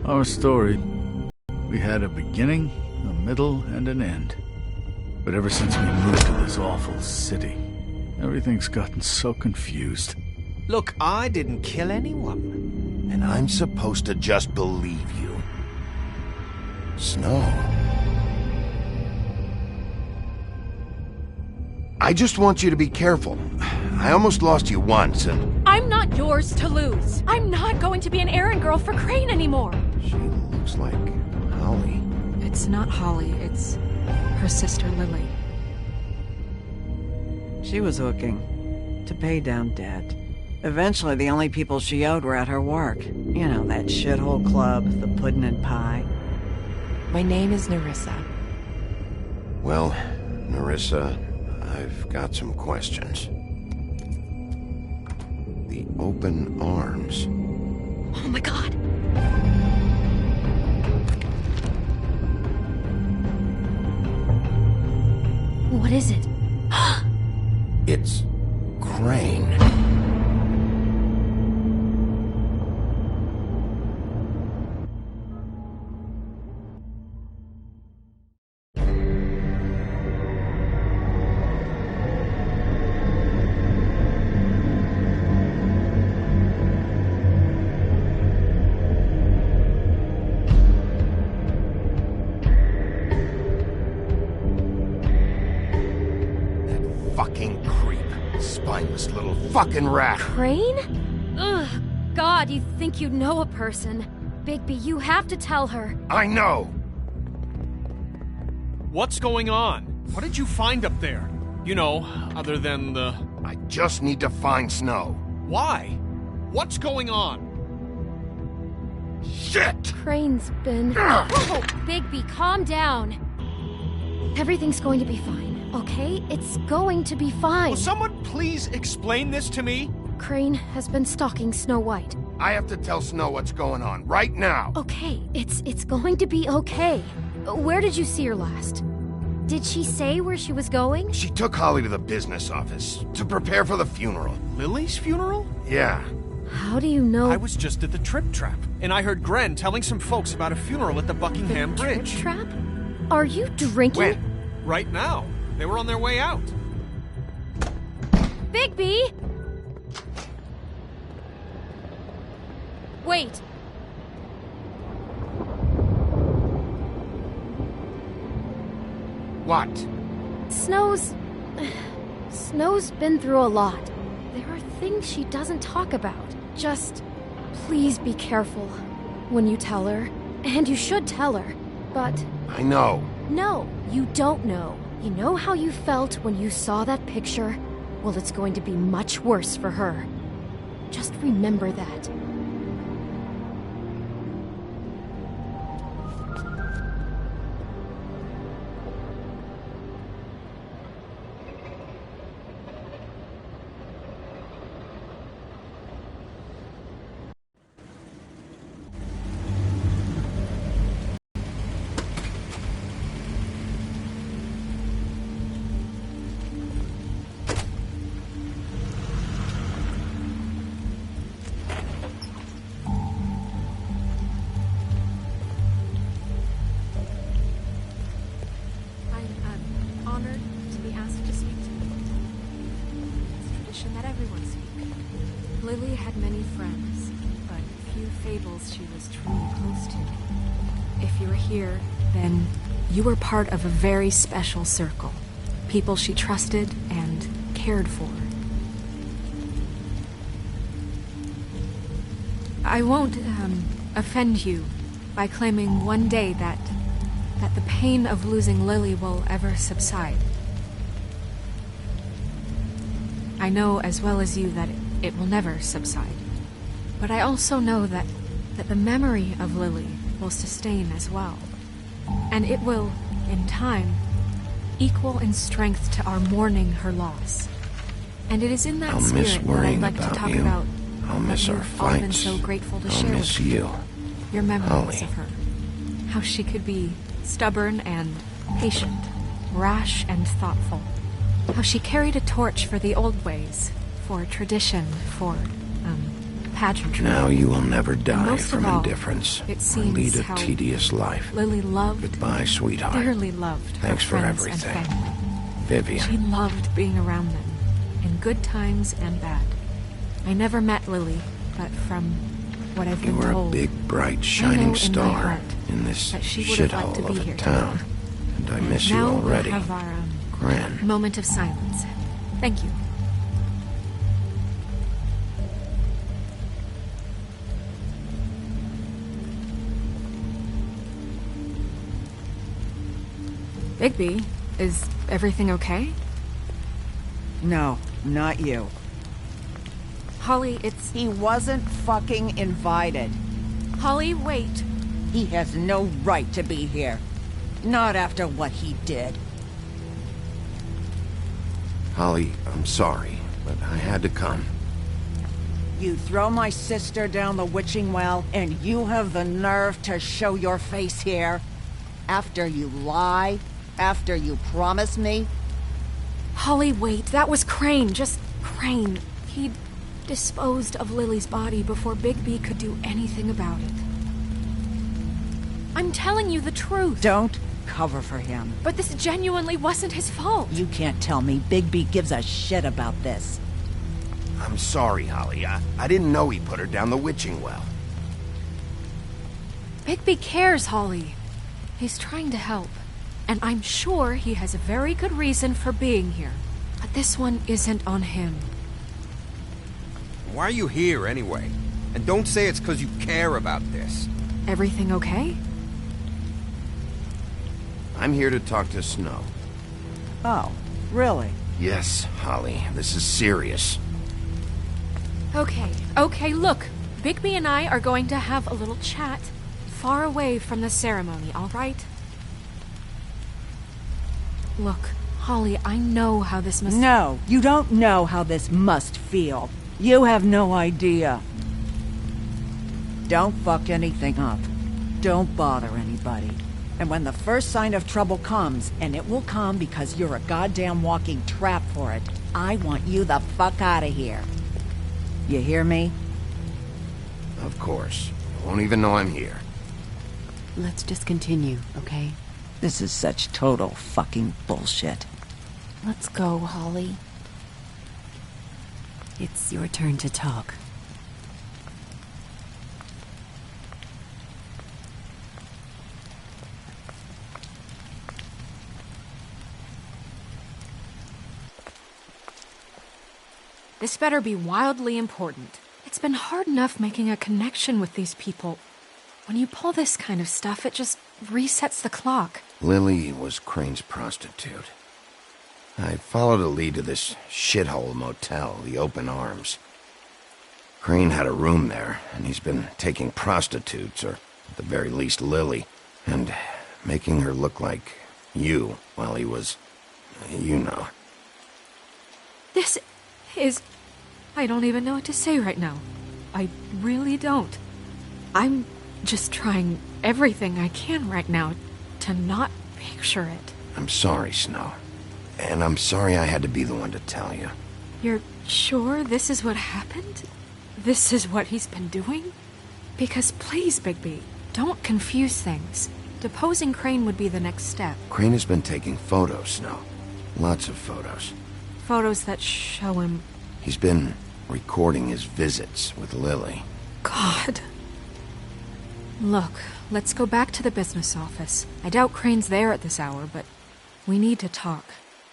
Our story. We had a beginning, a middle, and an end. But ever since we moved to this awful city, everything's gotten so confused. Look, I didn't kill anyone. And I'm supposed to just believe you. Snow. I just want you to be careful. I almost lost you once, and... I'm not yours to lose. I'm not going to be an errand girl for Crane anymore. She looks like Holly. It's not Holly, it's her sister Lily. She was hooking to pay down debt. Eventually, the only people she owed were at her work. You know, that shithole club, the puddin' and pie. My name is Narissa. Well, Narissa, I've got some questions. The open arms. Oh my god. What is it? It's Crane. Fucking creep. Spineless little fucking rat. Crane? Ugh. God, you think you know a person. Bigby, you have to tell her. I know! What's going on? What did you find up there? You know, other than the... I just need to find Snow. Why? What's going on? Shit! Crane's been... Whoa, Bigby, calm down. Everything's going to be fine, okay? It's going to be fine. Will someone please explain this to me? Crane has been stalking Snow White. I have to tell Snow what's going on, right now. Okay, it's going to be okay. Where did you see her last? Did she say where she was going? She took Holly to the business office to prepare for the funeral. Lily's funeral? Yeah. How do you know? I was just at the Trip Trap, and I heard Gren telling some folks about a funeral at the Buckingham Bridge. Trip Trap? Are you drinking? When? Right now. They were on their way out. Bigby! Wait. What? Snow's been through a lot. There are things she doesn't talk about. Just please be careful when you tell her. And you should tell her. But I know. no, you don't know. You know how you felt when you saw that picture? Well, it's going to be much worse for her. Just remember that. Lily had many friends, but few fables she was truly close to. If you were here, then you were part of a very special circle. People she trusted and cared for. I won't, offend you by claiming one day that the pain of losing Lily will ever subside. I know as well as you that it will never subside. But I also know that the memory of Lily will sustain as well. And it will, in time, equal in strength to our mourning her loss. And it is in that spirit that I'd like to talk about I'll miss our you've all been fights. so grateful to I'll share miss with me. you. Your memories Holly. of her. How she could be stubborn and patient, rash and thoughtful. How she carried a torch for the old ways, for tradition, for, pageantry. Now you will never die most from of all, indifference it or seems lead a how tedious life. Lily loved, Goodbye, sweetheart. dearly loved her Thanks for friends everything. and family. Vivian. She loved being around them, in good times and bad. I never met Lily, but from what I've You been were a told, big, bright, I know shining in my star heart in this that she would have liked to shithole be of a here town. today. And I miss you Now already. we'll have our Gren. moment of silence. Thank you. Bigby, is everything okay? No, not you. Holly, it's... He wasn't fucking invited. Holly, wait. He has no right to be here. Not after what he did. Holly, I'm sorry, but I had to come. You throw my sister down the witching well, and you have the nerve to show your face here? After you lie? After you promise me? Holly, wait. That was Crane. Just Crane. He'd disposed of Lily's body before Bigby could do anything about it. I'm telling you the truth. Don't cover for him. But this genuinely wasn't his fault. You can't tell me Bigby gives a shit about this. I'm sorry, Holly. I didn't know he put her down the witching well. Bigby cares, Holly. He's trying to help. And I'm sure he has a very good reason for being here. But this one isn't on him. Why are you here, anyway? And don't say it's because you care about this. Everything okay? I'm here to talk to Snow. Oh, really? Yes, Holly, this is serious. Okay, look. Bigby and I are going to have a little chat far away from the ceremony, all right? Look, Holly, I know how this must... No, you don't know how this must feel. You have no idea. Don't fuck anything up. Don't bother anybody. And when the first sign of trouble comes, and it will come because you're a goddamn walking trap for it, I want you the fuck out of here. You hear me? Of course. You won't even know I'm here. Let's just continue, okay? This is such total fucking bullshit. Let's go, Holly. It's your turn to talk. This better be wildly important. It's been hard enough making a connection with these people. When you pull this kind of stuff, it just resets the clock. Lily was Crane's prostitute. I followed a lead to this shithole motel, the Open Arms. Crane had a room there, and he's been taking prostitutes, or at the very least Lily, and making her look like you while he was, you know. This is... I don't even know what to say right now. I really don't. I'm just trying everything I can right now to not picture it. I'm sorry, Snow. And I'm sorry I had to be the one to tell you. You're sure this is what happened? This is what he's been doing? Because please, Bigby, don't confuse things. Deposing Crane would be the next step. Crane has been taking photos, Snow. Lots of photos. Photos that show him... He's been recording his visits with Lily. God. Look, let's go back to the business office. I doubt Crane's there at this hour, but we need to talk.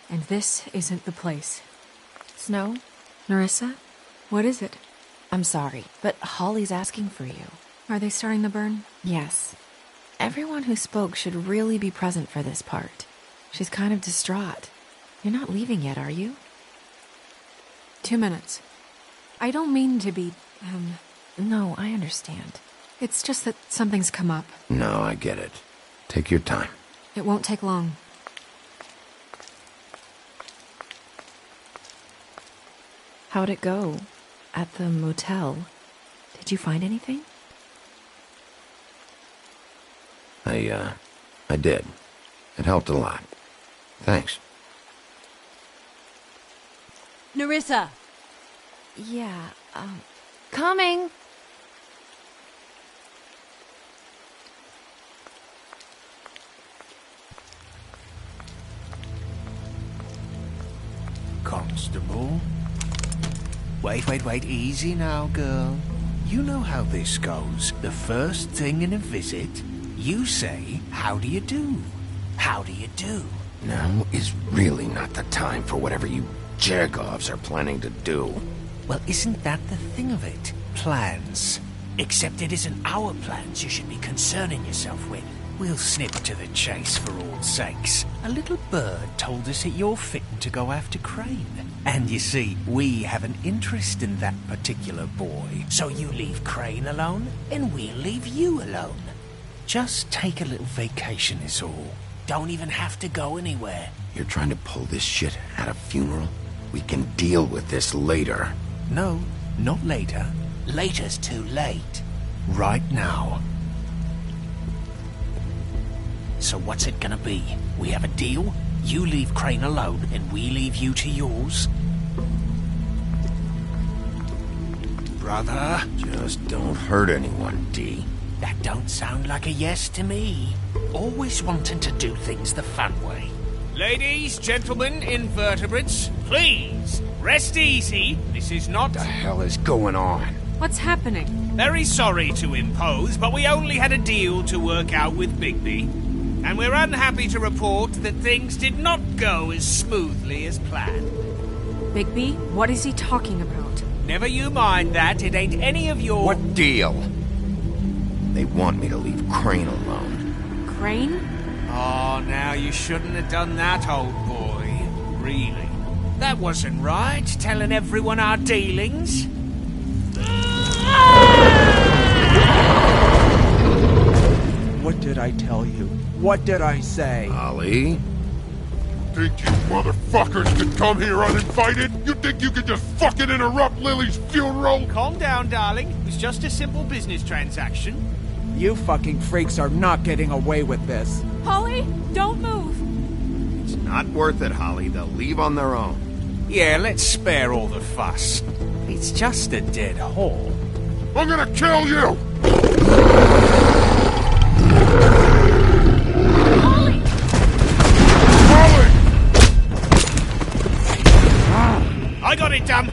And this isn't the place. Snow? Narissa? What is it? I'm sorry, but Holly's asking for you. Are they starting the burn? Yes. Everyone who spoke should really be present for this part. She's kind of distraught. You're not leaving yet, are you? 2 minutes. I don't mean to be, No, I understand. It's just that something's come up. No, I get it. Take your time. It won't take long. How'd it go? At the motel? Did you find anything? I did. It helped a lot. Thanks. Narissa! Yeah, coming! Constable? Wait, easy now, girl. You know how this goes. The first thing in a visit, you say, how do you do? How do you do? Now is really not the time for whatever you Jergovs are planning to do. Well, isn't that the thing of it? Plans. Except it isn't our plans you should be concerning yourself with. We'll snip to the chase for all sakes. A little bird told us that you're fitting to go after Crane. And you see, we have an interest in that particular boy. So you leave Crane alone, and we'll leave you alone. Just take a little vacation is all. Don't even have to go anywhere. You're trying to pull this shit at a funeral? We can deal with this later. No, not later. Later's too late. Right now. So what's it gonna be? We have a deal? You leave Crane alone, and we leave you to yours? Brother? Just don't hurt anyone, D. That don't sound like a yes to me. Always wanting to do things the fun way. Ladies, gentlemen, invertebrates, please, rest easy. This is not... What the hell is going on? What's happening? Very sorry to impose, but we only had a deal to work out with Bigby. And we're unhappy to report that things did not go as smoothly as planned. Bigby, what is he talking about? Never you mind that, it ain't any of your... What deal? They want me to leave Crane alone. Crane? Oh, now you shouldn't have done that, old boy. Really. That wasn't right, telling everyone our dealings. What did I tell you? What did I say? Ollie? Think you motherfuckers could come here uninvited? You think you could just fucking interrupt Lily's funeral? Calm down, darling. It was just a simple business transaction. You fucking freaks are not getting away with this. Holly, don't move! It's not worth it, Holly. They'll leave on their own. Yeah, let's spare all the fuss. It's just a dead hall. I'm gonna kill you! Holly! Holly! I got it done.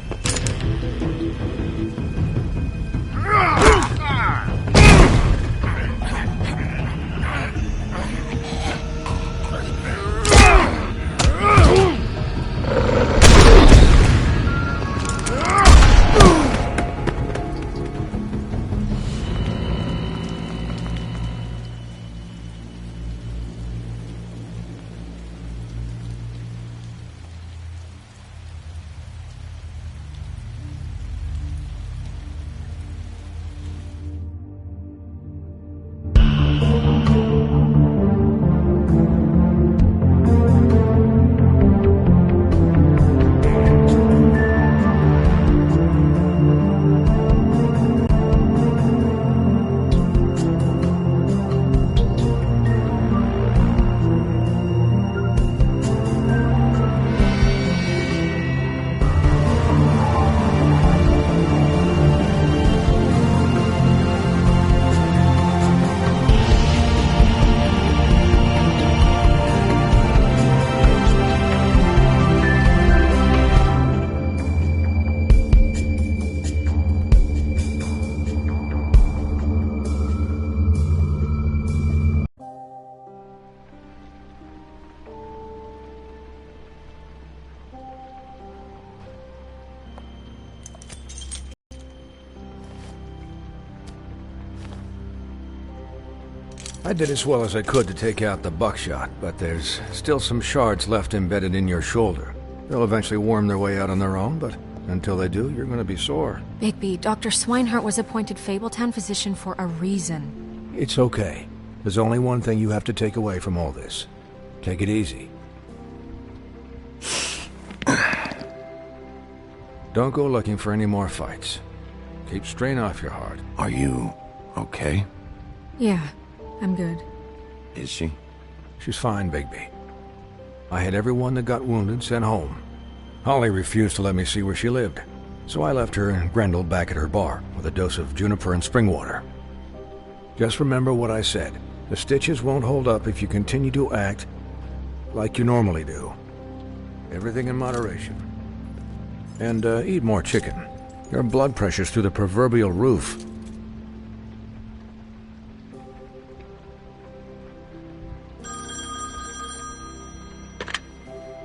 I did as well as I could to take out the buckshot, but there's still some shards left embedded in your shoulder. They'll eventually worm their way out on their own, but until they do, you're gonna be sore. Bigby, Dr. Swinehart was appointed Fabletown physician for a reason. It's okay. There's only one thing you have to take away from all this. Take it easy. Don't go looking for any more fights. Keep strain off your heart. Are you okay? Yeah, I'm good. Is she? She's fine, Bigby. I had everyone that got wounded sent home. Holly refused to let me see where she lived, so I left her and Grendel back at her bar with a dose of juniper and spring water. Just remember what I said. The stitches won't hold up if you continue to act like you normally do. Everything in moderation. And eat more chicken. Your blood pressure's through the proverbial roof.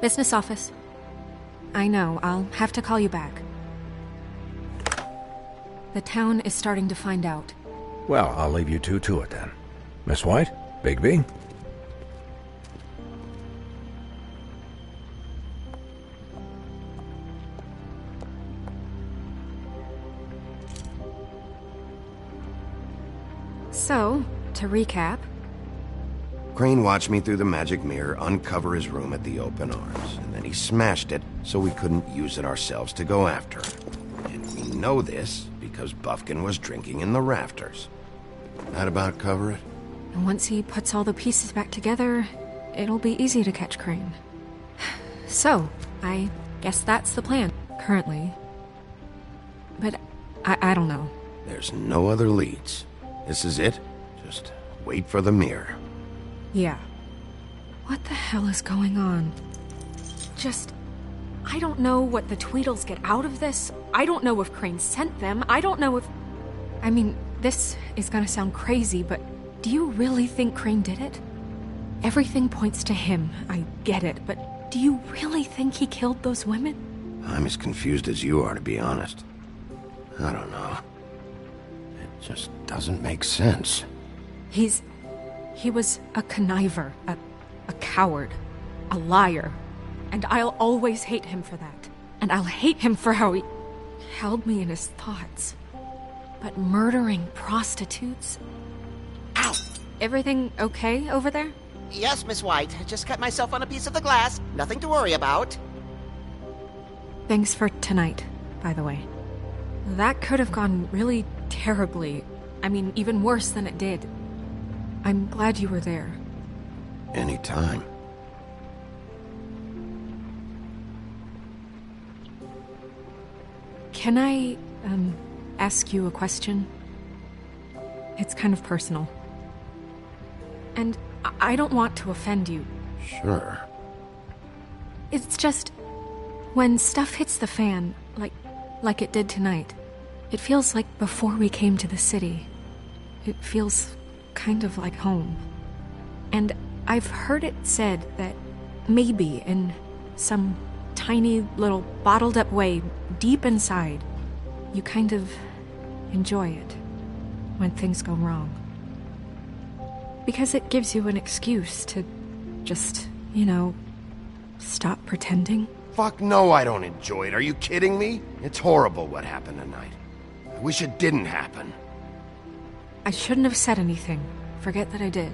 Business office. I know, I'll have to call you back. The town is starting to find out. Well, I'll leave you two to it then. Miss White? Bigby? So, to recap... Crane watched me through the magic mirror uncover his room at the open arms, and then he smashed it so we couldn't use it ourselves to go after him. And we know this because Buffkin was drinking in the rafters. That about cover it? And once he puts all the pieces back together, it'll be easy to catch Crane. So, I guess that's the plan, currently. But I don't know. There's no other leads. This is it. Just wait for the mirror. Yeah. What the hell is going on? I don't know what the Tweedles get out of this. I don't know if Crane sent them. I don't know if... I mean, this is gonna sound crazy, but do you really think Crane did it? Everything points to him. I get it, but do you really think he killed those women? I'm as confused as you are, to be honest. I don't know. It just doesn't make sense. He was a conniver, a coward, a liar, and I'll always hate him for that. And I'll hate him for how he held me in his thoughts. But murdering prostitutes? Ow! Everything okay over there? Yes, Miss White. Just cut myself on a piece of the glass. Nothing to worry about. Thanks for tonight, by the way. That could have gone really terribly. I mean, even worse than it did. I'm glad you were there. Anytime. Can I, ask you a question? It's kind of personal. And I don't want to offend you. Sure. It's just, when stuff hits the fan, like it did tonight, it feels like before we came to the city. It feels kind of like home. And I've heard it said that maybe in some tiny little bottled up way deep inside, you kind of enjoy it when things go wrong. Because it gives you an excuse to just, stop pretending. Fuck no, I don't enjoy it. Are you kidding me? It's horrible what happened tonight. I wish it didn't happen. I shouldn't have said anything. Forget that I did.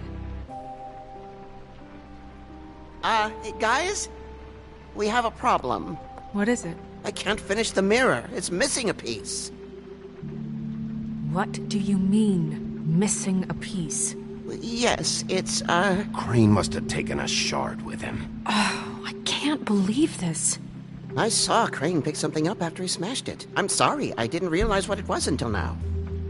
Guys? We have a problem. What is it? I can't finish the mirror. It's missing a piece. What do you mean, missing a piece? Yes, it's, Crane must have taken a shard with him. Oh, I can't believe this. I saw Crane pick something up after he smashed it. I'm sorry, I didn't realize what it was until now.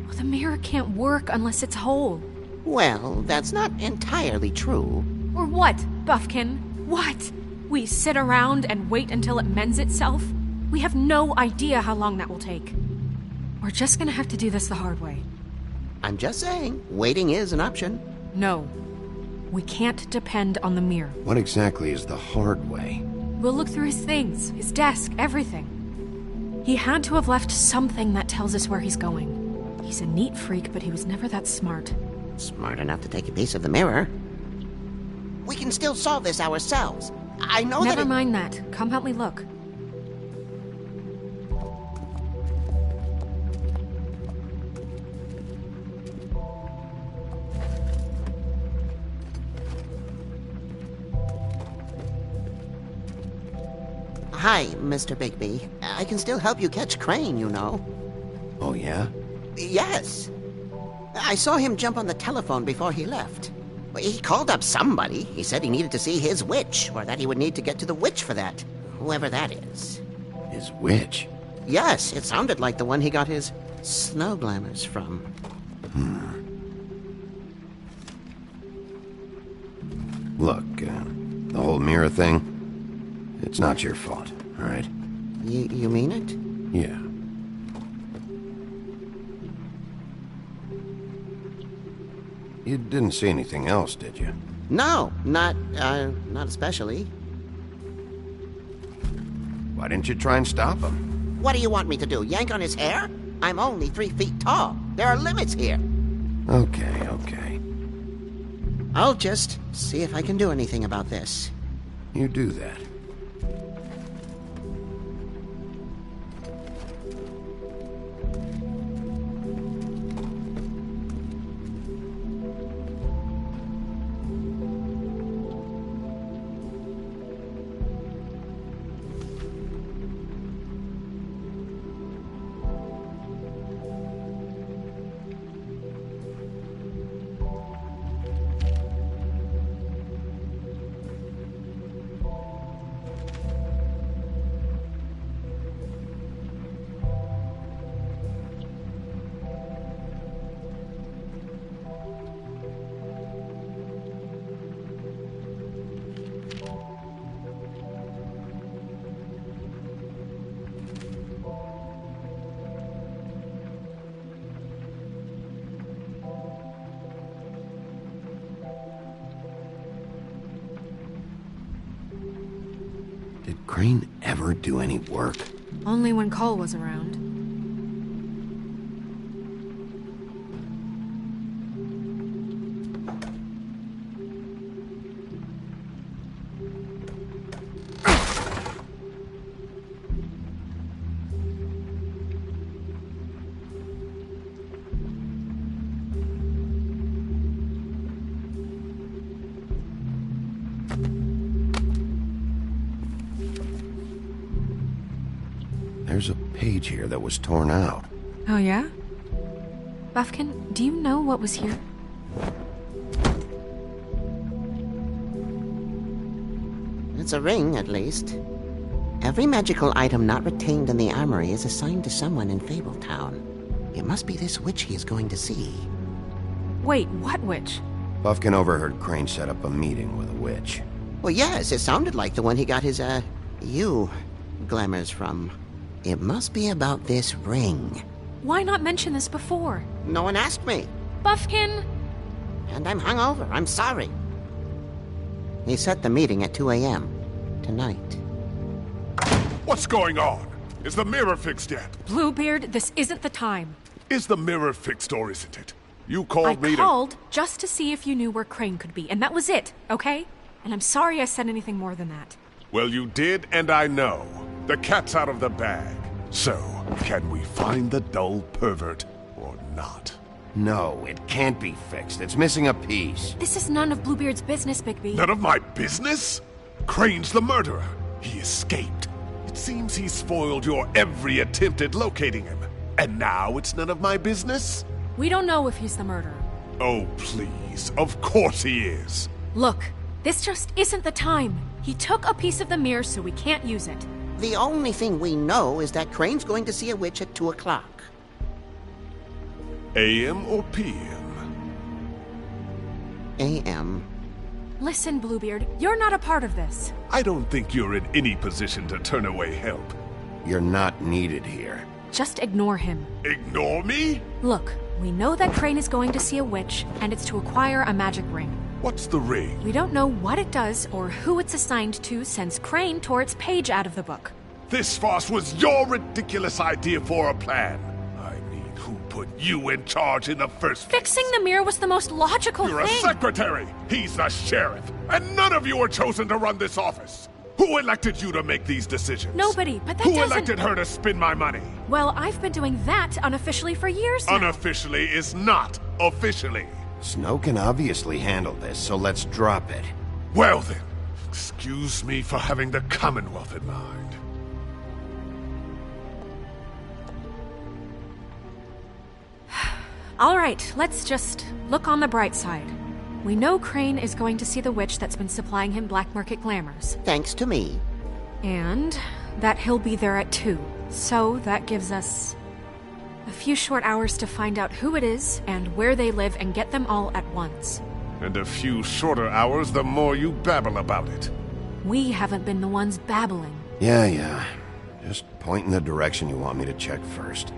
Well, the mirror can't work unless it's whole. Well, that's not entirely true. Or what, Buffkin? What? We sit around and wait until it mends itself? We have no idea how long that will take. We're just gonna have to do this the hard way. I'm just saying, waiting is an option. No. We can't depend on the mirror. What exactly is the hard way? We'll look through his things, his desk, everything. He had to have left something that tells us where he's going. He's a neat freak, but he was never that smart. Smart enough to take a piece of the mirror. We can still solve this ourselves. I know Never mind that. Come help me look. Hi, Mr. Bigby. I can still help you catch Crane, you know. Oh, yeah? Yes. I saw him jump on the telephone before he left. He called up somebody. He said he needed to see his witch, or that he would need to get to the witch for that. Whoever that is. His witch? Yes, it sounded like the one he got his snow glamours from. Look, the whole mirror thing, it's not your fault, all right? You mean it? Yeah. You didn't see anything else, did you? No, not especially. Why didn't you try and stop him? What do you want me to do, yank on his hair? I'm only 3 feet tall. There are limits here. Okay. I'll just see if I can do anything about this. You do that. Did Crane ever do any work? Only when Cole was around. There's a page here that was torn out. Oh, yeah? Buffkin, do you know what was here? It's a ring, at least. Every magical item not retained in the armory is assigned to someone in Fabletown. It must be this witch he is going to see. Wait, what witch? Buffkin overheard Crane set up a meeting with a witch. Well, yes, it sounded like the one he got his, glamours from. It must be about this ring. Why not mention this before? No one asked me. Buffkin! And I'm hungover. I'm sorry. He set the meeting at 2 a.m. tonight. What's going on? Is the mirror fixed yet? Bluebeard, this isn't the time. Is the mirror fixed or isn't it? You called me I called just to see if you knew where Crane could be, and that was it, okay? And I'm sorry I said anything more than that. Well, you did, and I know. The cat's out of the bag. So, can we find the dull pervert or not? No, it can't be fixed. It's missing a piece. This is none of Bluebeard's business, Bigby. None of my business? Crane's the murderer. He escaped. It seems he spoiled your every attempt at locating him. And now it's none of my business? We don't know if he's the murderer. Oh, please. Of course he is. Look, this just isn't the time. He took a piece of the mirror, so we can't use it. The only thing we know is that Crane's going to see a witch at 2 o'clock. AM or PM? AM. Listen, Bluebeard, you're not a part of this. I don't think you're in any position to turn away help. You're not needed here. Just ignore him. Ignore me? Look, we know that Crane is going to see a witch, and it's to acquire a magic ring. What's the ring? We don't know what it does or who it's assigned to since Crane tore its page out of the book. This farce was your ridiculous idea for a plan. I mean, who put you in charge in the first place? Fixing the mirror was the most logical You're thing. a secretary. He's the sheriff. And none of you were chosen to run this office. Who elected you to make these decisions? Nobody, but that Who doesn't... elected her to spend my money? Well, I've been doing that unofficially for years now. Unofficially is not officially. Snow can obviously handle this, so let's drop it. Well then, excuse me for having the Commonwealth in mind. All right, let's just look on the bright side. We know Crane is going to see the witch that's been supplying him black market glamours. Thanks to me. And that he'll be there at 2. So that gives us a few short hours to find out who it is and where they live and get them all at once. And a few shorter hours the more you babble about it. We haven't been the ones babbling. Yeah. Just point in the direction you want me to check first.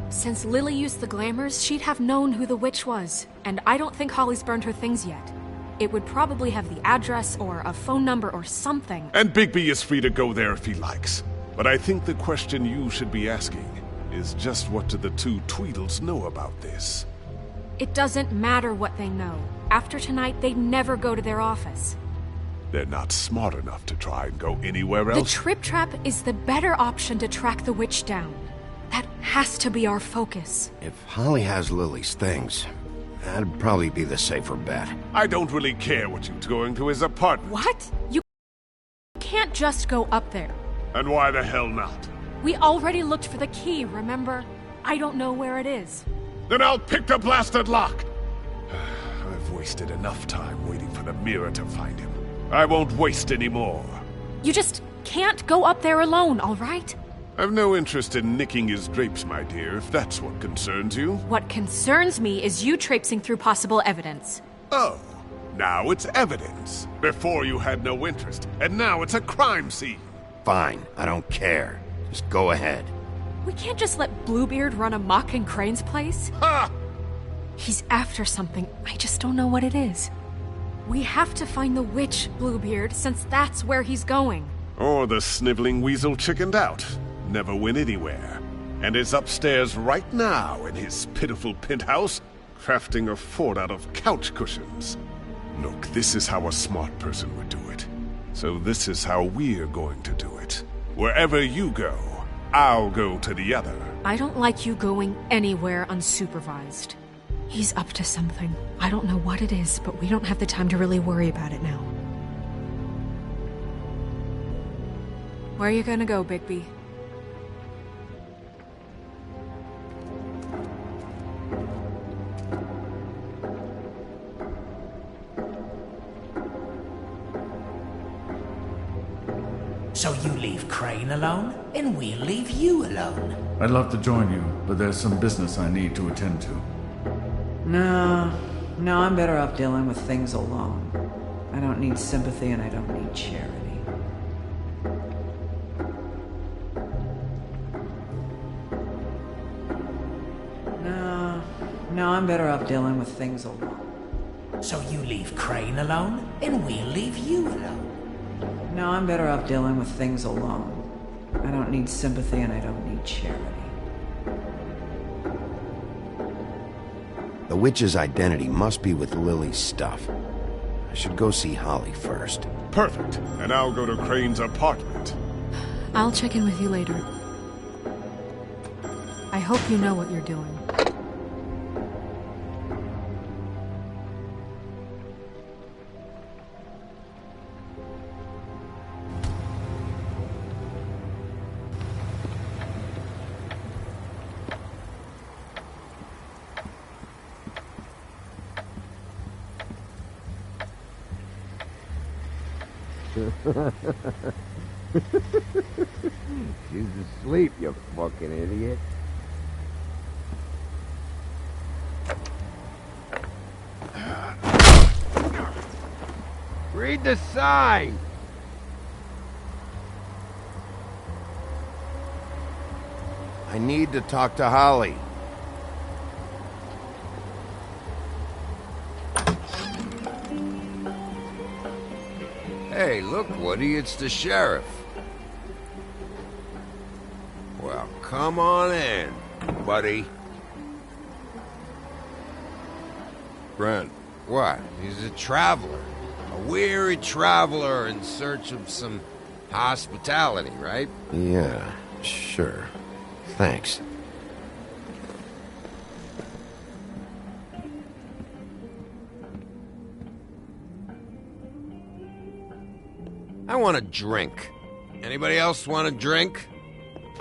Since Lily used the glamours, she'd have known who the witch was, and I don't think Holly's burned her things yet. It would probably have the address or a phone number or something. And Bigby is free to go there if he likes. But I think the question you should be asking is just what do the two Tweedles know about this? It doesn't matter what they know. After tonight, they'd never go to their office. They're not smart enough to try and go anywhere else? The Trip Trap is the better option to track the witch down. That has to be our focus. If Holly has Lily's things, that'd probably be the safer bet. I don't really care what you're going to his apartment. What? You can't just go up there. And why the hell not? We already looked for the key, remember? I don't know where it is. Then I'll pick the blasted lock! I've wasted enough time waiting for the mirror to find him. I won't waste any more. You just can't go up there alone, all right? I've no interest in nicking his drapes, my dear, if that's what concerns you. What concerns me is you traipsing through possible evidence. Oh, now it's evidence. Before you had no interest, and now it's a crime scene. Fine, I don't care. Just go ahead. We can't just let Bluebeard run amok in Crane's place. Ha! He's after something, I just don't know what it is. We have to find the witch, Bluebeard, since that's where he's going. Or the sniveling weasel chickened out. Never went anywhere, and is upstairs right now in his pitiful penthouse, crafting a fort out of couch cushions. Look, this is how a smart person would do it. So this is how we're going to do it. Wherever you go, I'll go to the other. I don't like you going anywhere unsupervised. He's up to something. I don't know what it is, but we don't have the time to really worry about it now. Where are you gonna go, Bigby? So you leave Crane alone, and we'll leave you alone. I'd love to join you, but there's some business I need to attend to. No, I'm better off dealing with things alone. I don't need sympathy and I don't need charity. No, I'm better off dealing with things alone. So you leave Crane alone, and we'll leave you alone. No, I'm better off dealing with things alone. I don't need sympathy and I don't need charity. The witch's identity must be with Lily's stuff. I should go see Holly first. Perfect. And I'll go to Crane's apartment. I'll check in with you later. I hope you know what you're doing. She's asleep, you fucking idiot. Read the sign! I need to talk to Holly. Hey, look, Woody, it's the sheriff. Well, come on in, buddy. Gren. What? He's a traveler. A weary traveler in search of some hospitality, right? Yeah, sure. Thanks. I want a drink. Anybody else want a drink?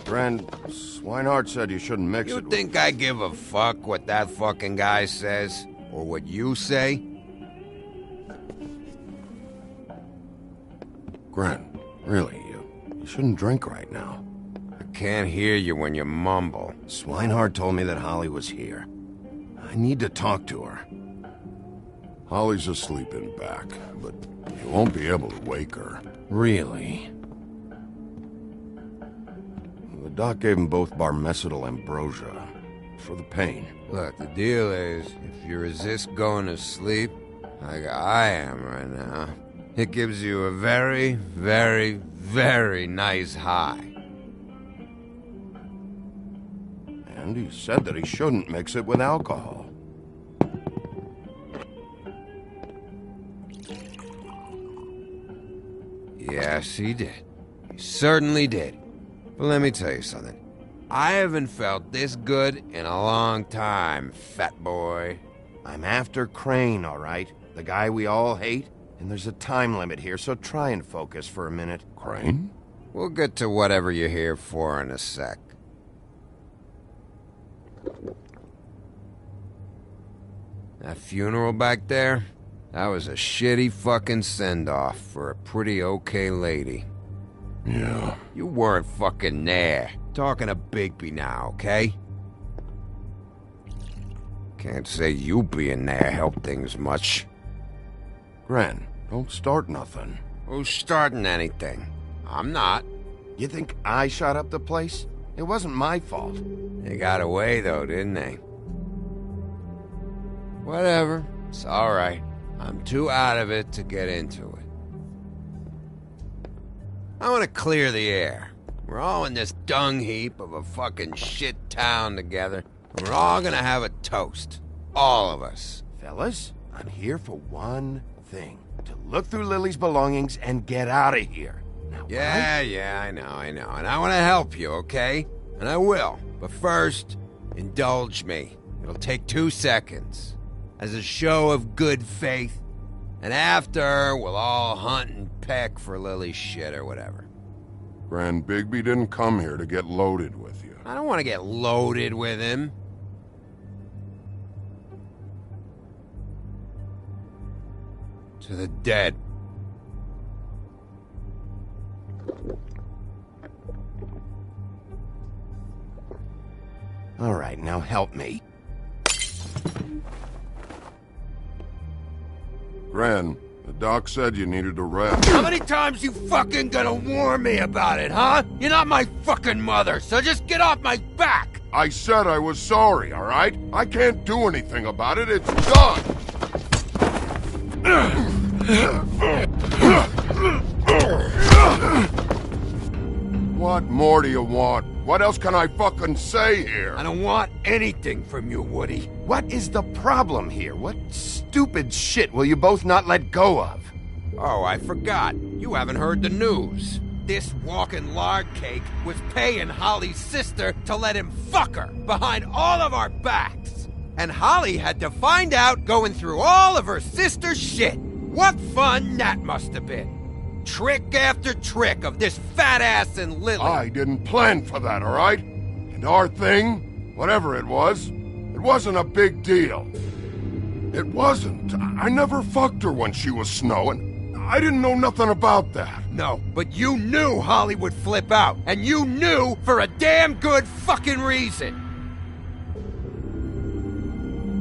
Gren, Swinehart said you shouldn't mix it You think I give a fuck what that fucking guy says? Or what you say? Gren, really, you shouldn't drink right now. I can't hear you when you mumble. Swinehart told me that Holly was here. I need to talk to her. Holly's asleep in back, but you won't be able to wake her. Really? The doc gave them both Barmecidal ambrosia for the pain. Look, the deal is, if you resist going to sleep, like I am right now, it gives you a very, very, very nice high. And he said that he shouldn't mix it with alcohol. Yes, he did. He certainly did. But let me tell you something. I haven't felt this good in a long time, fat boy. I'm after Crane, all right? The guy we all hate? And there's a time limit here, so try and focus for a minute. Crane? We'll get to whatever you're here for in a sec. That funeral back there? That was a shitty fucking send-off for a pretty okay lady. Yeah. You weren't fucking there. Talking to Bigby now, okay? Can't say you being there helped things much. Gren, don't start nothing. Who's starting anything? I'm not. You think I shot up the place? It wasn't my fault. They got away, though, didn't they? Whatever. It's alright. I'm too out of it to get into it. I want to clear the air. We're all in this dung heap of a fucking shit town together, and we're all gonna have a toast. All of us. Fellas, I'm here for one thing. To look through Lily's belongings and get out of here. Now, Yeah, I know. And I want to help you, okay? And I will. But first, indulge me. It'll take 2 seconds. As a show of good faith. And after, we'll all hunt and peck for Lily's shit or whatever. Gren, Bigby didn't come here to get loaded with you. I don't want to get loaded with him. To the dead. right, now help me. Gren, the doc said you needed a rest. How many times you fucking gonna warn me about it, huh? You're not my fucking mother, so just get off my back! I said I was sorry, all right? I can't do anything about it. It's done! What more do you want? What else can I fucking say here? I don't want anything from you, Woody. What is the problem here? What stupid shit will you both not let go of? Oh, I forgot. You haven't heard the news. This walking lard cake was paying Holly's sister to let him fuck her behind all of our backs. And Holly had to find out going through all of her sister's shit. What fun that must have been. Trick after trick of this fat ass and Lily. I didn't plan for that, all right? And our thing, whatever it wasn't a big deal. It wasn't. I never fucked her when she was snowing. I didn't know nothing about that. No, but you knew Holly would flip out. And you knew for a damn good fucking reason.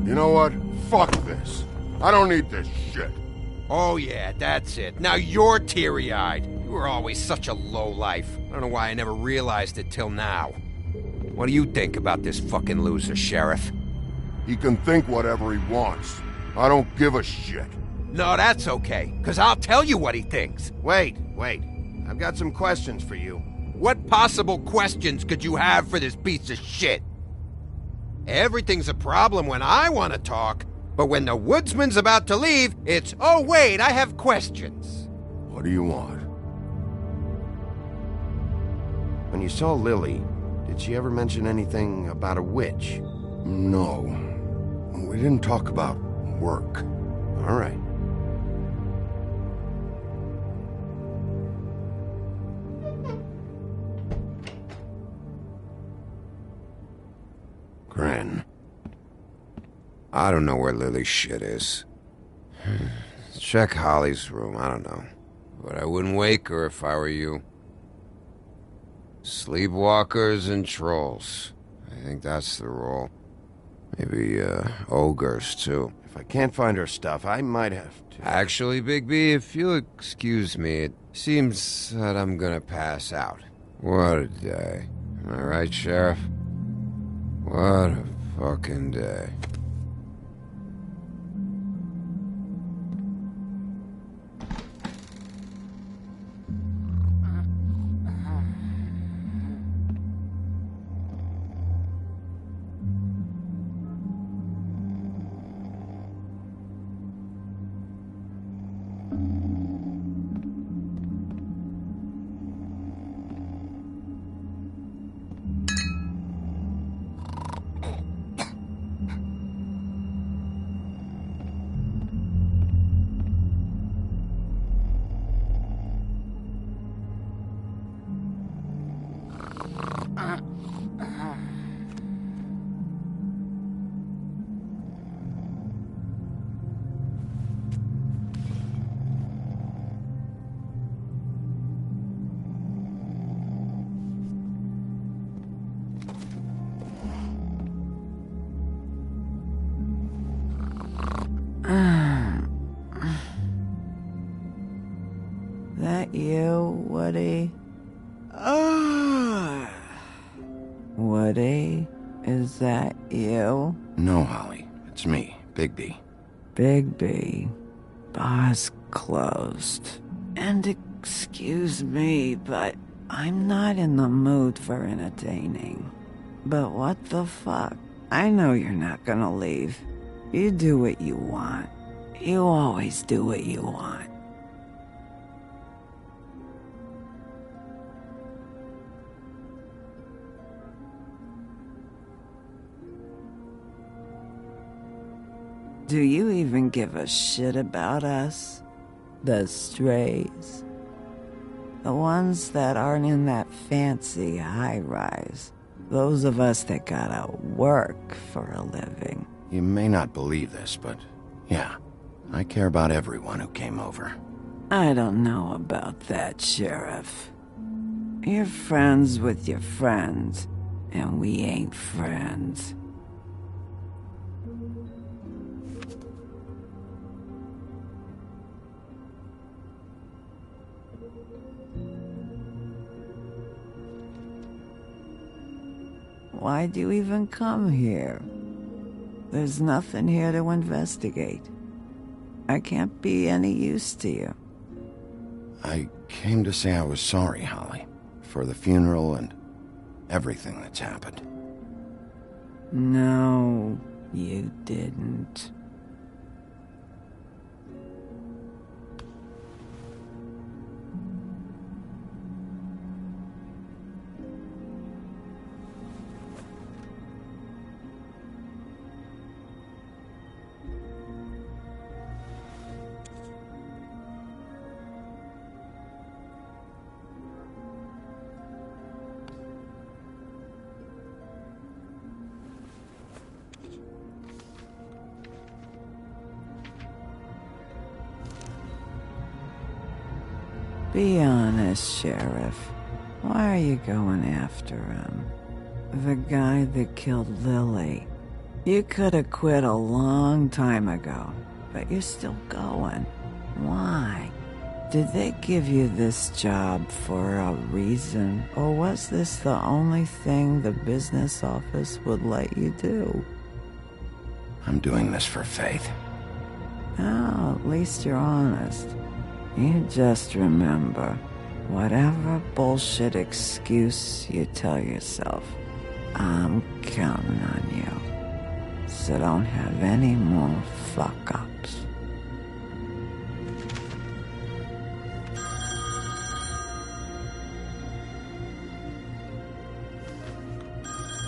You know what? Fuck this. I don't need this shit. Oh yeah, that's it. Now you're teary-eyed. You were always such a lowlife. I don't know why I never realized it till now. What do you think about this fucking loser, Sheriff? He can think whatever he wants. I don't give a shit. No, that's okay, because I'll tell you what he thinks. Wait. I've got some questions for you. What possible questions could you have for this piece of shit? Everything's a problem when I want to talk, but when the woodsman's about to leave, it's, oh wait, I have questions. What do you want? When you saw Lily, did she ever mention anything about a witch? No. We didn't talk about work. All right. Gren. I don't know where Lily's shit is. Check Holly's room, I don't know. But I wouldn't wake her if I were you. Sleepwalkers and trolls. I think that's the rule. Maybe, ogres, too. If I can't find her stuff, I might have to... Actually, Bigby, if you'll excuse me, it seems that I'm gonna pass out. What a day. Am I right, Sheriff? What a fucking day. That you, Woody? Woody, is that you? No, Holly. It's me, Bigby. Bigby. Bar's closed. And excuse me, but I'm not in the mood for entertaining. But what the fuck? I know you're not gonna leave. You do what you want. You always do what you want. Do you even give a shit about us? The strays? The ones that aren't in that fancy high-rise. Those of us that gotta work for a living. You may not believe this, but yeah, I care about everyone who came over. I don't know about that, Sheriff. You're friends with your friends, And we ain't friends. Why'd you even come here? There's nothing here to investigate. I can't be any use to you. I came to say I was sorry, Holly, for the funeral and everything that's happened. No, you didn't. Be honest, Sheriff. Why are you going after him? The guy that killed Lily. You could have quit a long time ago, but you're still going. Why? Did they give you this job for a reason, or was this the only thing the business office would let you do? I'm doing this for Faith. Oh, at least you're honest. You just remember, whatever bullshit excuse you tell yourself, I'm counting on you. So don't have any more fuck-ups.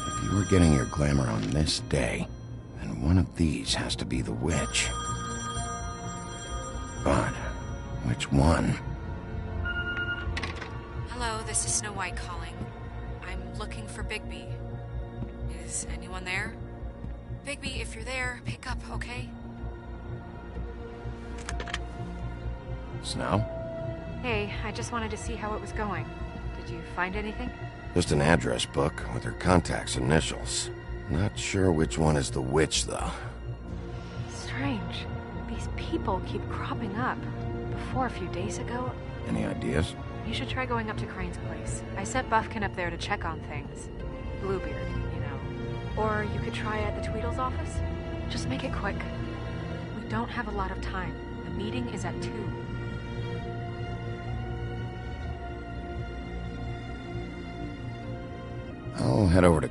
If you were getting your glamour on this day, then one of these has to be the witch. But which one? Hello, this is Snow White calling. I'm looking for Bigby. Is anyone there? Bigby, if you're there, pick up, okay? Snow? Hey, I just wanted to see how it was going. Did you find anything? Just an address book with her contact's initials. Not sure which one is the witch, though. Strange. These people keep cropping up. Before a few days ago... Any ideas? You should try going up to Crane's place. I sent Buffkin up there to check on things. Bluebeard, you know. Or you could try at the Tweedles office. Just make it quick. We don't have a lot of time. The meeting is at 2. I'll head over to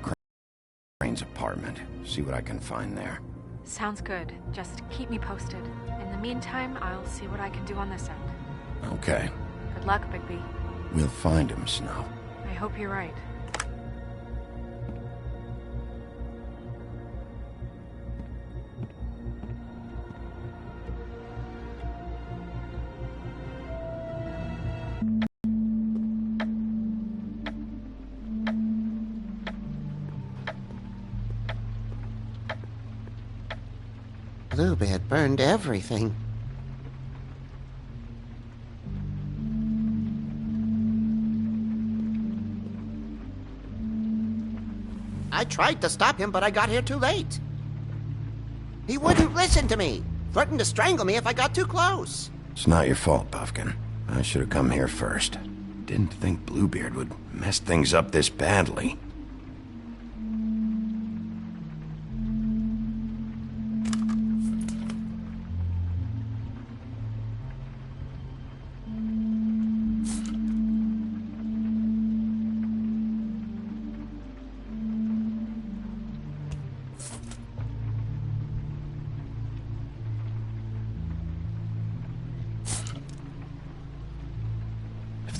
Crane's apartment, see what I can find there. Sounds good. Just keep me posted. In the meantime, I'll see what I can do on this end. Okay. Good luck, Bigby. We'll find him, Snow. I hope you're right. Bluebeard burned everything. I tried to stop him, but I got here too late. He wouldn't listen to me. Threatened to strangle me if I got too close. It's not your fault, Buffkin. I should have come here first. Didn't think Bluebeard would mess things up this badly.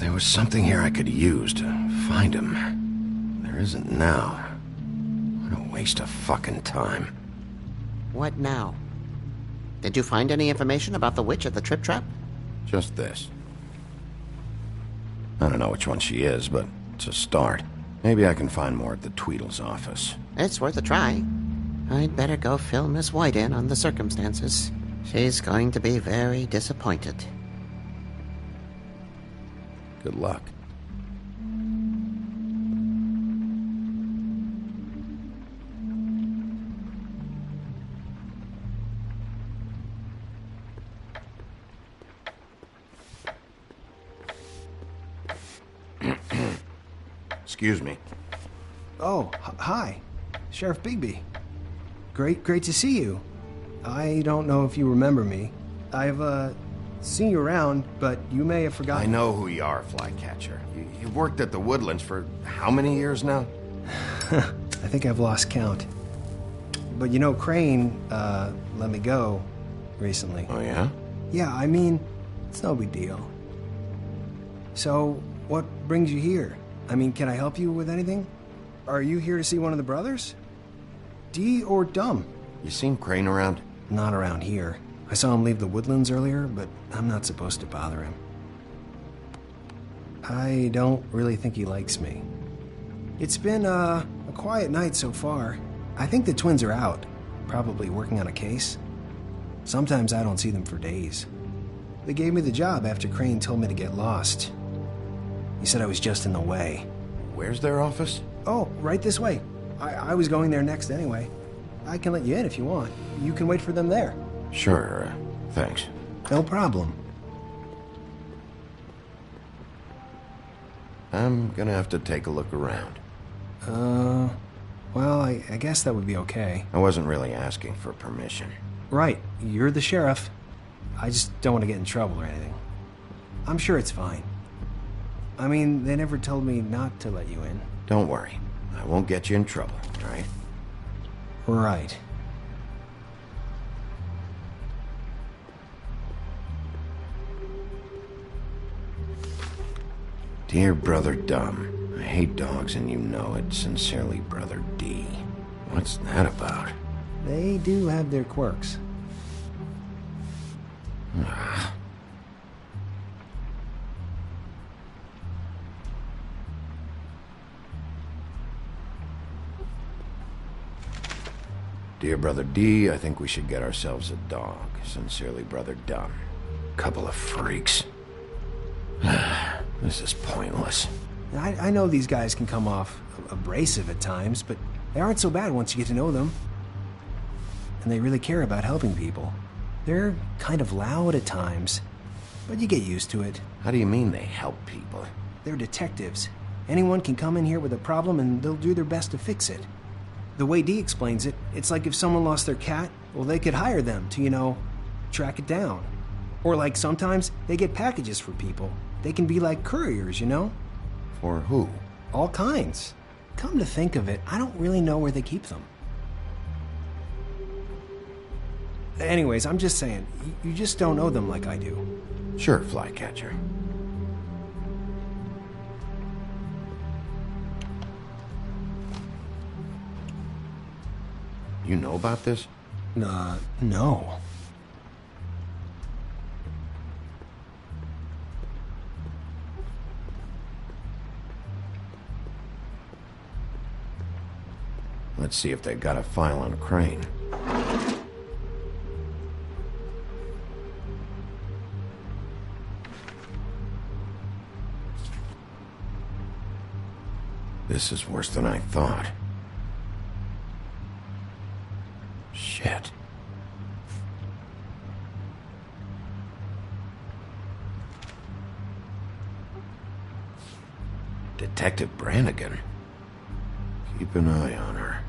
There was something here I could use to find him. There isn't now. What a waste of fucking time. What now? Did you find any information about the witch at the Trip Trap? Just this. I don't know which one she is, but it's a start. Maybe I can find more at the Tweedles office. It's worth a try. I'd better go fill Miss White in on the circumstances. She's going to be very disappointed. Good luck. Excuse me. Oh, hi. Sheriff Bigby. Great to see you. I don't know if you remember me. I've, seen you around, but you may have forgotten. I know who you are, Flycatcher. You've worked at the Woodlands for how many years now? I think I've lost count. But you know, Crane, let me go recently. Oh, yeah? Yeah, I mean, it's no big deal. So, what brings you here? I mean, can I help you with anything? Are you here to see one of the brothers? D or Dumb? You seen Crane around? Not around here. I saw him leave the Woodlands earlier, but I'm not supposed to bother him. I don't really think he likes me. It's been, a quiet night so far. I think the twins are out, probably working on a case. Sometimes I don't see them for days. They gave me the job after Crane told me to get lost. He said I was just in the way. Where's their office? Oh, right this way. I was going there next anyway. I can let you in if you want. You can wait for them there. Sure, thanks. No problem. I'm gonna have to take a look around. Well, I guess that would be okay. I wasn't really asking for permission. Right, you're the sheriff. I just don't want to get in trouble or anything. I'm sure it's fine. I mean, they never told me not to let you in. Don't worry. I won't get you in trouble, all right? Right. Dear Brother Dumb, I hate dogs and you know it. Sincerely, Brother D. What's that about? They do have their quirks. Ah. Dear Brother D, I think we should get ourselves a dog. Sincerely, Brother Dumb. Couple of freaks. This is pointless. I know these guys can come off abrasive at times, but they aren't so bad once you get to know them. And they really care about helping people. They're kind of loud at times, but you get used to it. How do you mean they help people? They're detectives. Anyone can come in here with a problem and they'll do their best to fix it. The way Dee explains it, it's like if someone lost their cat, well, they could hire them to, track it down. Or like sometimes they get packages for people. They can be like couriers, For who? All kinds. Come to think of it, I don't really know where they keep them. Anyways, I'm just saying, you just don't know them like I do. Sure, Flycatcher. You know about this? No. Let's see if they got a file on Crane. This is worse than I thought. Shit. Detective Brannigan. Keep an eye on her.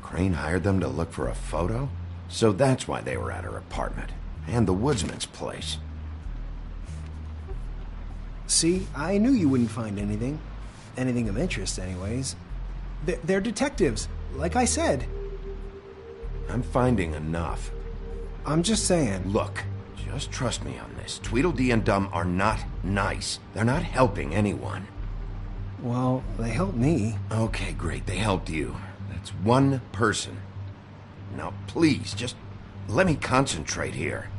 Crane hired them to look for a photo? So that's why they were at her apartment. And the woodsman's place. See, I knew you wouldn't find anything. Anything of interest, anyways. They're detectives, like I said. I'm finding enough. I'm just saying. Look, just trust me on this. Tweedledee and Dumb are not nice. They're not helping anyone. Well, they helped me. Okay, great. They helped you. That's one person. Now, please, just let me concentrate here.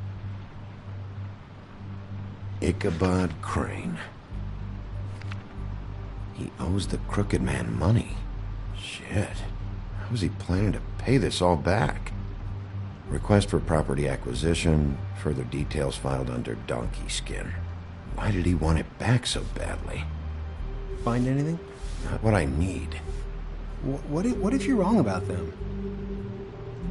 Ichabod Crane. He owes the crooked man money. Shit. How was he planning to pay this all back? Request for property acquisition, further details filed under donkey skin. Why did he want it back so badly? Find anything? Not what I need. What if you're wrong about them?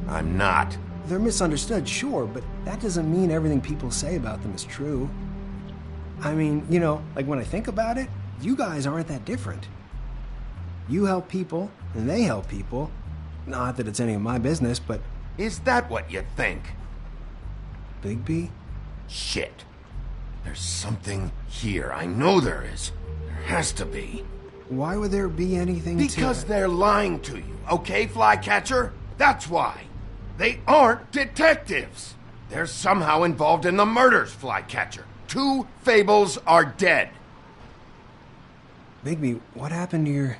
I'm not. They're misunderstood, sure, but that doesn't mean everything people say about them is true. I mean, you know, like when I think about it, you guys aren't that different. You help people, and they help people. Not that it's any of my business, but... Is that what you think? Bigby? Shit. There's something here. I know there is. There has to be. Why would there be anything Because they're lying to you, okay, Flycatcher? That's why. They aren't detectives. They're somehow involved in the murders, Flycatcher. 2 Fables are dead. Bigby, what happened to your...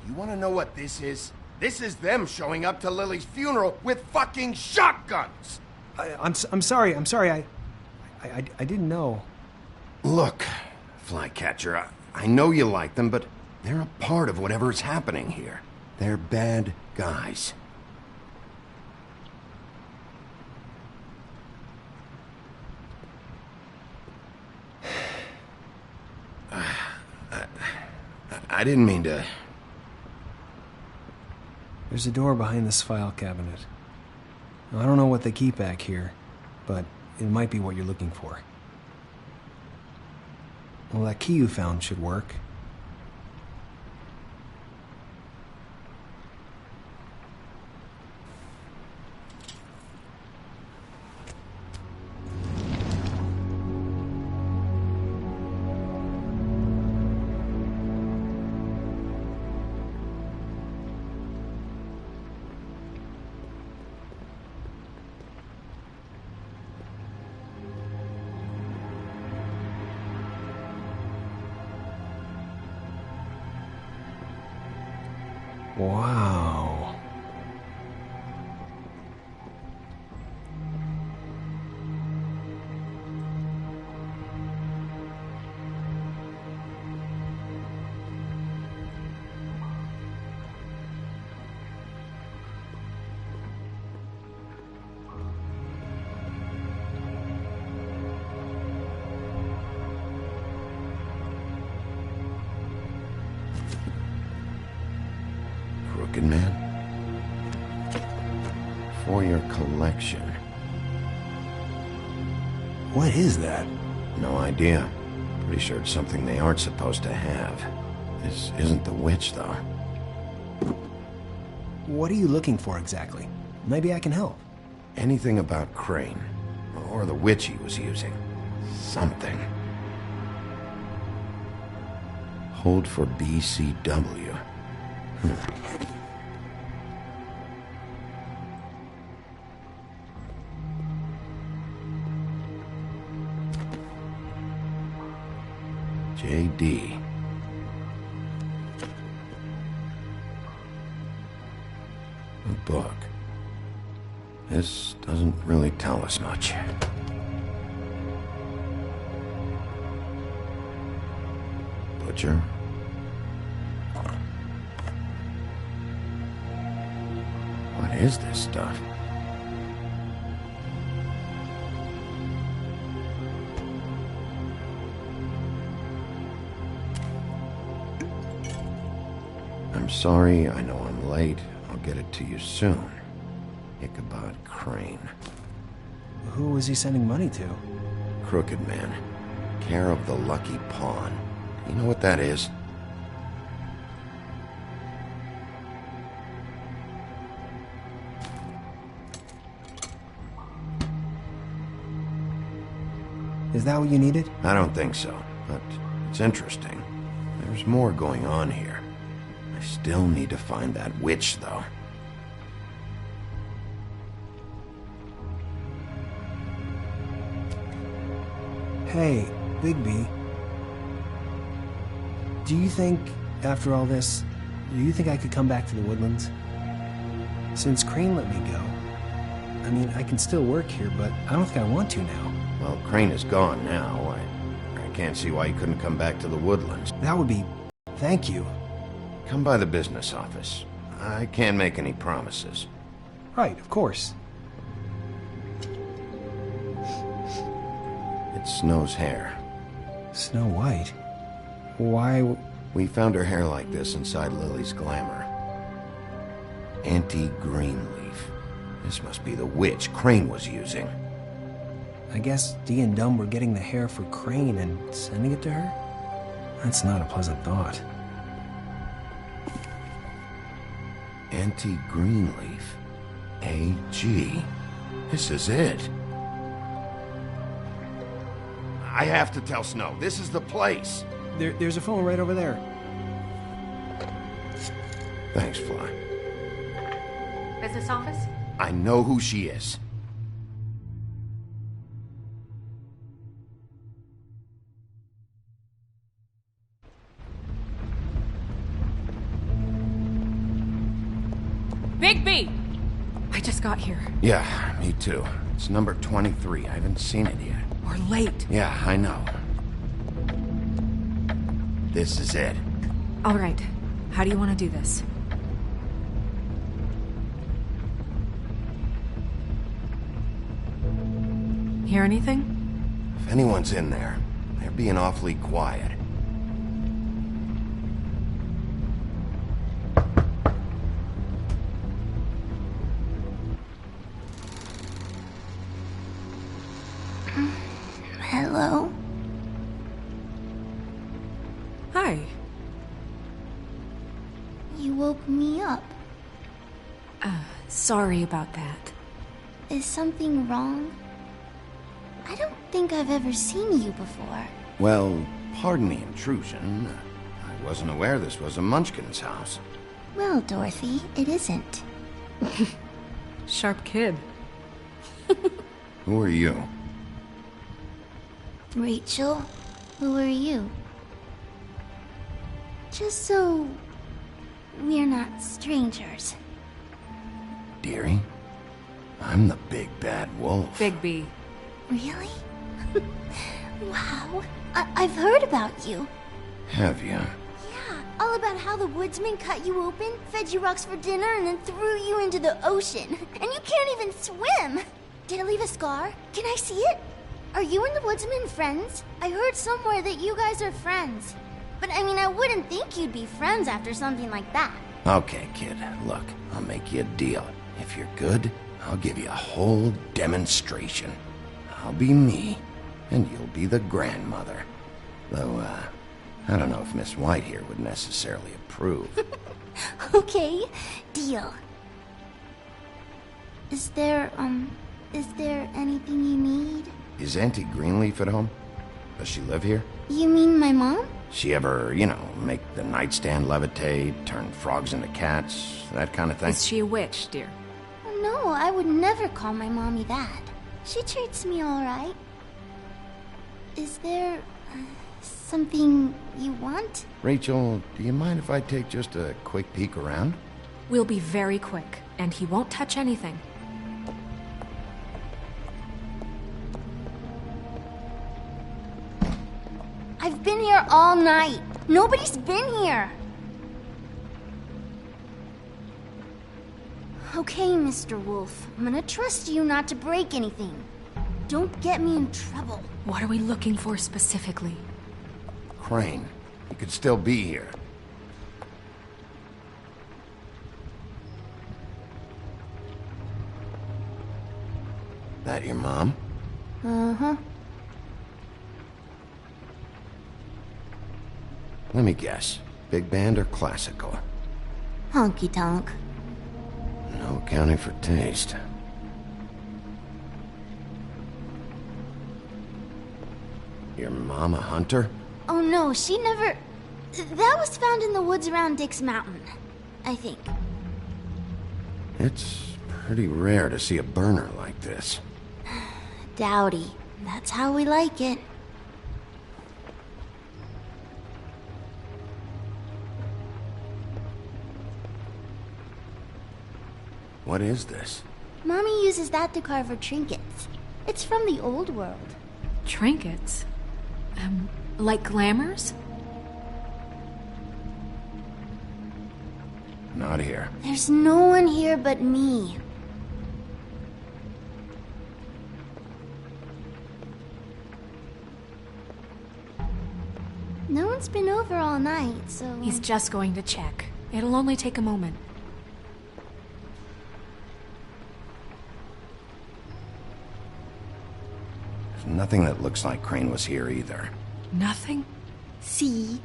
You want to know what this is? This is them showing up to Lily's funeral with fucking shotguns! I'm sorry. I didn't know. Look, Flycatcher, I know you like them, but they're a part of whatever's happening here. They're bad guys. I didn't mean to... There's a door behind this file cabinet. I don't know what they keep back here, but it might be what you're looking for. Well, that key you found should work. Wow. Crooked Man? For your collection. What is that? No idea. Pretty sure it's something they aren't supposed to have. This isn't the witch, though. What are you looking for exactly? Maybe I can help. Anything about Crane. Or the witch he was using. Something. Hold for BCW. JD. A book. This doesn't really tell us much. Butcher. What is this stuff? I'm sorry, I know I'm late. I'll get it to you soon. Ichabod Crane. Who was he sending money to? Crooked Man. Care of the Lucky Pawn. You know what that is? Is that what you needed? I don't think so, but it's interesting. There's more going on here. I still need to find that witch, though. Hey, Bigby. Do you think, after all this, do you think I could come back to the Woodlands? Since Crane let me go. I mean, I can still work here, but I don't think I want to now. Well, Crane is gone now. I can't see why you couldn't come back to the Woodlands. That would be... Thank you. come by the business office. I can't make any promises. Right, of course. It's Snow's hair. Snow White? Why? We found her hair like this inside Lily's glamour. Auntie Greenleaf. This must be the witch Crane was using. I guess Dee and Dumb were getting the hair for Crane and sending it to her? That's not a pleasant thought. Auntie Greenleaf. A.G. This is it. I have to tell Snow. This is the place. There's a phone right over there. Thanks, Fly. Business office? I know who she is. Bigby! I just got here. Yeah, me too. It's number 23. I haven't seen it yet. We're late. Yeah, I know. This is it. All right. How do you want to do this? Hear anything? If anyone's in there, they're being awfully quiet. Hello? Hi. You woke me up. Sorry about that. Is something wrong? I don't think I've ever seen you before. Well, pardon the intrusion. I wasn't aware this was a Munchkin's house. Well, Dorothy, it isn't. Sharp kid. Who are you? Rachel, who are you? Just so we're not strangers. Dearie? I'm the big bad wolf. Bigby. Really? Wow. I've heard about you. Have you? Yeah, all about how the woodsman cut you open, fed you rocks for dinner, and then threw you into the ocean. And you can't even swim! Did it leave a scar? Can I see it? Are you and the woodsman friends? I heard somewhere that you guys are friends. But I mean, I wouldn't think you'd be friends after something like that. Okay, kid. Look, I'll make you a deal. If you're good, I'll give you a whole demonstration. I'll be me, and you'll be the grandmother. Though, I don't know if Miss White here would necessarily approve. Okay, deal. Is there anything you need? Is Auntie Greenleaf at home? Does she live here? You mean my mom? She ever, make the nightstand levitate, turn frogs into cats, that kind of thing? Is she a witch, dear? No, I would never call my mommy that. She treats me all right. Is there something you want? Rachel, do you mind if I take just a quick peek around? We'll be very quick, and he won't touch anything. I've been here all night. Nobody's been here. Okay, Mr. Wolf. I'm gonna trust you not to break anything. Don't get me in trouble. What are we looking for specifically? Crane. He could still be here. That your mom? Uh-huh. Let me guess. Big band or classical? Honky tonk. No accounting for taste. Your mom a hunter? Oh no, she never... That was found in the woods around Dick's Mountain, I think. It's pretty rare to see a burner like this. Dowdy. That's how we like it. What is this? Mommy uses that to carve her trinkets. It's from the old world. Trinkets? Like glamours? not here. There's no one here but me. No one's been over all night, so... He's just going to check. It'll only take a moment. There's nothing that looks like Crane was here either. Nothing? See?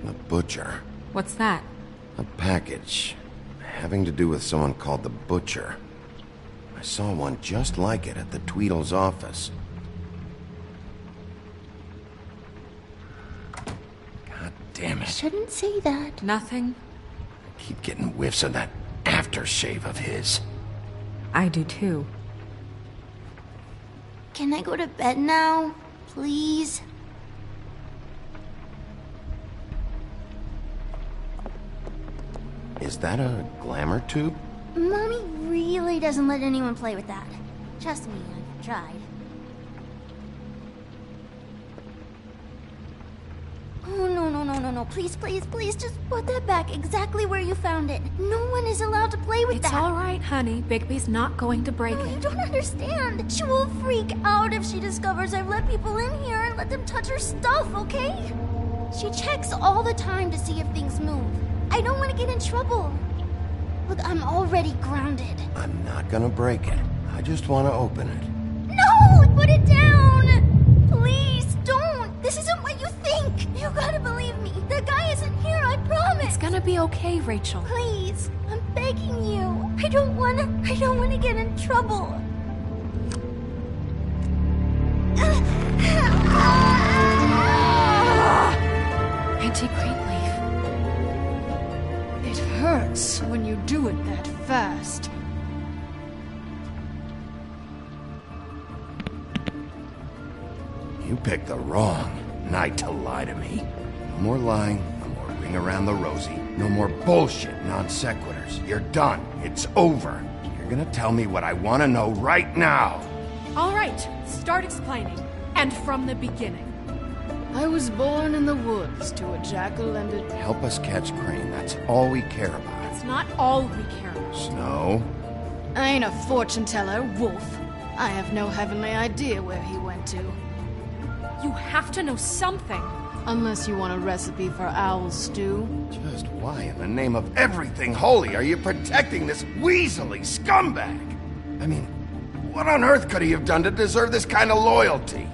The butcher. What's that? A package. Having to do with someone called the Butcher. I saw one just like it at the Tweedles office. God damn it. Shouldn't say that. Nothing? I keep getting whiffs of that aftershave of his. I do too. Can I go to bed now? Please? Is that a glamour tube? Mommy really doesn't let anyone play with that. Trust me, I've tried. Oh, no. Please, just put that back exactly where you found it. No one is allowed to play with that. It's all right, honey. Bigby's not going to break it. You don't understand. She will freak out if she discovers I've let people in here and let them touch her stuff, okay? She checks all the time to see if things move. I don't want to get in trouble. Look, I'm already grounded. I'm not gonna break it. I just want to open it. No! Put it down! Please, don't! This isn't what you think! You gotta believe me. That guy isn't here, I promise! It's gonna be okay, Rachel. Please, I'm begging you. I don't wanna get in trouble. Auntie Greenleaf. It hurts when you do it that fast. You picked the wrong night to lie to me. No more lying, no more ring around the rosy, no more bullshit non sequiturs. You're done. It's over. You're gonna tell me what I want to know right now. All right, start explaining. And from the beginning. I was born in the woods to a jackal and a... Help us catch Crane. That's all we care about. It's not all we care about. Snow? I ain't a fortune teller, Wolf. I have no heavenly idea where he went to. You have to know something. Unless you want a recipe for owl stew. Just why in the name of everything holy are you protecting this weaselly scumbag? I mean, what on earth could he have done to deserve this kind of loyalty?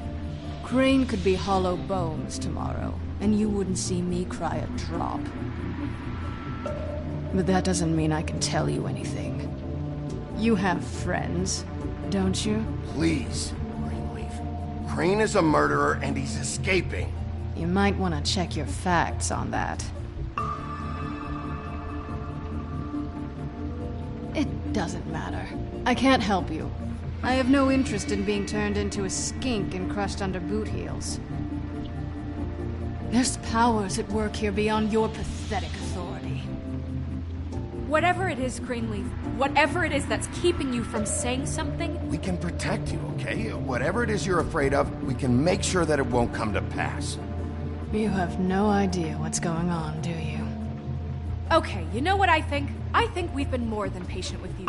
Crane could be hollow bones tomorrow, and you wouldn't see me cry a drop. But that doesn't mean I can tell you anything. You have friends, don't you? Please, Greenleaf. Crane is a murderer and he's escaping. You might want to check your facts on that. It doesn't matter. I can't help you. I have no interest in being turned into a skink and crushed under boot heels. There's powers at work here beyond your pathetic authority. Whatever it is, Greenleaf, whatever it is that's keeping you from saying something... We can protect you, okay? Whatever it is you're afraid of, we can make sure that it won't come to pass. You have no idea what's going on, do you? Okay, you know what I think? I think we've been more than patient with you.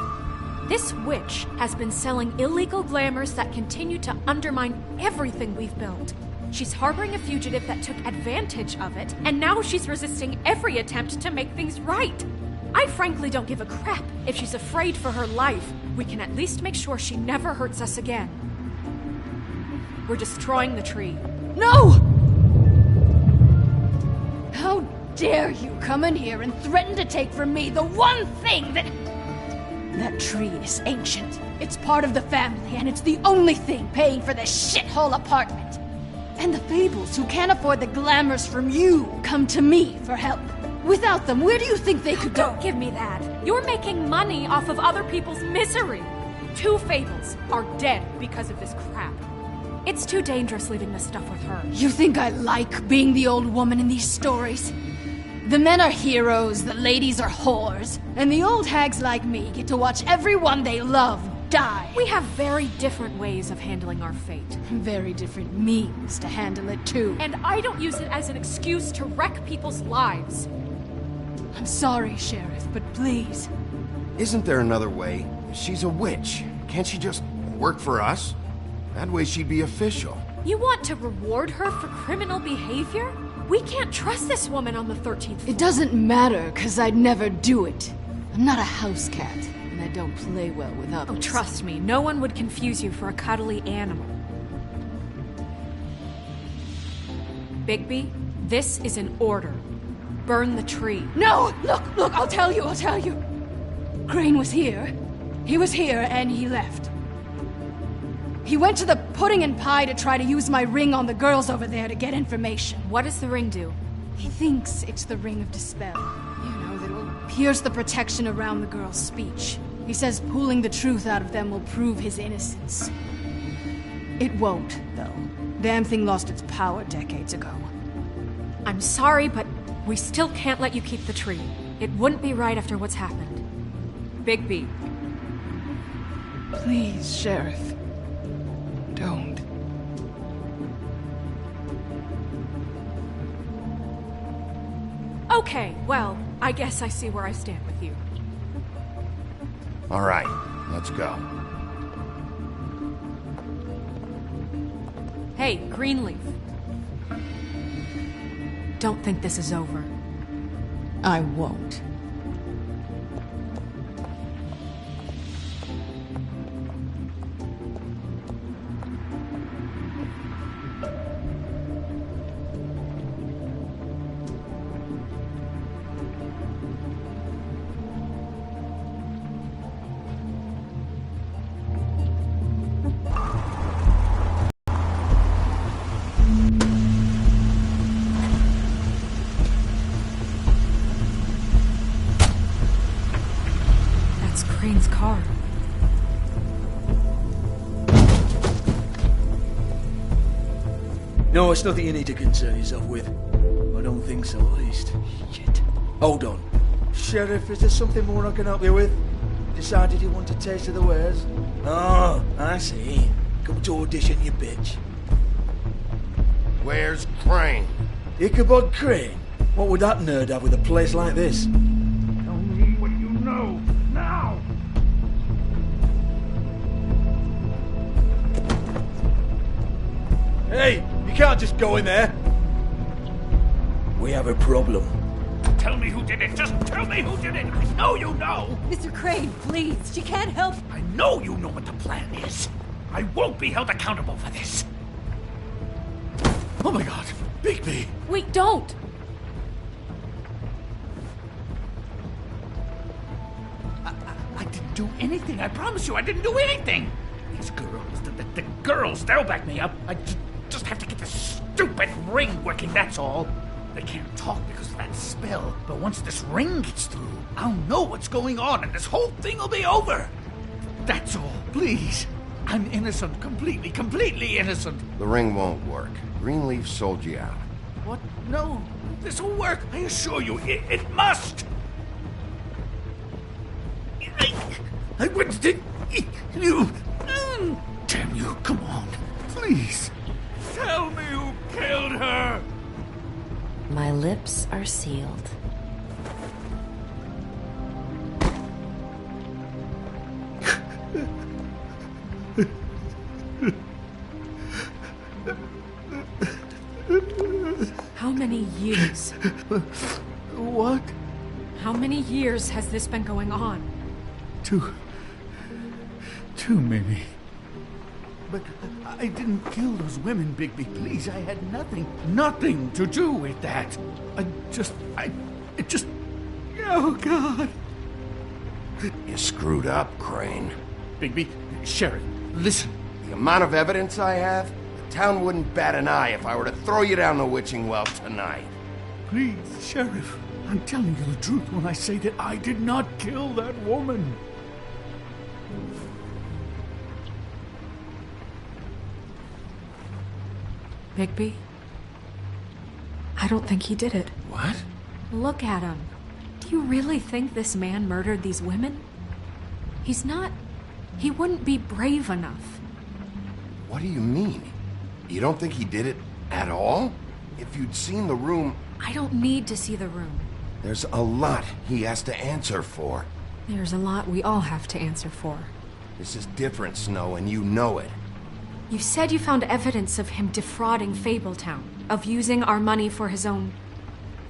This witch has been selling illegal glamours that continue to undermine everything we've built. She's harboring a fugitive that took advantage of it, and now she's resisting every attempt to make things right. I frankly don't give a crap if she's afraid for her life. We can at least make sure she never hurts us again. We're destroying the tree. No! How dare you come in here and threaten to take from me the one thing that... That tree is ancient. It's part of the family, and it's the only thing paying for this shithole apartment. And the Fables, who can't afford the glamours from you, come to me for help. Without them, where do you think they could go? Don't give me that. You're making money off of other people's misery. 2 Fables are dead because of this crap. It's too dangerous leaving this stuff with her. You think I like being the old woman in these stories? The men are heroes, the ladies are whores, and the old hags like me get to watch everyone they love die. We have very different ways of handling our fate. Very different means to handle it, too. And I don't use it as an excuse to wreck people's lives. I'm sorry, Sheriff, but please. Isn't there another way? She's a witch. Can't she just work for us? That way she'd be official. You want to reward her for criminal behavior? We can't trust this woman on the 13th floor. It doesn't matter, 'cause I'd never do it. I'm not a house cat, and I don't play well with others. Oh, trust me, no one would confuse you for a cuddly animal. Bigby, this is an order. Burn the tree. No! Look, I'll tell you. Gren was here. He was here, and he left. He went to the pudding and pie to try to use my ring on the girls over there to get information. What does the ring do? He thinks it's the ring of dispel. You know, that will pierce the protection around the girls' speech. He says pulling the truth out of them will prove his innocence. It won't, though. Damn thing lost its power decades ago. I'm sorry, but we still can't let you keep the tree. It wouldn't be right after what's happened. Bigby. Please, Sheriff. Don't. Okay, well, I guess I see where I stand with you. All right, let's go. Hey, Greenleaf. Don't think this is over. I won't. Crane's car. No, it's nothing you need to concern yourself with. I don't think so, at least. Shit. Hold on. Sheriff, is there something more I can help you with? Decided you want a taste of the wares? Oh, I see. Come to audition, you bitch. Where's Crane? Ichabod Crane? What would that nerd have with a place like this? Tell me what you know, now! Hey, you can't just go in there. We have a problem. Tell me who did it. Just tell me who did it. I know you know. Mr. Crane, please. She can't help. I know you know what the plan is. I won't be held accountable for this. Oh my God, Bigby. Wait, don't. I didn't do anything. I promise you, I didn't do anything. These girls, the girls, they'll back me up. I just have to get this stupid ring working, that's all. They can't talk because of that spell, but once this ring gets through, I'll know what's going on and this whole thing will be over. That's all, please. I'm innocent, completely innocent. The ring won't work. Greenleaf sold you out. What? No, this will work. I assure you, it must. I wouldn't think you. Damn you, come on. Please. Tell me who killed her. My lips are sealed. How many years? What? How many years has this been going on? Two, maybe. But I didn't kill those women, Bigby. Please, I had nothing to do with that. It just... Oh, God. You screwed up, Crane. Bigby, Sheriff, listen. The amount of evidence I have, the town wouldn't bat an eye if I were to throw you down the witching well tonight. Please, Sheriff, I'm telling you the truth when I say that I did not kill that woman. Bigby? I don't think he did it. What? Look at him. Do you really think this man murdered these women? He's not... He wouldn't be brave enough. What do you mean? You don't think he did it at all? If you'd seen the room... I don't need to see the room. There's a lot he has to answer for. There's a lot we all have to answer for. This is different, Snow, and you know it. You said you found evidence of him defrauding Fabletown, of using our money for his own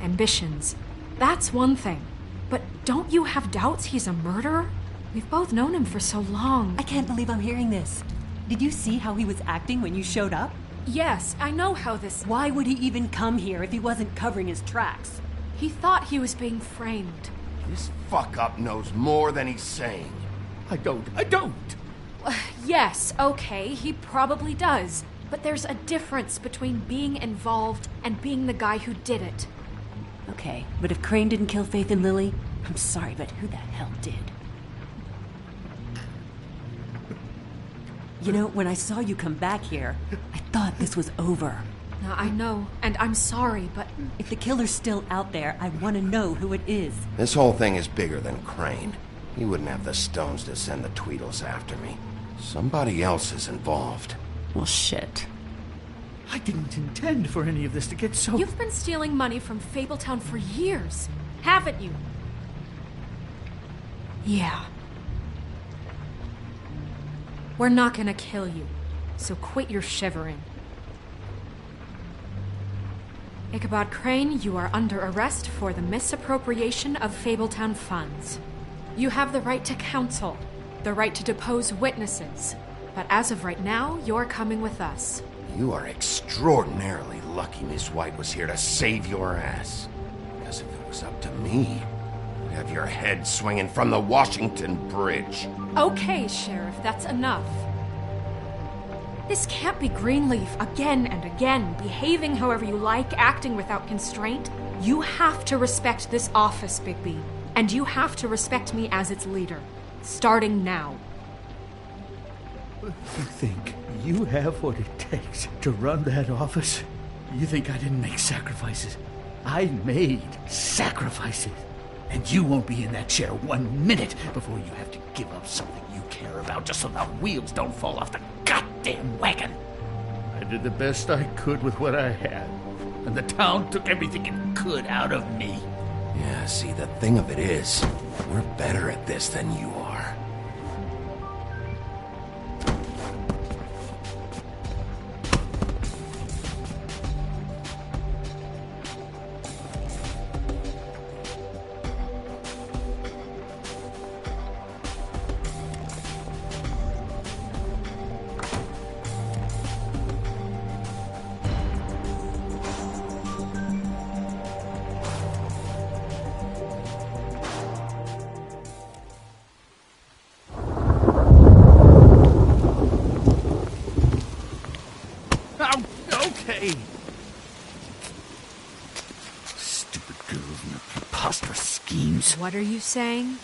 ambitions. That's one thing. But don't you have doubts he's a murderer? We've both known him for so long. I can't believe I'm hearing this. Did you see how he was acting when you showed up? Yes, I know how this... Why would he even come here if he wasn't covering his tracks? He thought he was being framed. This fuck-up knows more than he's saying. I don't. Yes, okay, he probably does. But there's a difference between being involved and being the guy who did it. Okay, but if Crane didn't kill Faith and Lily, I'm sorry, but who the hell did? You know, when I saw you come back here, I thought this was over. Now, I know, and I'm sorry, but... If the killer's still out there, I want to know who it is. This whole thing is bigger than Crane. He wouldn't have the stones to send the Tweedles after me. Somebody else is involved. Well, shit. I didn't intend for any of this to get so... You've been stealing money from Fabletown for years, haven't you? Yeah. We're not gonna kill you, so quit your shivering. Ichabod Crane, you are under arrest for the misappropriation of Fabletown funds. You have the right to counsel, the right to depose witnesses, but as of right now, you're coming with us. You are extraordinarily lucky Miss White was here to save your ass. Because if it was up to me, you'd have your head swinging from the Washington Bridge. Okay, Sheriff, that's enough. This can't be Greenleaf again and again, behaving however you like, acting without constraint. You have to respect this office, Bigby, and you have to respect me as its leader, starting now. You think you have what it takes to run that office? You think I didn't make sacrifices? I made sacrifices. And you won't be in that chair 1 minute before you have to give up something you care about just so the wheels don't fall off the goddamn wagon. I did the best I could with what I had, and the town took everything it could out of me. Yeah, see, the thing of it is, we're better at this than you are. Stupid girls and their preposterous schemes. What are you saying?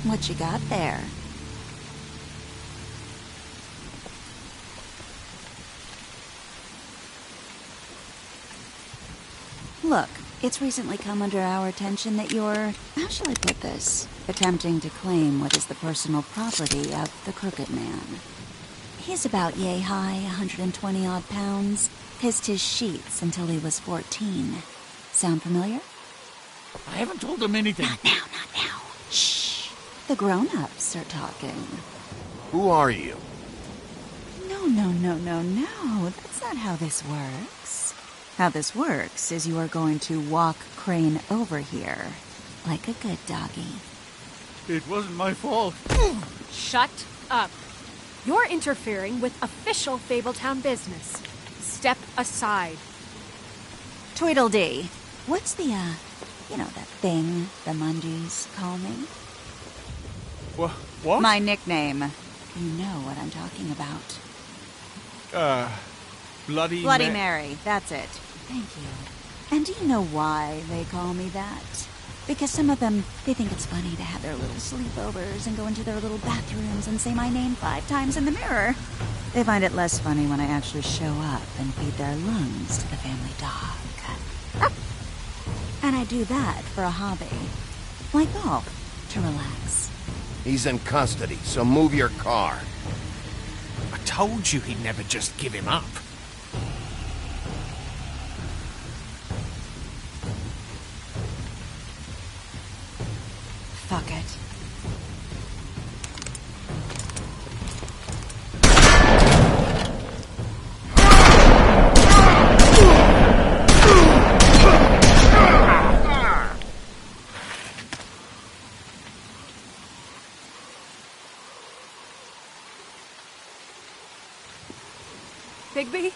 What you got there? Look, it's recently come under our attention that you're, how shall I put this, attempting to claim what is the personal property of the Crooked Man. He's about yay high, 120 odd pounds, kissed his sheets until he was 14. Sound familiar? I haven't told him anything. Not now, not now. Shh. The grown-ups are talking. Who are you? No. That's not how this works. How this works is you are going to walk Crane over here. Like a good doggy. It wasn't my fault. Shut up. You're interfering with official Fabletown business. Step aside. Tweedledee, what's the, that thing the Mungies call me? What? My nickname. You know what I'm talking about. Bloody Mary, that's it. Thank you. And do you know why they call me that? Because some of them, they think it's funny to have their little sleepovers and go into their little bathrooms and say my name 5 times in the mirror. They find it less funny when I actually show up and feed their lungs to the family dog. And I do that for a hobby. Like golf, to relax. He's in custody, so move your car. I told you he'd never just give him up. Fuck it. Bigby?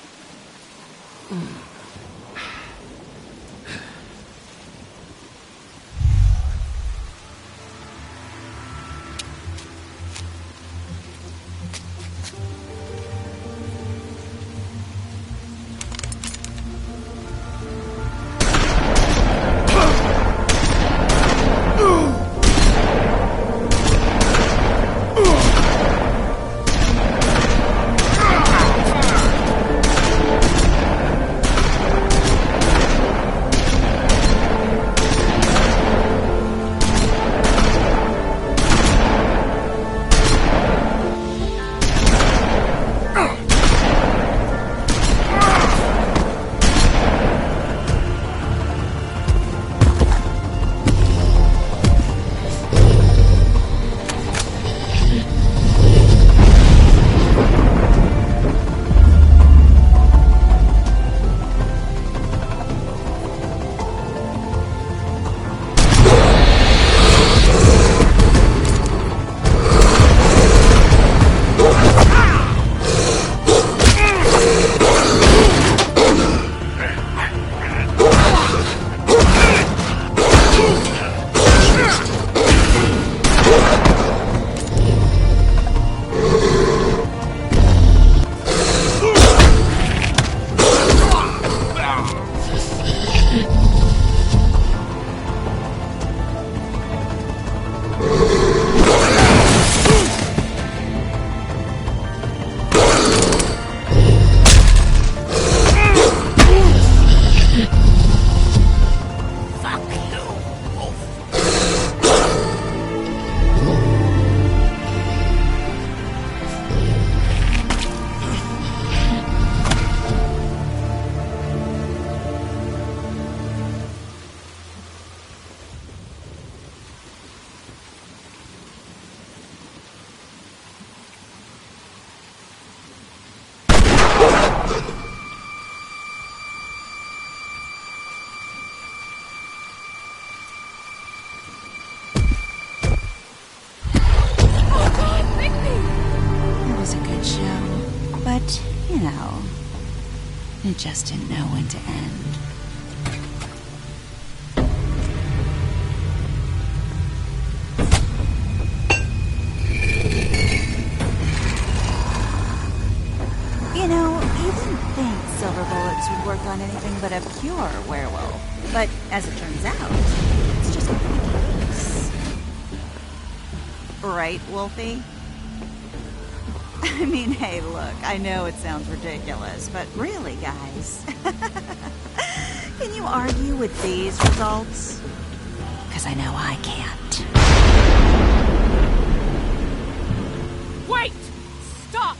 It just didn't know when to end. You know, you didn't think silver bullets would work on anything but a pure werewolf. But as it turns out, it's just not the case. Right, Wolfie? I mean, hey, look, I know it sounds ridiculous, but really, guys, can you argue with these results? Because I know I can't. Wait! Stop!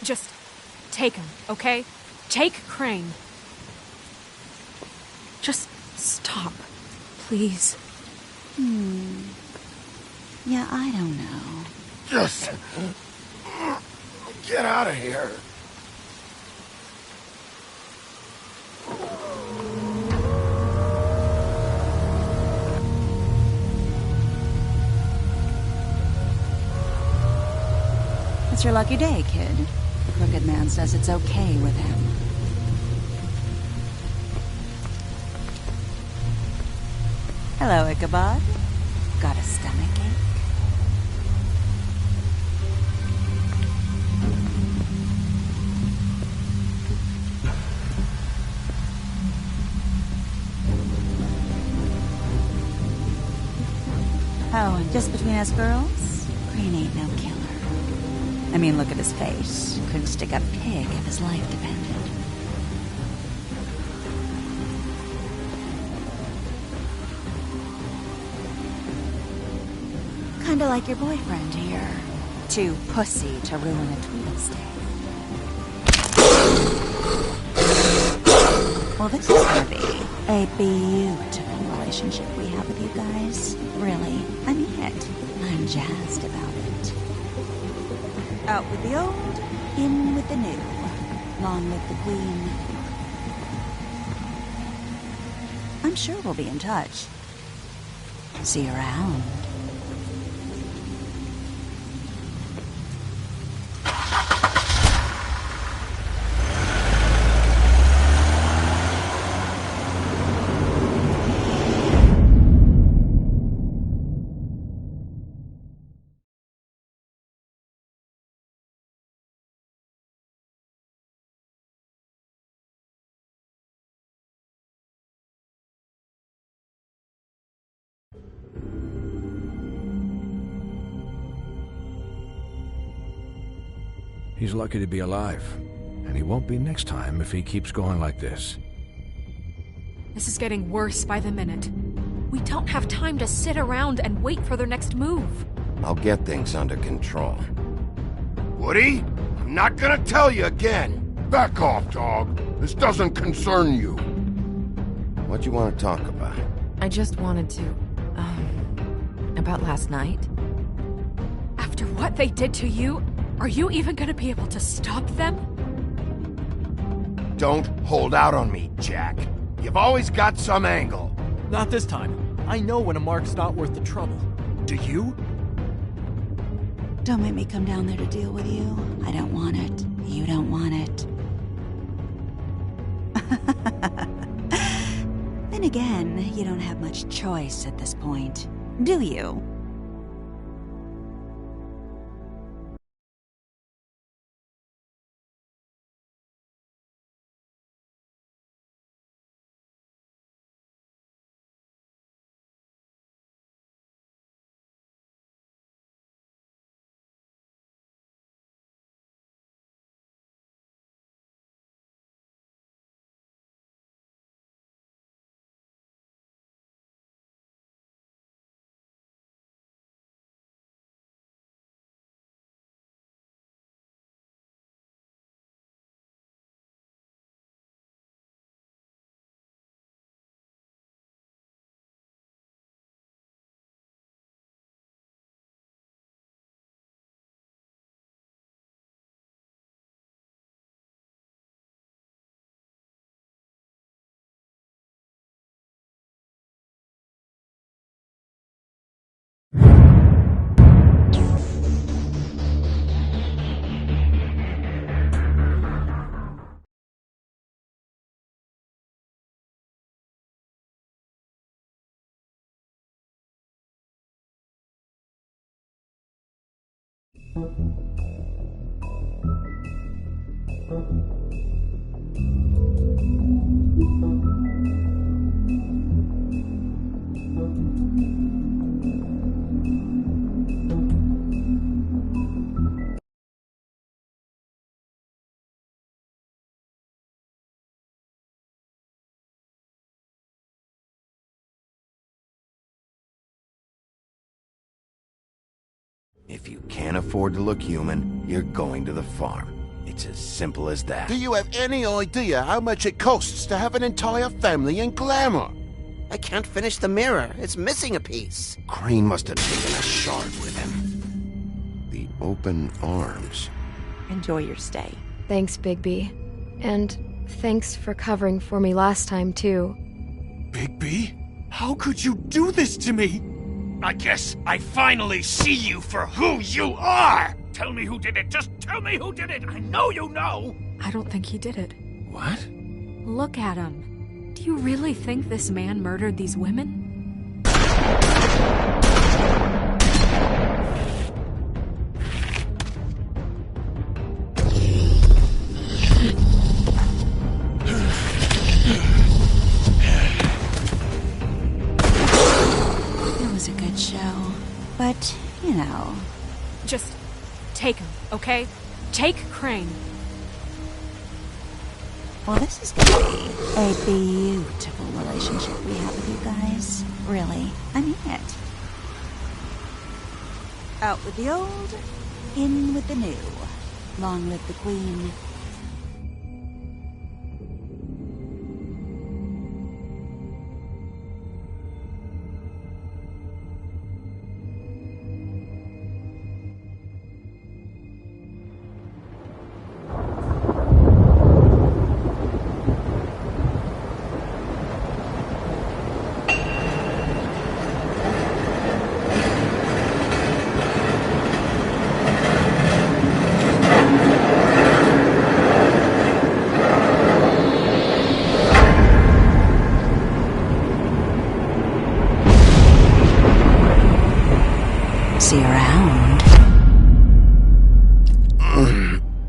Just take him, okay? Take Crane. Just stop, please. Yeah, I don't know. Just... get out of here. It's your lucky day, kid. The Crooked Man says it's okay with him. Hello, Ichabod. Got a stomachache? Oh, and just between us girls, Green ain't no killer. I mean, look at his face. Couldn't stick a pig if his life depended. Kinda like your boyfriend here. Too pussy to ruin a Tweedle's day. Well, this is gonna be a beautiful relationship we have with you guys. Really, I mean it. I'm jazzed about it. Out with the old, in with the new. Long live the Queen. I'm sure we'll be in touch. See you around. He's lucky to be alive, and he won't be next time if he keeps going like this. This is getting worse by the minute. We don't have time to sit around and wait for their next move. I'll get things under control. Woody, I'm not gonna tell you again. Back off, dog. This doesn't concern you. What you want to talk about? I just wanted to, about last night. After what they did to you, are you even gonna be able to stop them? Don't hold out on me, Jack. You've always got some angle. Not this time. I know when a mark's not worth the trouble. Do you? Don't make me come down there to deal with you. I don't want it. You don't want it. Then again, you don't have much choice at this point, do you? If you can't afford to look human, you're going to the farm. It It's as simple as that. Do you have any idea how much it costs to have an entire family in glamour? I can't finish the mirror. It's missing a piece. Crane must have taken a shard with him. The open arms. Enjoy your stay. Thanks, Bigby. And thanks for covering for me last time, too. Bigby? How could you do this to me? I guess I finally see you for who you are! Tell me who did it! Just tell me who did it! I know you know! I don't think he did it. What? Look at him. Do you really think this man murdered these women? It was a good show, but, you know... Just take him, okay? Take Crane. Well, this is gonna be a beautiful relationship we have with you guys. Really, I mean it. Out with the old, in with the new. Long live the Queen. See you around.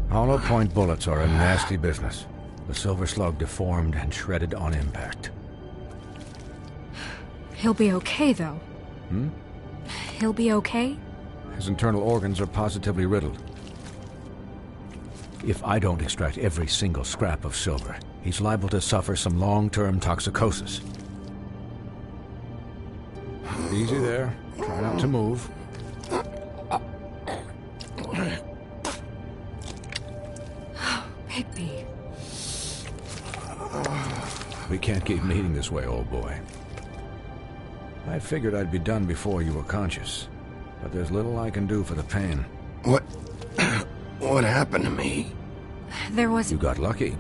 Hollow point bullets are a nasty business. The silver slug deformed and shredded on impact. He'll be okay, though. He'll be okay? His internal organs are positively riddled. If I don't extract every single scrap of silver, he's liable to suffer some long-term toxicosis. Easy there. Try not to move. Bigby. We can't keep meeting this way, old boy. I figured I'd be done before you were conscious, but there's little I can do for the pain. What happened to me? There was... You got lucky,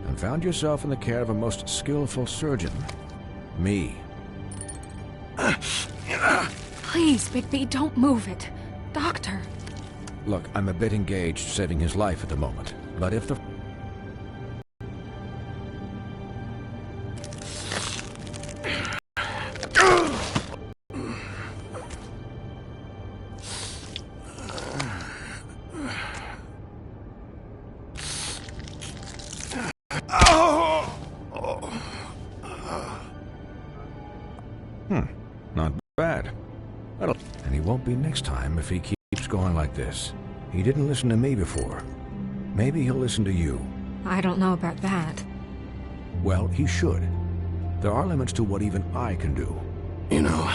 and found yourself in the care of a most skillful surgeon. Me. Please, Bigby, don't move it. Doctor. Look, I'm a bit engaged saving his life at the moment, but if the... Not bad. And he won't be next time if he keeps going like this. He didn't listen to me before. Maybe he'll listen to you. I don't know about that. Well, he should. There are limits to what even I can do. You know,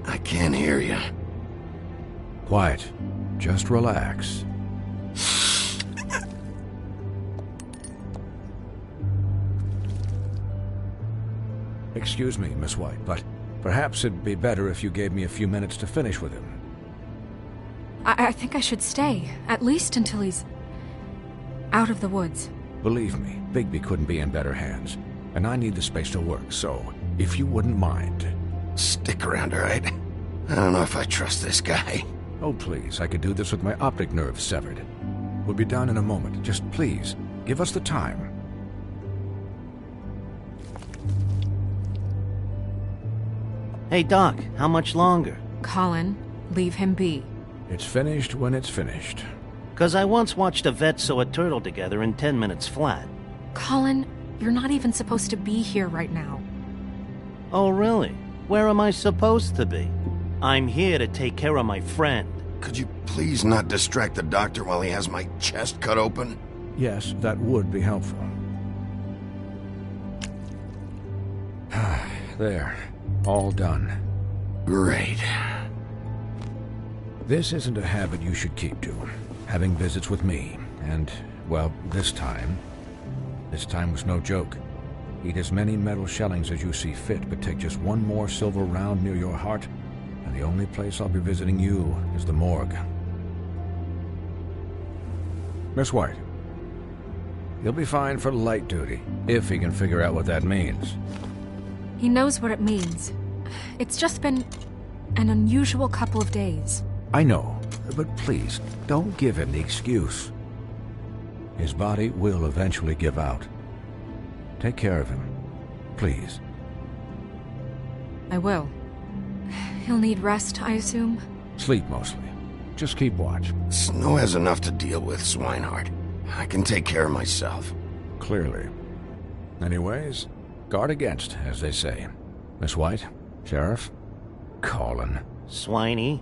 I can't hear you. Quiet. Just relax. Excuse me, Miss White, but perhaps it'd be better if you gave me a few minutes to finish with him. I think I should stay, at least until he's out of the woods. Believe me, Bigby couldn't be in better hands, and I need the space to work, so if you wouldn't mind... Stick around, all right? I don't know if I trust this guy. Oh, please, I could do this with my optic nerve severed. We'll be done in a moment. Just please, give us the time. Hey, Doc, how much longer? Colin, leave him be. It's finished when it's finished. 'Cause I once watched a vet sew a turtle together in 10 minutes flat. Colin, you're not even supposed to be here right now. Oh, really? Where am I supposed to be? I'm here to take care of my friend. Could you please not distract the doctor while he has my chest cut open? Yes, that would be helpful. There. All done. Great. This isn't a habit you should keep to. Having visits with me, and, Well, this time was no joke. Eat as many metal shellings as you see fit, but take just one more silver round near your heart, and the only place I'll be visiting you is the morgue. Miss White, he'll be fine for light duty, if he can figure out what that means. He knows what it means. It's just been an unusual couple of days. I know, but please, don't give him the excuse. His body will eventually give out. Take care of him, please. I will. He'll need rest, I assume? Sleep mostly. Just keep watch. Snow has enough to deal with, Swinehart. I can take care of myself. Clearly. Anyways, guard against, as they say. Miss White, Sheriff, Colin. Swiney.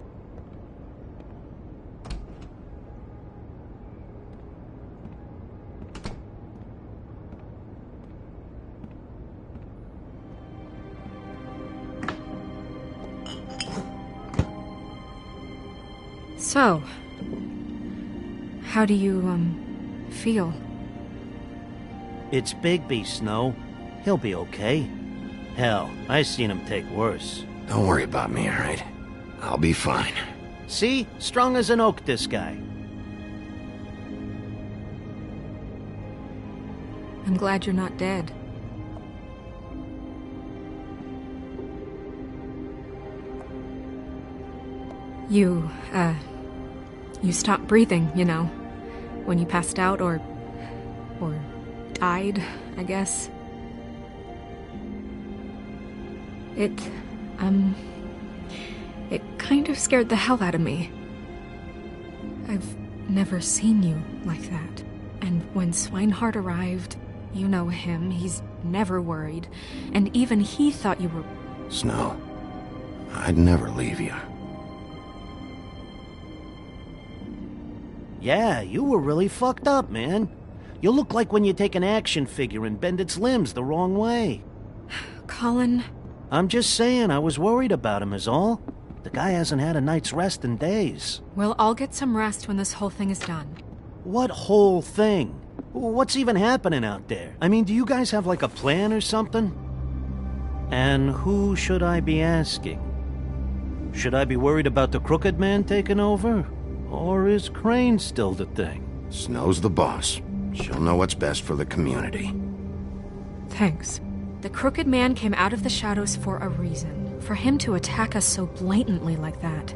So, how do you, feel? It's Bigby, Snow. He'll be okay. Hell, I seen him take worse. Don't worry about me, all right? I'll be fine. See? Strong as an oak, this guy. I'm glad you're not dead. You stopped breathing, you know, when you passed out or died, I guess. It kind of scared the hell out of me. I've never seen you like that. And when Swinehart arrived, you know him, he's never worried. And even he thought you were... Snow, I'd never leave you. Yeah, you were really fucked up, man. You look like when you take an action figure and bend its limbs the wrong way. Colin... I'm just saying, I was worried about him is all. The guy hasn't had a night's rest in days. We'll all get some rest when this whole thing is done. What whole thing? What's even happening out there? I mean, do you guys have like a plan or something? And who should I be asking? Should I be worried about the Crooked Man taking over? Or is Crane still the thing? Snow's the boss. She'll know what's best for the community. Thanks. The Crooked Man came out of the shadows for a reason. For him to attack us so blatantly like that.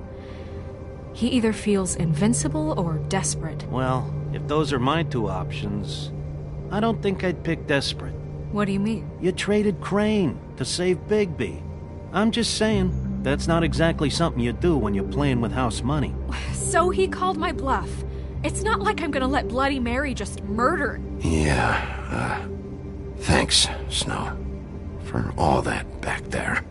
He either feels invincible or desperate. Well, if those are my two options, I don't think I'd pick desperate. What do you mean? You traded Crane to save Bigby. I'm just saying, that's not exactly something you do when you're playing with house money. So he called my bluff. It's not like I'm gonna let Bloody Mary just murder... Yeah, thanks, Snow, for all that back there.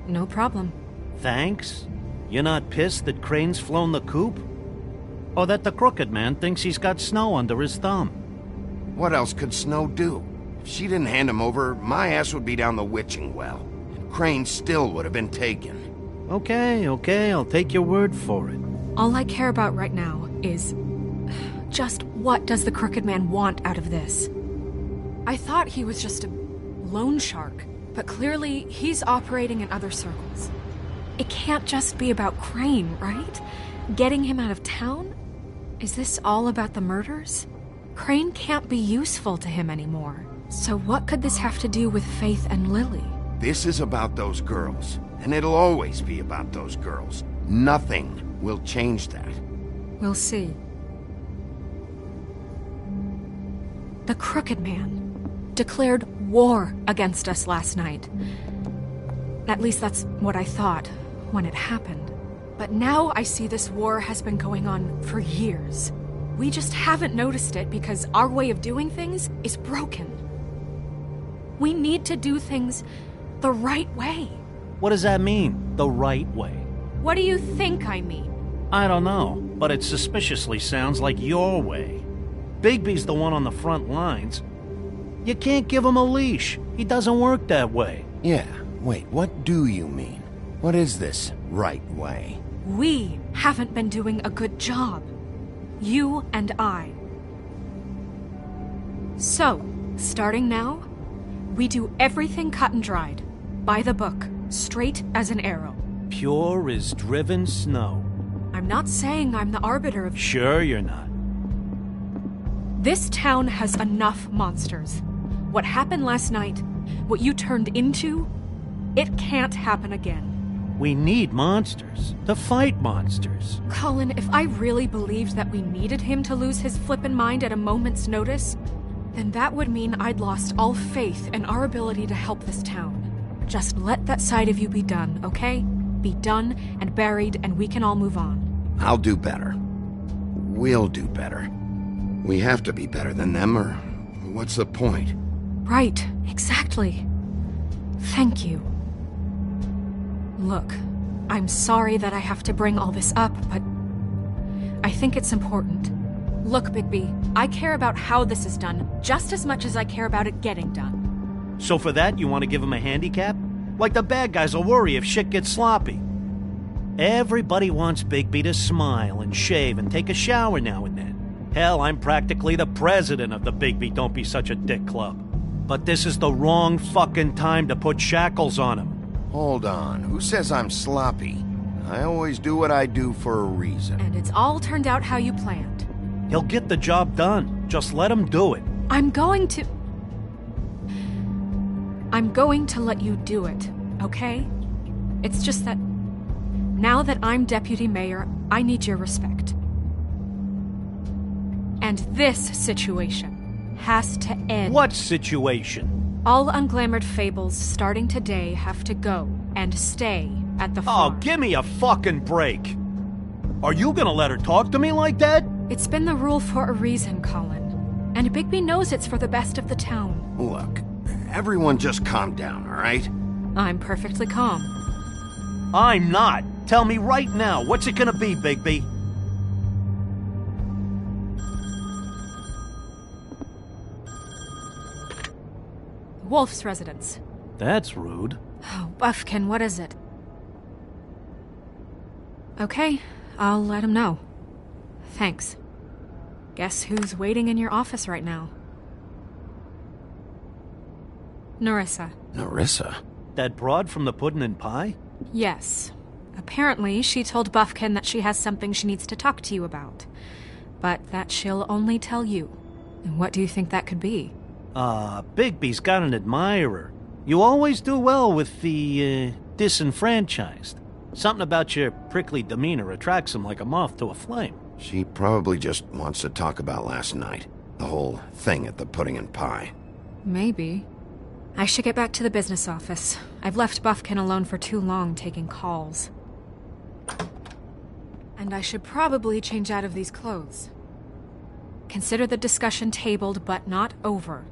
No problem. Thanks? You're not pissed that Crane's flown the coop? Or that the Crooked Man thinks he's got Snow under his thumb? What else could Snow do? If she didn't hand him over, my ass would be down the witching well. And Crane still would have been taken. Okay, I'll take your word for it. All I care about right now is... just what does the Crooked Man want out of this? I thought he was just a loan shark, but clearly he's operating in other circles. It can't just be about Crane, right? Getting him out of town? Is this all about the murders? Crane can't be useful to him anymore. So what could this have to do with Faith and Lily? This is about those girls, and it'll always be about those girls. Nothing will change that. We'll see. The Crooked Man declared war against us last night. At least that's what I thought when it happened. But now I see this war has been going on for years. We just haven't noticed it because our way of doing things is broken. We need to do things the right way. What does that mean, the right way? What do you think I mean? I don't know, but it suspiciously sounds like your way. Bigby's the one on the front lines. You can't give him a leash. He doesn't work that way. Yeah, wait, what do you mean? What is this right way? We haven't been doing a good job. You and I. So, starting now, we do everything cut and dried. By the book, straight as an arrow. Pure as driven snow. I'm not saying I'm the arbiter of... Sure you're not. This town has enough monsters. What happened last night, what you turned into, it can't happen again. We need monsters. To fight monsters. Colin, if I really believed that we needed him to lose his flippin' mind at a moment's notice, then that would mean I'd lost all faith in our ability to help this town. Just let that side of you be done, okay? Be done and buried, and we can all move on. I'll do better. We'll do better. We have to be better than them, or what's the point? Right, exactly. Thank you. Look, I'm sorry that I have to bring all this up, but I think it's important. Look, Bigby, I care about how this is done just as much as I care about it getting done. So for that, you want to give him a handicap? Like the bad guys will worry if shit gets sloppy. Everybody wants Bigby to smile and shave and take a shower now and then. Hell, I'm practically the president of the Bigby Don't Be Such a Dick Club. But this is the wrong fucking time to put shackles on him. Hold on, who says I'm sloppy? I always do what I do for a reason. And it's all turned out how you planned. He'll get the job done. Just let him do it. I'm going to let you do it, okay? It's just that now that I'm deputy mayor, I need your respect. And this situation has to end. What situation? All unglamored fables starting today have to go and stay at the farm. Oh, give me a fucking break. Are you gonna let her talk to me like that? It's been the rule for a reason, Colin. And Bigby knows it's for the best of the town. Look, everyone just calm down, all right? I'm perfectly calm. I'm not. Tell me right now, what's it gonna be, Bigby? Wolf's residence. That's rude. Oh, Buffkin, what is it? Okay, I'll let him know. Thanks. Guess who's waiting in your office right now? Narissa. Narissa? That broad from the Puddin' and Pie? Yes. Apparently, she told Buffkin that she has something she needs to talk to you about. But that she'll only tell you. And what do you think that could be? Bigby's got an admirer. You always do well with the, disenfranchised. Something about your prickly demeanor attracts him like a moth to a flame. She probably just wants to talk about last night. The whole thing at the Pudding and Pie. Maybe. I should get back to the business office. I've left Buffkin alone for too long taking calls. And I should probably change out of these clothes. Consider the discussion tabled, but not over.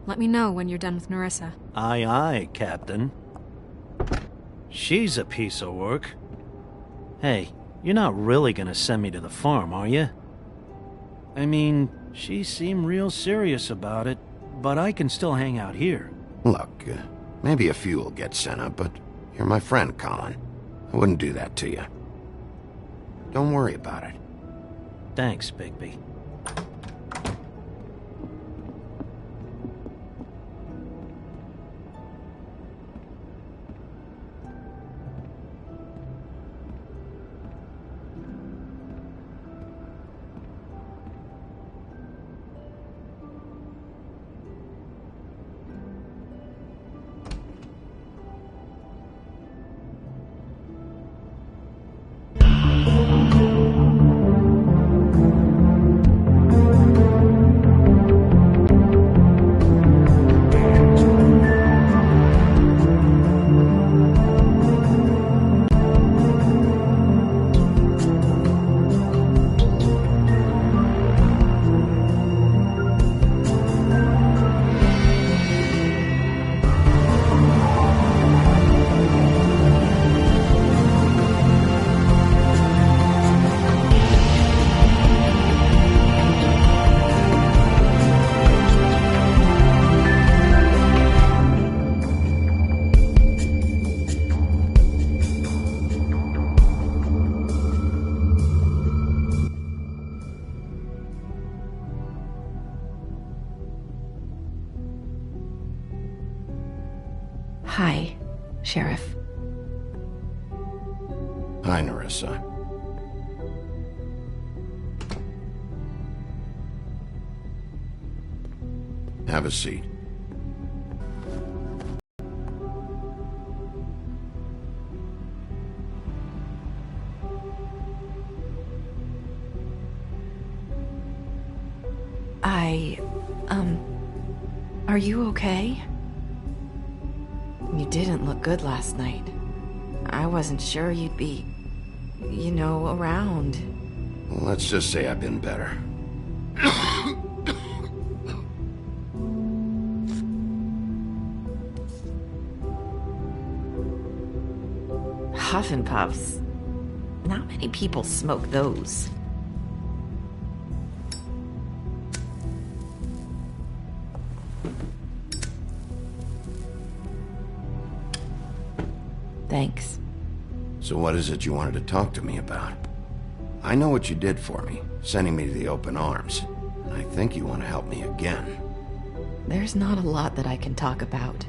Let me know when you're done with Narissa. Aye, aye, Captain. She's a piece of work. Hey, you're not really gonna send me to the farm, are you? I mean, she seemed real serious about it, but I can still hang out here. Look, maybe a few will get sent up, but you're my friend, Colin. I wouldn't do that to you. Don't worry about it. Thanks, Bigby. Hi, Sheriff. Hi, Narissa. Have a seat. Are you okay? You didn't look good last night. I wasn't sure you'd be, around. Well, let's just say I've been better. Huff and puffs. Not many people smoke those. Thanks. So what is it you wanted to talk to me about? I know what you did for me, sending me to the open arms. I think you want to help me again. There's not a lot that I can talk about.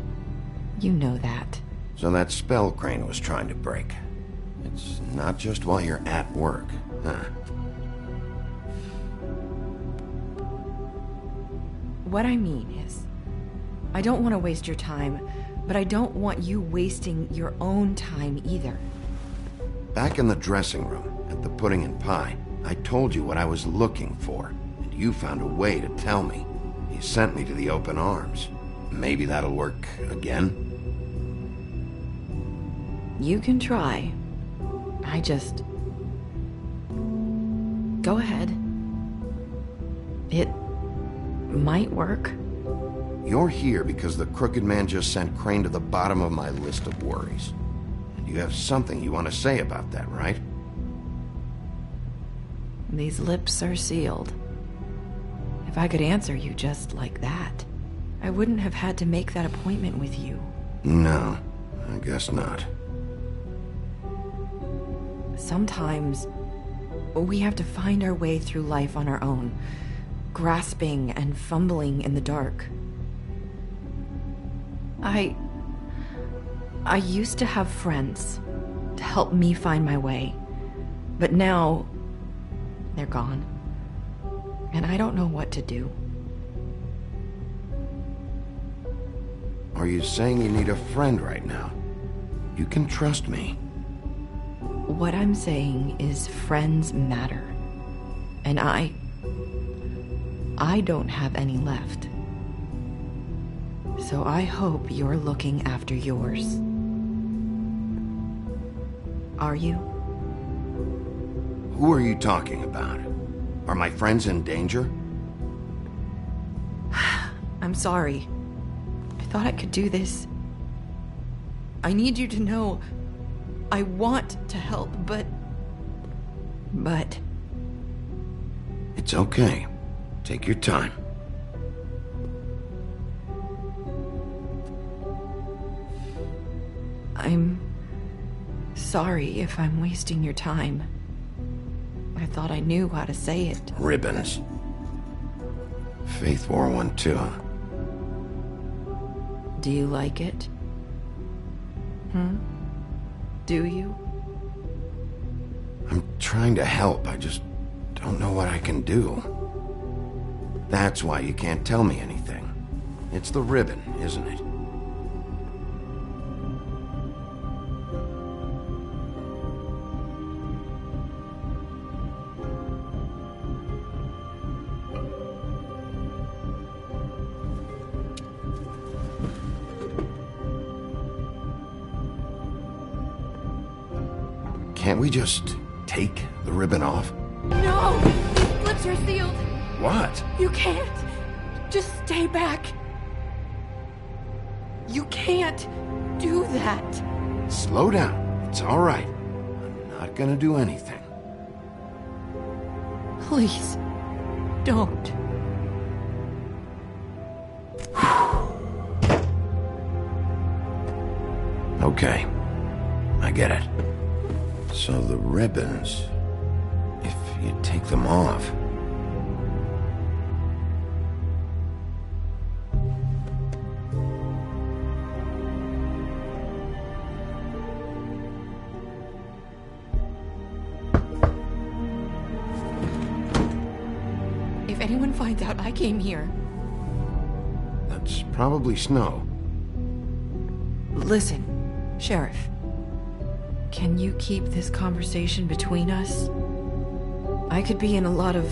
You know that. So that spell Crane was trying to break. It's not just while you're at work, huh? What I mean is, I don't want to waste your time, but I don't want you wasting your own time either. Back in the dressing room, at the pudding and pie, I told you what I was looking for, and you found a way to tell me. You sent me to the open arms. Maybe that'll work again? You can try. I just... Go ahead. It might work. You're here because the Crooked Man just sent Crane to the bottom of my list of worries. And you have something you want to say about that, right? These lips are sealed. If I could answer you just like that, I wouldn't have had to make that appointment with you. No, I guess not. Sometimes, we have to find our way through life on our own, grasping and fumbling in the dark. I used to have friends to help me find my way, but now they're gone, and I don't know what to do. Are you saying you need a friend right now? You can trust me. What I'm saying is friends matter, and I don't have any left. So I hope you're looking after yours. Are you? Who are you talking about? Are my friends in danger? I'm sorry. I thought I could do this. I need you to know I want to help, but... It's okay. Take your time. I'm sorry if I'm wasting your time. I thought I knew how to say it. Ribbons. Faith wore one too, huh? Do you like it? Do you? I'm trying to help. I just don't know what I can do. That's why you can't tell me anything. It's the ribbon, isn't it? Can't we just take the ribbon off? No! These lips are sealed! What? You can't! Just stay back! You can't do that! Slow down. It's all right. I'm not gonna do anything. Please, don't. Okay. I get it. So the ribbons, if you take them off... anyone finds out I came here... That's probably Snow. Listen, Sheriff. Can you keep this conversation between us? I could be in a lot of...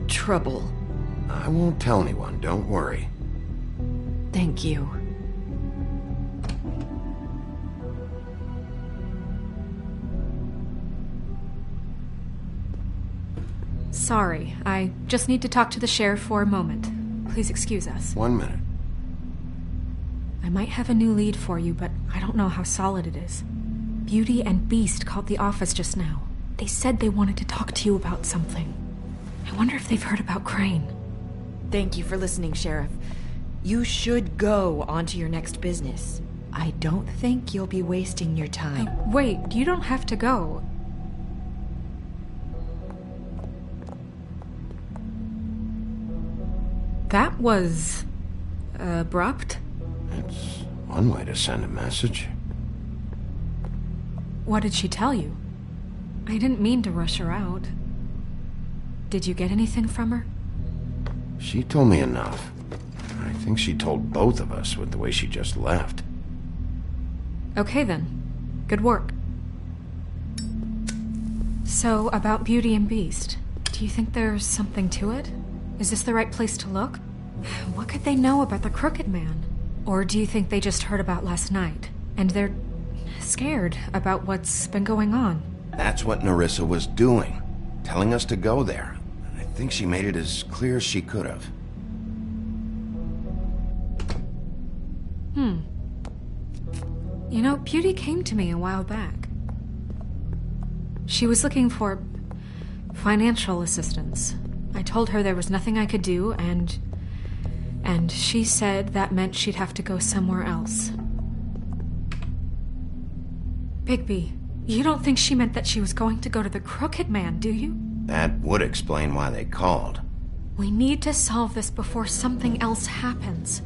trouble. I won't tell anyone, don't worry. Thank you. Sorry, I just need to talk to the sheriff for a moment. Please excuse us. 1 minute. I might have a new lead for you, but I don't know how solid it is. Beauty and Beast called the office just now. They said they wanted to talk to you about something. I wonder if they've heard about Crane. Thank you for listening, Sheriff. You should go on to your next business. I don't think you'll be wasting your time. Wait, you don't have to go. That was... abrupt? It's one way to send a message. What did she tell you? I didn't mean to rush her out. Did you get anything from her? She told me enough. I think she told both of us with the way she just left. Okay then. Good work. So, about Beauty and Beast, do you think there's something to it? Is this the right place to look? What could they know about the Crooked Man? Or do you think they just heard about last night, and they're scared about what's been going on? That's what Narissa was doing, telling us to go there. I think she made it as clear as she could have. You know, Beauty came to me a while back. She was looking for financial assistance. I told her there was nothing I could do, and she said that meant she'd have to go somewhere else. Bigby, you don't think she meant that she was going to go to the Crooked Man, do you? That would explain why they called. We need to solve this before something else happens.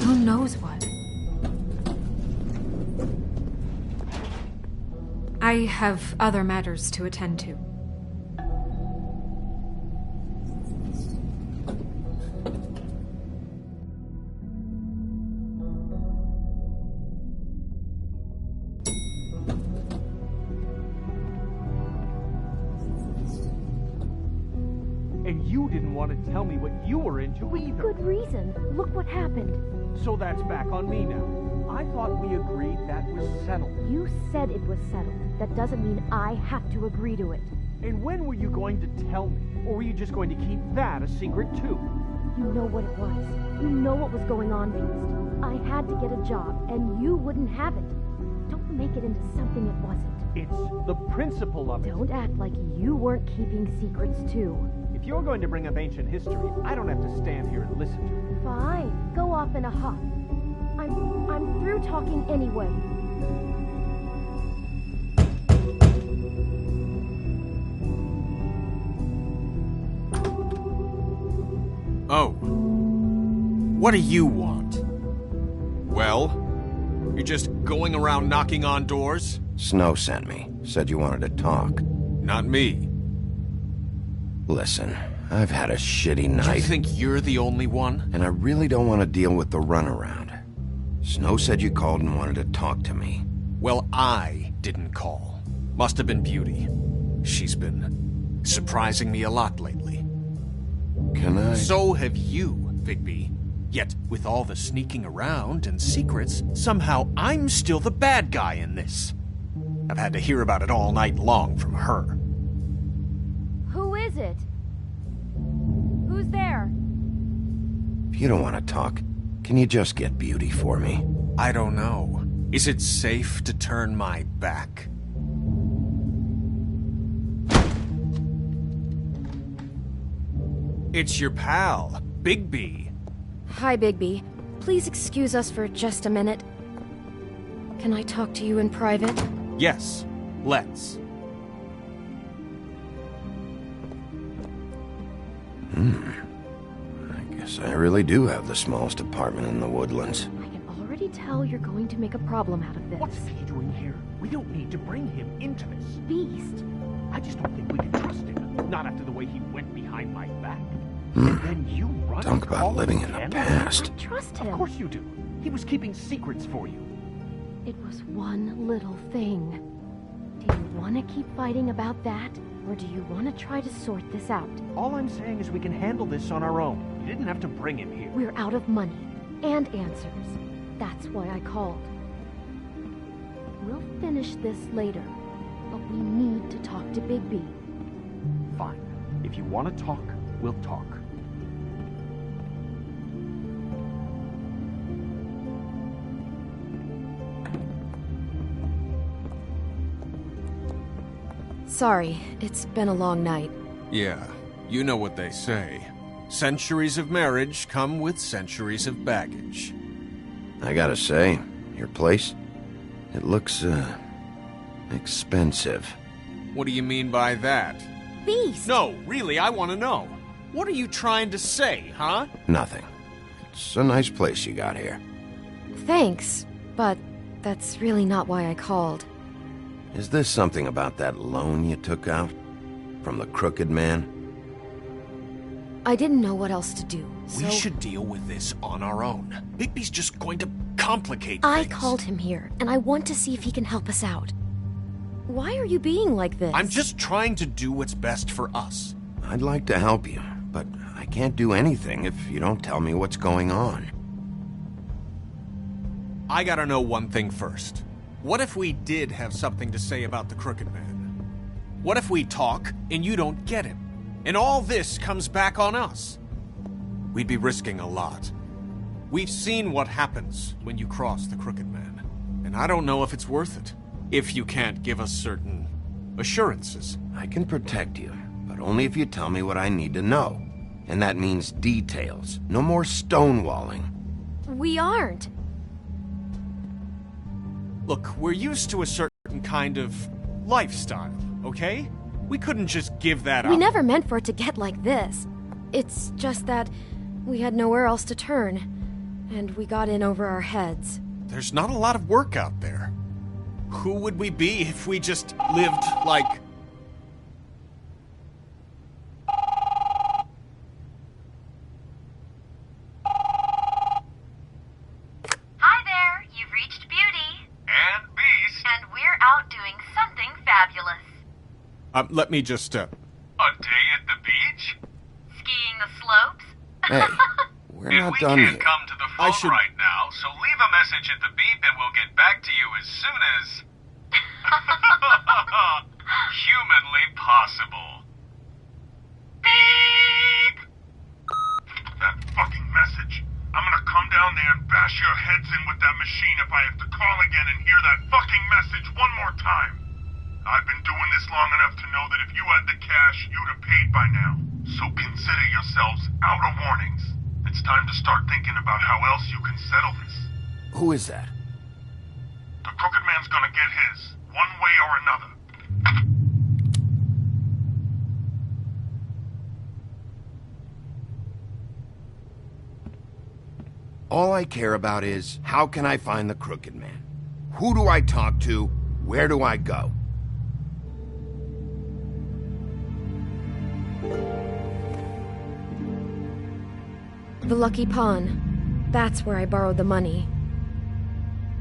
Who knows what? I have other matters to attend to. And you didn't want to tell me what you were into either. Good reason. Look what happened. So that's back on me now. I thought we agreed that was settled. You said it was settled. That doesn't mean I have to agree to it. And when were you going to tell me? Or were you just going to keep that a secret too? You know what it was. You know what was going on, Beast. I had to get a job, and you wouldn't have it. Don't make it into something it wasn't. It's the principle of it. Don't act like you weren't keeping secrets too. If you're going to bring up ancient history, I don't have to stand here and listen to it. Fine. Go off in a huff. I'm through talking anyway. Oh. What do you want? Well? You're just going around knocking on doors? Snow sent me. Said you wanted to talk. Not me. Listen, I've had a shitty night. You think you're the only one? And I really don't want to deal with the runaround. Snow said you called and wanted to talk to me. Well, I didn't call. Must have been Beauty. She's been surprising me a lot lately. Can I? So have you, Bigby. Yet, with all the sneaking around and secrets, somehow I'm still the bad guy in this. I've had to hear about it all night long from her. Who is it? Who's there? If you don't want to talk, can you just get Beauty for me? I don't know. Is it safe to turn my back? It's your pal, Bigby. Hi, Bigby. Please excuse us for just a minute. Can I talk to you in private? Yes, let's. I guess I really do have the smallest apartment in the woodlands. I can already tell you're going to make a problem out of this. What's he doing here? We don't need to bring him into this. Beast, I just don't think we can trust him. Not after the way he went behind my back. And then you run Talk and about call living him in the again? past. Trust him. Of course you do. He was keeping secrets for you. It was one little thing. Do you want to keep fighting about that? Or do you want to try to sort this out? All I'm saying is we can handle this on our own. You didn't have to bring him here. We're out of money and answers. That's why I called. We'll finish this later, but we need to talk to Big B. Fine. If you want to talk, we'll talk. Sorry, it's been a long night. Yeah, you know what they say. Centuries of marriage come with centuries of baggage. I gotta say, your place, it looks, expensive. What do you mean by that? Beast! No, really, I want to know. What are you trying to say, huh? Nothing. It's a nice place you got here. Thanks, but that's really not why I called. Is this something about that loan you took out? From the crooked man? I didn't know what else to do, so... We should deal with this on our own. Bigby's just going to complicate I things. called him here, and I want to see if he can help us out. Why are you being like this? I'm just trying to do what's best for us. I'd like to help you, but I can't do anything if you don't tell me what's going on. I gotta know one thing first. What if we did have something to say about the Crooked Man? What if we talk and you don't get him? And all this comes back on us? We'd be risking a lot. We've seen what happens when you cross the Crooked Man, and I don't know if it's worth it, if you can't give us certain assurances. I can protect you, but only if you tell me what I need to know. And that means details. No more stonewalling. We aren't. Look, we're used to a certain kind of lifestyle, okay? We couldn't just give that up. We never meant for it to get like this. It's just that we had nowhere else to turn, and we got in over our heads. There's not a lot of work out there. Who would we be if we just lived like... Hi there, you've reached Beauty. And Beast. And we're out doing something fabulous. let me just, A day at the beach? Skiing the slopes? Hey, we're not done We here. can't come to the phone right now, so leave a message at the beep and we'll get back to you as soon as... humanly possible. Beep! That fucking message. I'm gonna come down there and bash your heads in with that machine if I have to call again and hear that fucking message one more time. I've been doing this long enough to know that if you had the cash, you'd have paid by now. So consider yourselves out of warnings. It's time to start thinking about how else you can settle this. Who is that? The Crooked Man's gonna get his, one way or another. All I care about is, how can I find the Crooked Man? Who do I talk to? Where do I go? The Lucky Pawn. That's where I borrowed the money.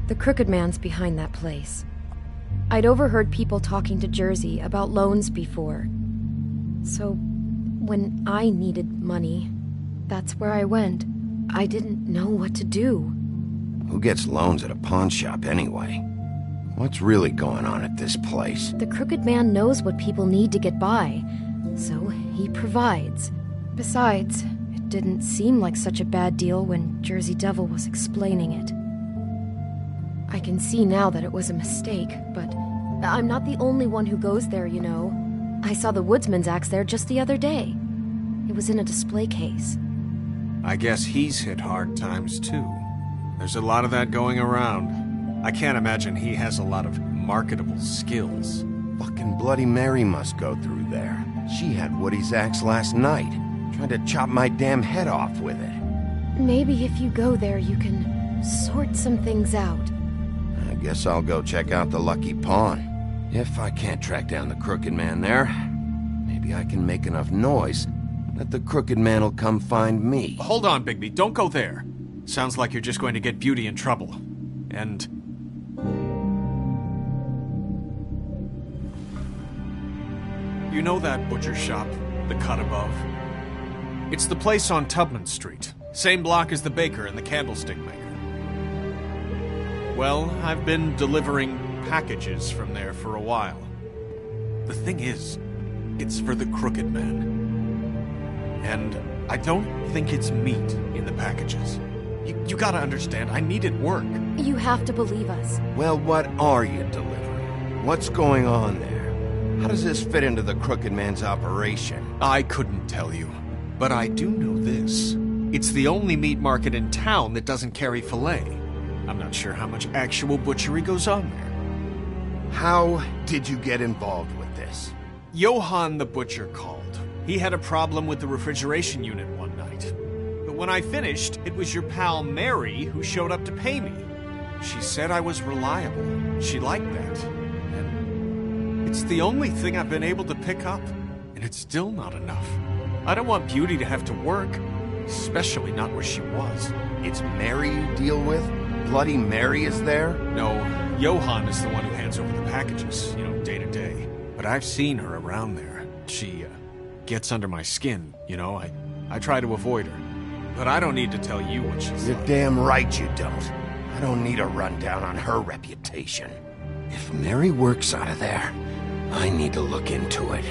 The Crooked Man's behind that place. I'd overheard people talking to Jersey about loans before. So, when I needed money, that's where I went. I didn't know what to do. Who gets loans at a pawn shop anyway? What's really going on at this place? The Crooked Man knows what people need to get by, so he provides. Besides, it didn't seem like such a bad deal when Jersey Devil was explaining it. I can see now that it was a mistake, but I'm not the only one who goes there, you know. I saw the woodsman's axe there just the other day. It was in a display case. I guess he's hit hard times, too. There's a lot of that going around. I can't imagine he has a lot of marketable skills. Fucking Bloody Mary must go through there. She had Woody's axe last night, trying to chop my damn head off with it. Maybe if you go there, you can sort some things out. I guess I'll go check out the Lucky Pawn. If I can't track down the Crooked Man there, maybe I can make enough noise that the Crooked Man will come find me. Hold on, Bigby. Don't go there. Sounds like you're just going to get Beauty in trouble. And... you know that butcher shop, the cut above? It's the place on Tubman Street. Same block as the baker and the candlestick maker. Well, I've been delivering packages from there for a while. The thing is, it's for the Crooked Man. And I don't think it's meat in the packages. You gotta understand, I needed work. You have to believe us. Well, what are you delivering? What's going on there? How does this fit into the Crooked Man's operation? I couldn't tell you, but I do know this. It's the only meat market in town that doesn't carry filet. I'm not sure how much actual butchery goes on there. How did you get involved with this? Johann the butcher called. He had a problem with the refrigeration unit one night. But when I finished, it was your pal Mary who showed up to pay me. She said I was reliable. She liked that. And it's the only thing I've been able to pick up. And it's still not enough. I don't want Beauty to have to work, especially not where she was. It's Mary you deal with? Bloody Mary is there? No, Johann is the one who hands over the packages, day to day. But I've seen her around there. She, gets under my skin, I try to avoid her. But I don't need to tell you what she's You're like. damn right you don't. I don't need a rundown on her reputation. If Mary works out of there, I need to look into it.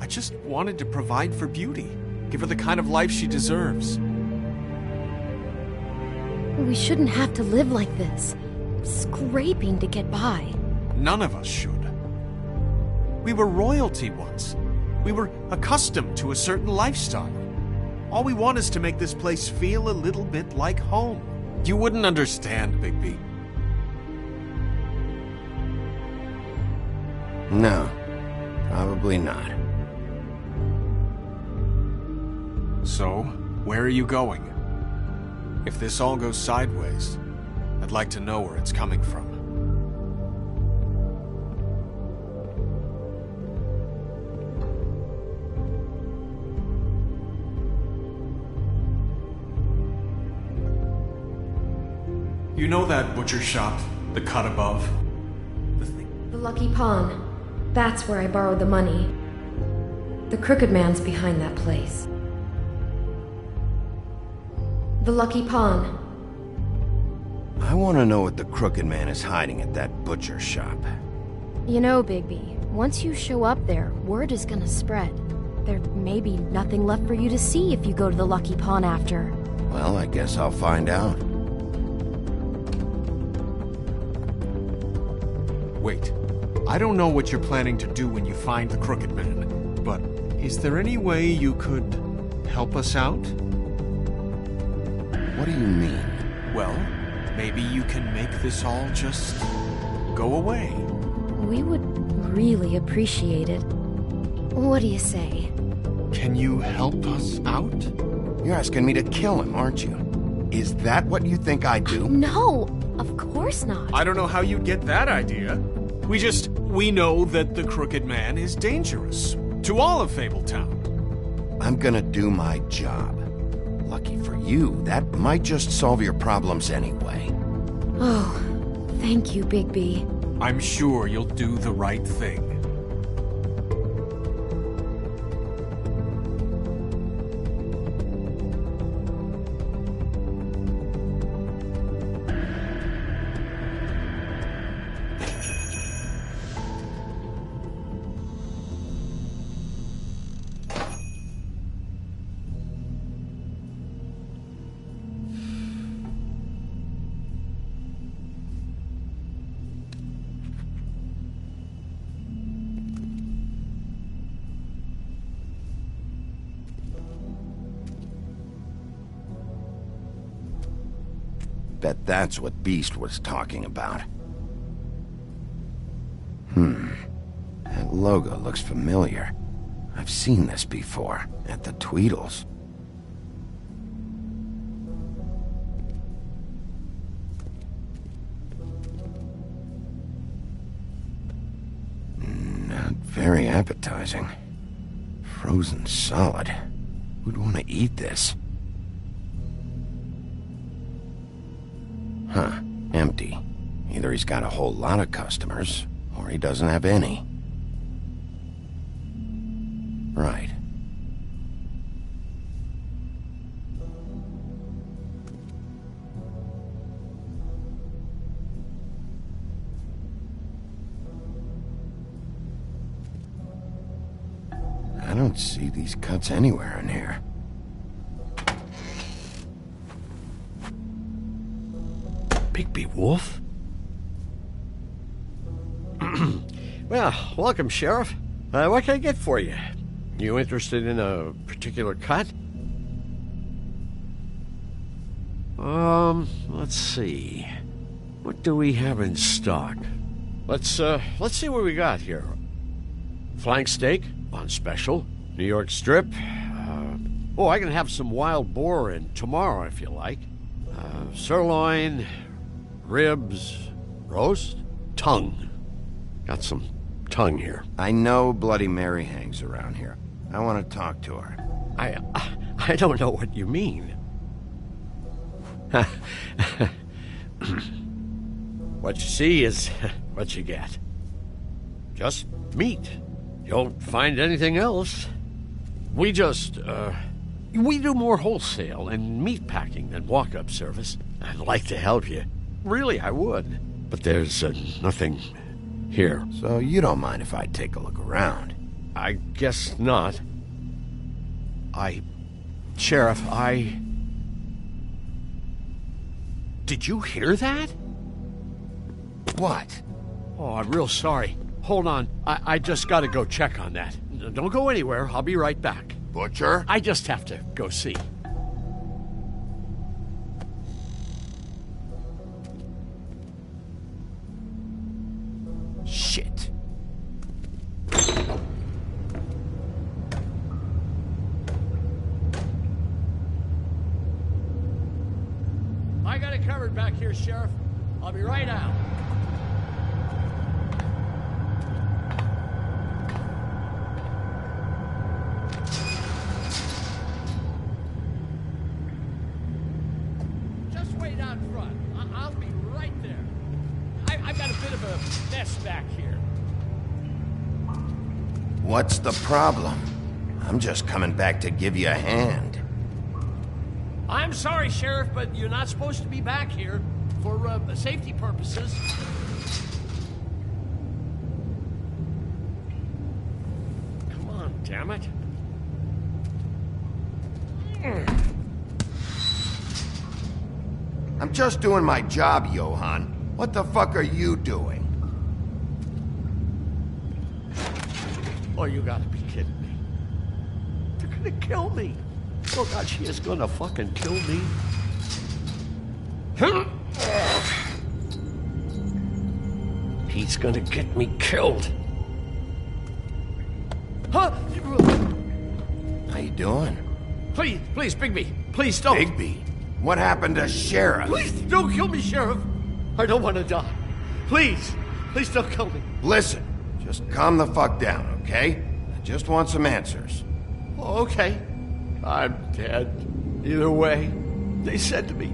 I just wanted to provide for Beauty. Give her the kind of life she deserves. We shouldn't have to live like this, scraping to get by. None of us should. We were royalty once. We were accustomed to a certain lifestyle. All we want is to make this place feel a little bit like home. You wouldn't understand, Bigby. No, probably not. So, where are you going? If this all goes sideways, I'd like to know where it's coming from. You know that butcher shop, the cut above? The Lucky Pawn. That's where I borrowed the money. The Crooked Man's behind that place. The Lucky Pawn. I want to know what the Crooked Man is hiding at that butcher shop. You know, Bigby, once you show up there, word is gonna spread. There may be nothing left for you to see if you go to the Lucky Pawn after. Well, I guess I'll find out. Wait, I don't know what you're planning to do when you find the Crooked Man, but is there any way you could help us out? What do you mean? Well, maybe you can make this all just go away. We would really appreciate it. What do you say? Can you help us out? You're asking me to kill him, aren't you? Is that what you think I do? No, of course not. I don't know how you'd get that idea. We know that the Crooked Man is dangerous. To all of Fabletown. I'm gonna do my job. Lucky for you, that might just solve your problems anyway. Oh, thank you, Bigby. I'm sure you'll do the right thing. Bet that's what Beast was talking about. That logo looks familiar. I've seen this before, at the Tweedles. Very appetizing. Frozen solid. Who'd want to eat this? Huh. Empty. Either he's got a whole lot of customers, or he doesn't have any. Right. I don't see these cuts anywhere in here. Bigby Wolf? Well, welcome, Sheriff. What can I get for you? You interested in a particular cut? Let's see. What do we have in stock? Let's see what we got here. Flank steak on special. New York strip. I can have some wild boar in tomorrow if you like. Sirloin, ribs, roast, tongue. Got some tongue here. I know Bloody Mary hangs around here. I want to talk to her. I don't know what you mean. What you see is what you get. Just meat. You don't find anything else. We just, we do more wholesale and meat packing than walk-up service. I'd like to help you. Really, I would. But there's nothing here. So you don't mind if I take a look around? I guess not. Sheriff, Did you hear that? What? Oh, I'm real sorry. Hold on. I just gotta go check on that. Don't go anywhere. I'll be right back. Butcher? I just have to go see. Shit. I got it covered back here, Sheriff. I'll be right out. Just wait out front. I'll be right there. I've got a bit of a mess back here. What's the problem? I'm just coming back to give you a hand. I'm sorry, Sheriff, but you're not supposed to be back here for safety purposes. Come on, damn it. I'm just doing my job, Johann. What the fuck are you doing? Oh, you gotta be kidding me. They're gonna kill me. Oh, God, she is gonna fucking kill me. He's gonna get me killed. Huh? How you doing? Please, Bigby. Please don't. Bigby? What happened to Sheriff? Please don't kill me, Sheriff. I don't want to die. Please don't kill me. Listen, just calm the fuck down, okay? I just want some answers. Okay. I'm dead. Either way. They said to me,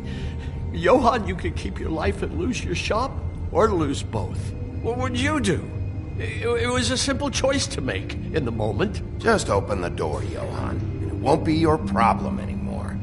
Johann, you can keep your life and lose your shop, or lose both. What would you do? It was a simple choice to make in the moment. Just open the door, Johann, and it won't be your problem anymore.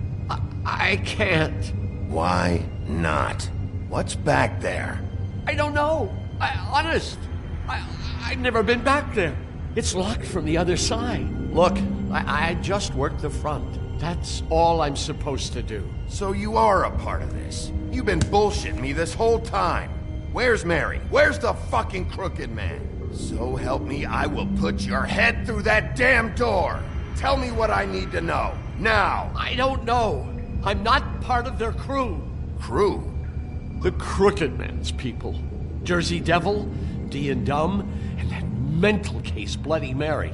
I can't. Why not? What's back there? I don't know. Honest. I've never been back there. It's locked from the other side. Look, I just worked the front. That's all I'm supposed to do. So you are a part of this. You've been bullshitting me this whole time. Where's Mary? Where's the fucking crooked man? So help me, I will put your head through that damn door. Tell me what I need to know. Now. I don't know. I'm not part of their crew. Crew? The Crooked Man's people. Jersey Devil, D and Dumb, and that mental case, Bloody Mary.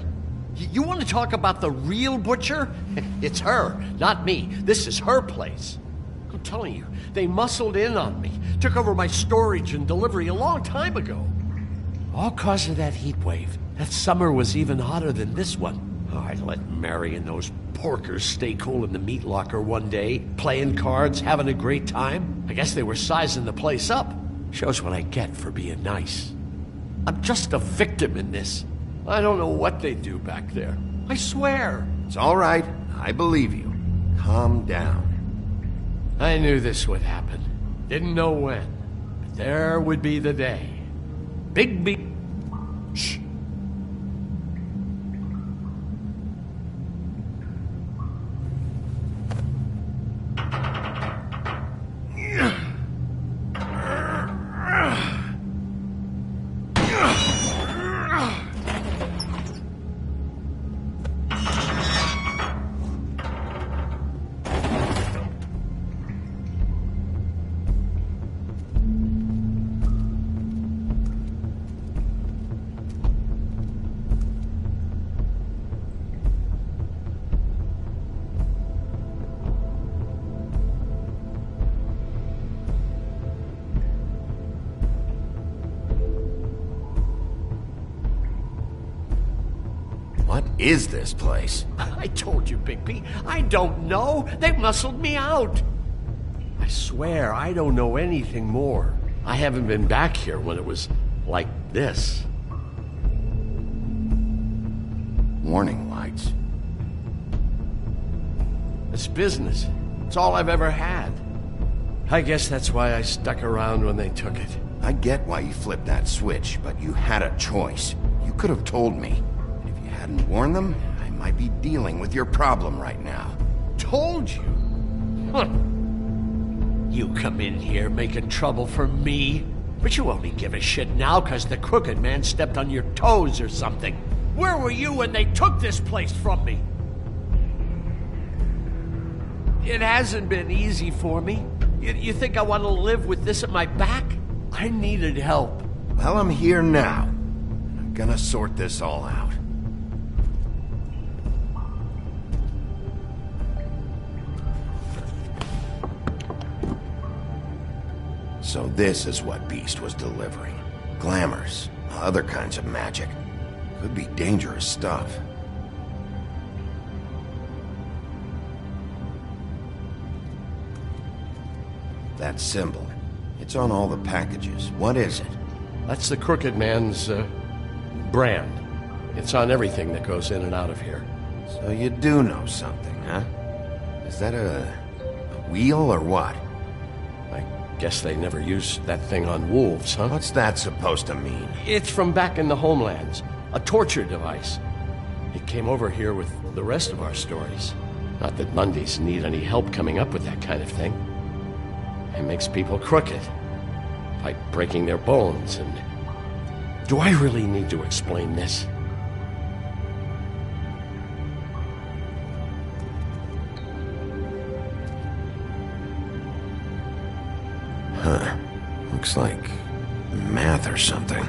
You want to talk about the real butcher? It's her, not me. This is her place. I'm telling you, they muscled in on me, took over my storage and delivery a long time ago. All cause of that heat wave. That summer was even hotter than this one. Oh, I'd let Mary and those porkers stay cool in the meat locker one day, playing cards, having a great time. I guess they were sizing the place up. Shows what I get for being nice. I'm just a victim in this. I don't know what they do back there. I swear. It's all right. I believe you. Calm down. I knew this would happen. Didn't know when. But there would be the day. Bigby. Shh. What is this place? I told you, Bigby. I don't know. They muscled me out. I swear, I don't know anything more. I haven't been back here when it was like this. Warning lights. It's business. It's all I've ever had. I guess that's why I stuck around when they took it. I get why you flipped that switch, but you had a choice. You could have told me. And if you hadn't warned them, I might be dealing with your problem right now. Told you? Huh. You come in here making trouble for me, but you only give a shit now because the crooked man stepped on your toes or something. Where were you when they took this place from me? It hasn't been easy for me. You think I want to live with this at my back? I needed help. Well, I'm here now. And I'm gonna sort this all out. So this is what Beast was delivering. Glamours, other kinds of magic. Could be dangerous stuff. That symbol. It's on all the packages. What is it? That's the Crooked Man's, brand. It's on everything that goes in and out of here. So you do know something, huh? Is that a wheel or what? I guess they never used that thing on wolves, huh? What's that supposed to mean? It's from back in the homelands. A torture device. It came over here with the rest of our stories. Not that Mundies need any help coming up with that kind of thing. It makes people crooked. By breaking their bones and... Do I really need to explain this? Huh. Looks like math or something.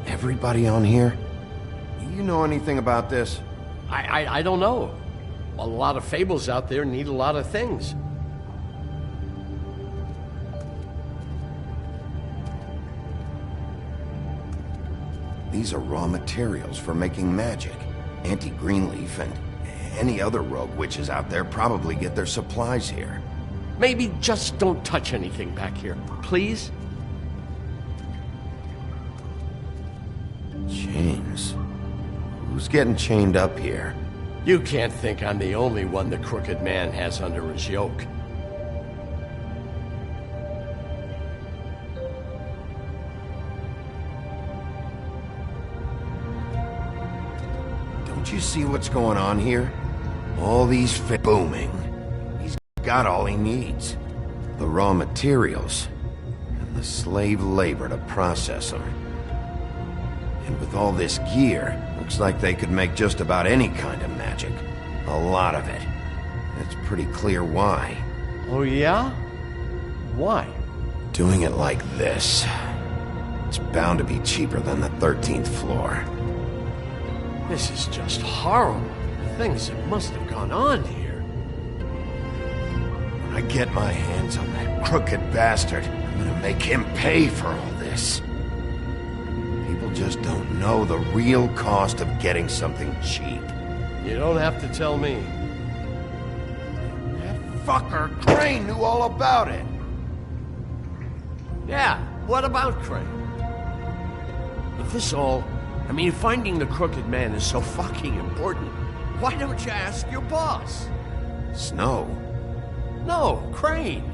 Everybody on here? Do you know anything about this? I don't know. A lot of fables out there need a lot of things. These are raw materials for making magic. Auntie Greenleaf and any other rogue witches out there probably get their supplies here. Maybe just don't touch anything back here, please? Chains. Who's getting chained up here? You can't think I'm the only one the Crooked Man has under his yoke. Don't you see what's going on here? All these booming. He's got all he needs. The raw materials. And the slave labor to process them. And with all this gear, looks like they could make just about any kind of magic. A lot of it. It's pretty clear why. Oh yeah? Why? Doing it like this. It's bound to be cheaper than the 13th floor. This is just horrible. things that must have gone on here. When I get my hands on that crooked bastard, I'm gonna make him pay for all this. People just don't know the real cost of getting something cheap. You don't have to tell me. That fucker Crane knew all about it. Yeah, what about Crane? If this all... I mean, finding the crooked man is so fucking important, why don't you ask your boss? Snow? No, Crane.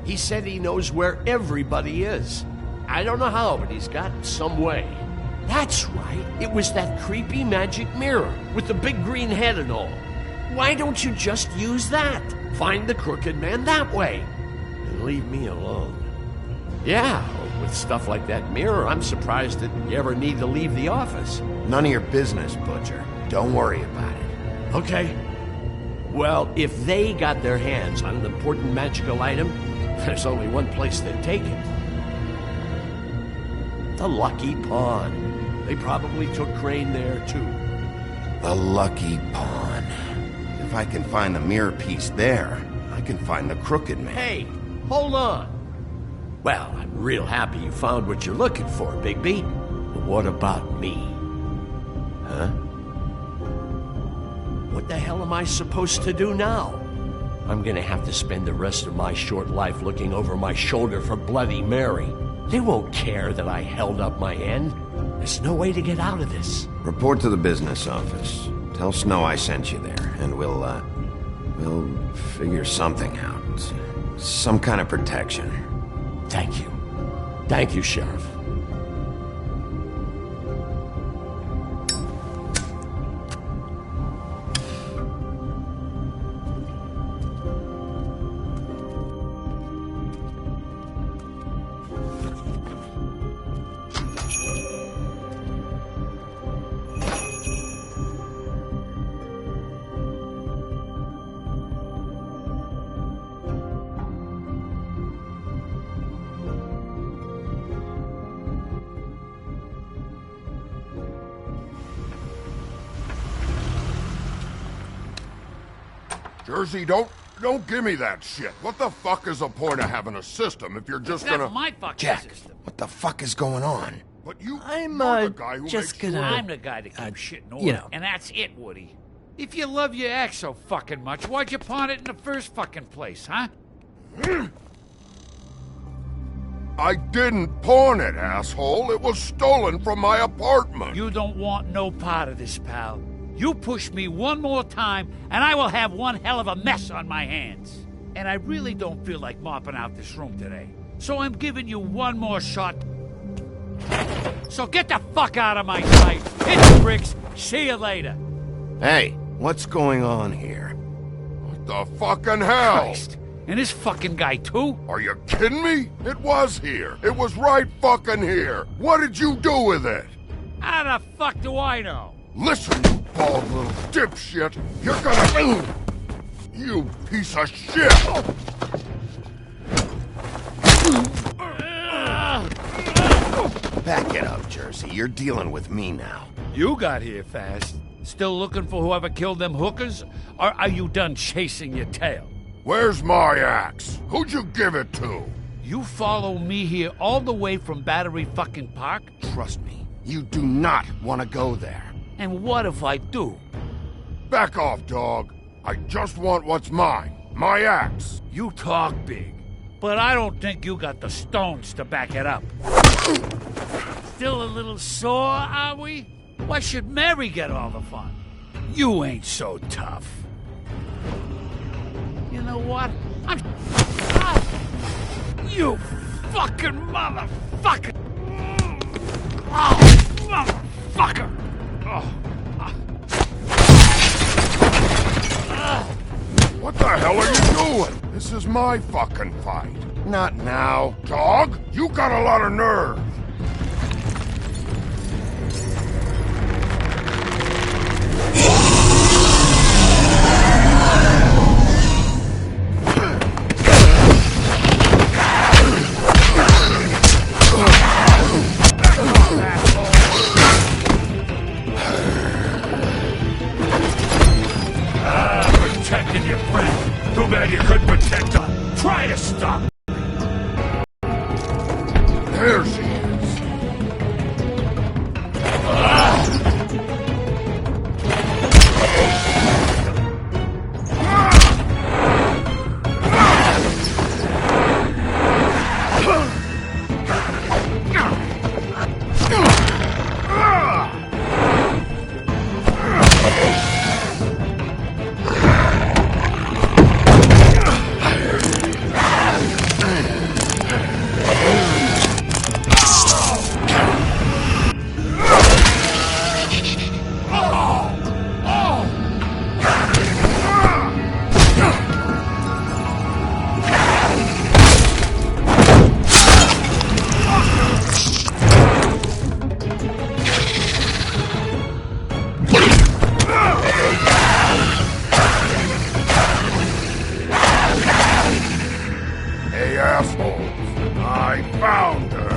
He said he knows where everybody is. I don't know how, but he's got some way. That's right. It was that creepy magic mirror with the big green head and all. Why don't you just use that? Find the crooked man that way. And leave me alone. Yeah, with stuff like that mirror, I'm surprised that you ever need to leave the office. None of your business, Butcher. Don't worry about it. Okay. Well, if they got their hands on an important magical item, there's only one place they'd take it. The Lucky Pawn. They probably took Crane there, too. The Lucky Pawn. If I can find the mirror piece there, I can find the crooked man. Hey, hold on. Well, I'm real happy you found what you're looking for, Bigby. But what about me? Huh? What the hell am I supposed to do now? I'm gonna have to spend the rest of my short life looking over my shoulder for Bloody Mary. They won't care that I held up my end. There's no way to get out of this. Report to the business office. Tell Snow I sent you there, and we'll figure something out. Some kind of protection. Thank you. Thank you, Sheriff. Jersey, don't give me that shit. What the fuck is the point of having a system if you're just gonna... That's my fucking Jack, system. what the fuck is going on? But you're the guy who just makes gonna... sure- I'm the guy that keeps shit in order. you know. And that's it, Woody. If you love your ex so fucking much, why'd you pawn it in the first fucking place, huh? I didn't pawn it, asshole. It was stolen from my apartment. You don't want no part of this, pal. You push me one more time, and I will have one hell of a mess on my hands. And I really don't feel like mopping out this room today. So I'm giving you one more shot. So get the fuck out of my sight. Hit the bricks. See you later. Hey, what's going on here? What the fucking hell? Christ. And this fucking guy, too? Are you kidding me? It was here. It was right fucking here. What did you do with it? How the fuck do I know? Listen, you bald little dipshit. You're gonna... You piece of shit! Back it up, Jersey. You're dealing with me now. You got here fast. Still looking for whoever killed them hookers? Or are you done chasing your tail? Where's my axe? Who'd you give it to? You follow me here all the way from Battery fucking Park? Trust me, you do not want to go there. And what if I do? Back off, dog. I just want what's mine. My axe. You talk big, but I don't think you got the stones to back it up. Still a little sore, are we? Why should Mary get all the fun? You ain't so tough. You know what? You fucking motherfucker! Oh, motherfucker! What the hell are you doing? This is my fucking fight. Not now. Dog, you got a lot of nerve. There she is. Hey, assholes. I found her.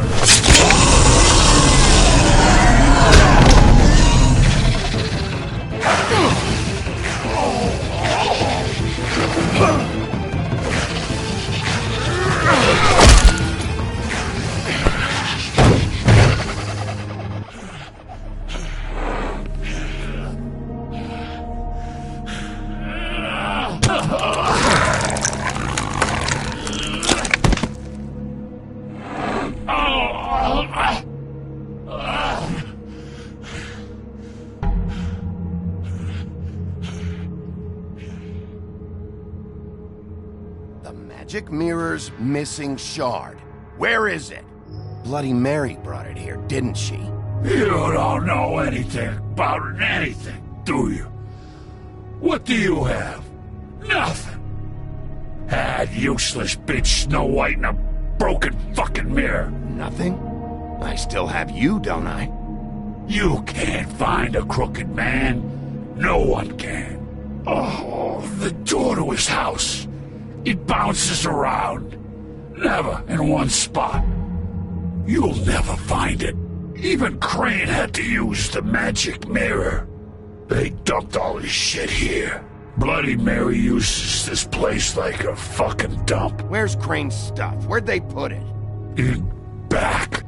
The magic mirror's missing shard. Where is it? Bloody Mary brought it here, didn't she? You don't know anything about anything, do you? What do you have? Nothing. That useless bitch Snow White and a broken fucking mirror. Nothing? I still have you, don't I? You can't find a crooked man. No one can. Oh, the door to his house. It bounces around. Never in one spot. You'll never find it. Even Crane had to use the magic mirror. They dumped all his shit here. Bloody Mary uses this place like a fucking dump. Where's Crane's stuff? Where'd they put it? In back.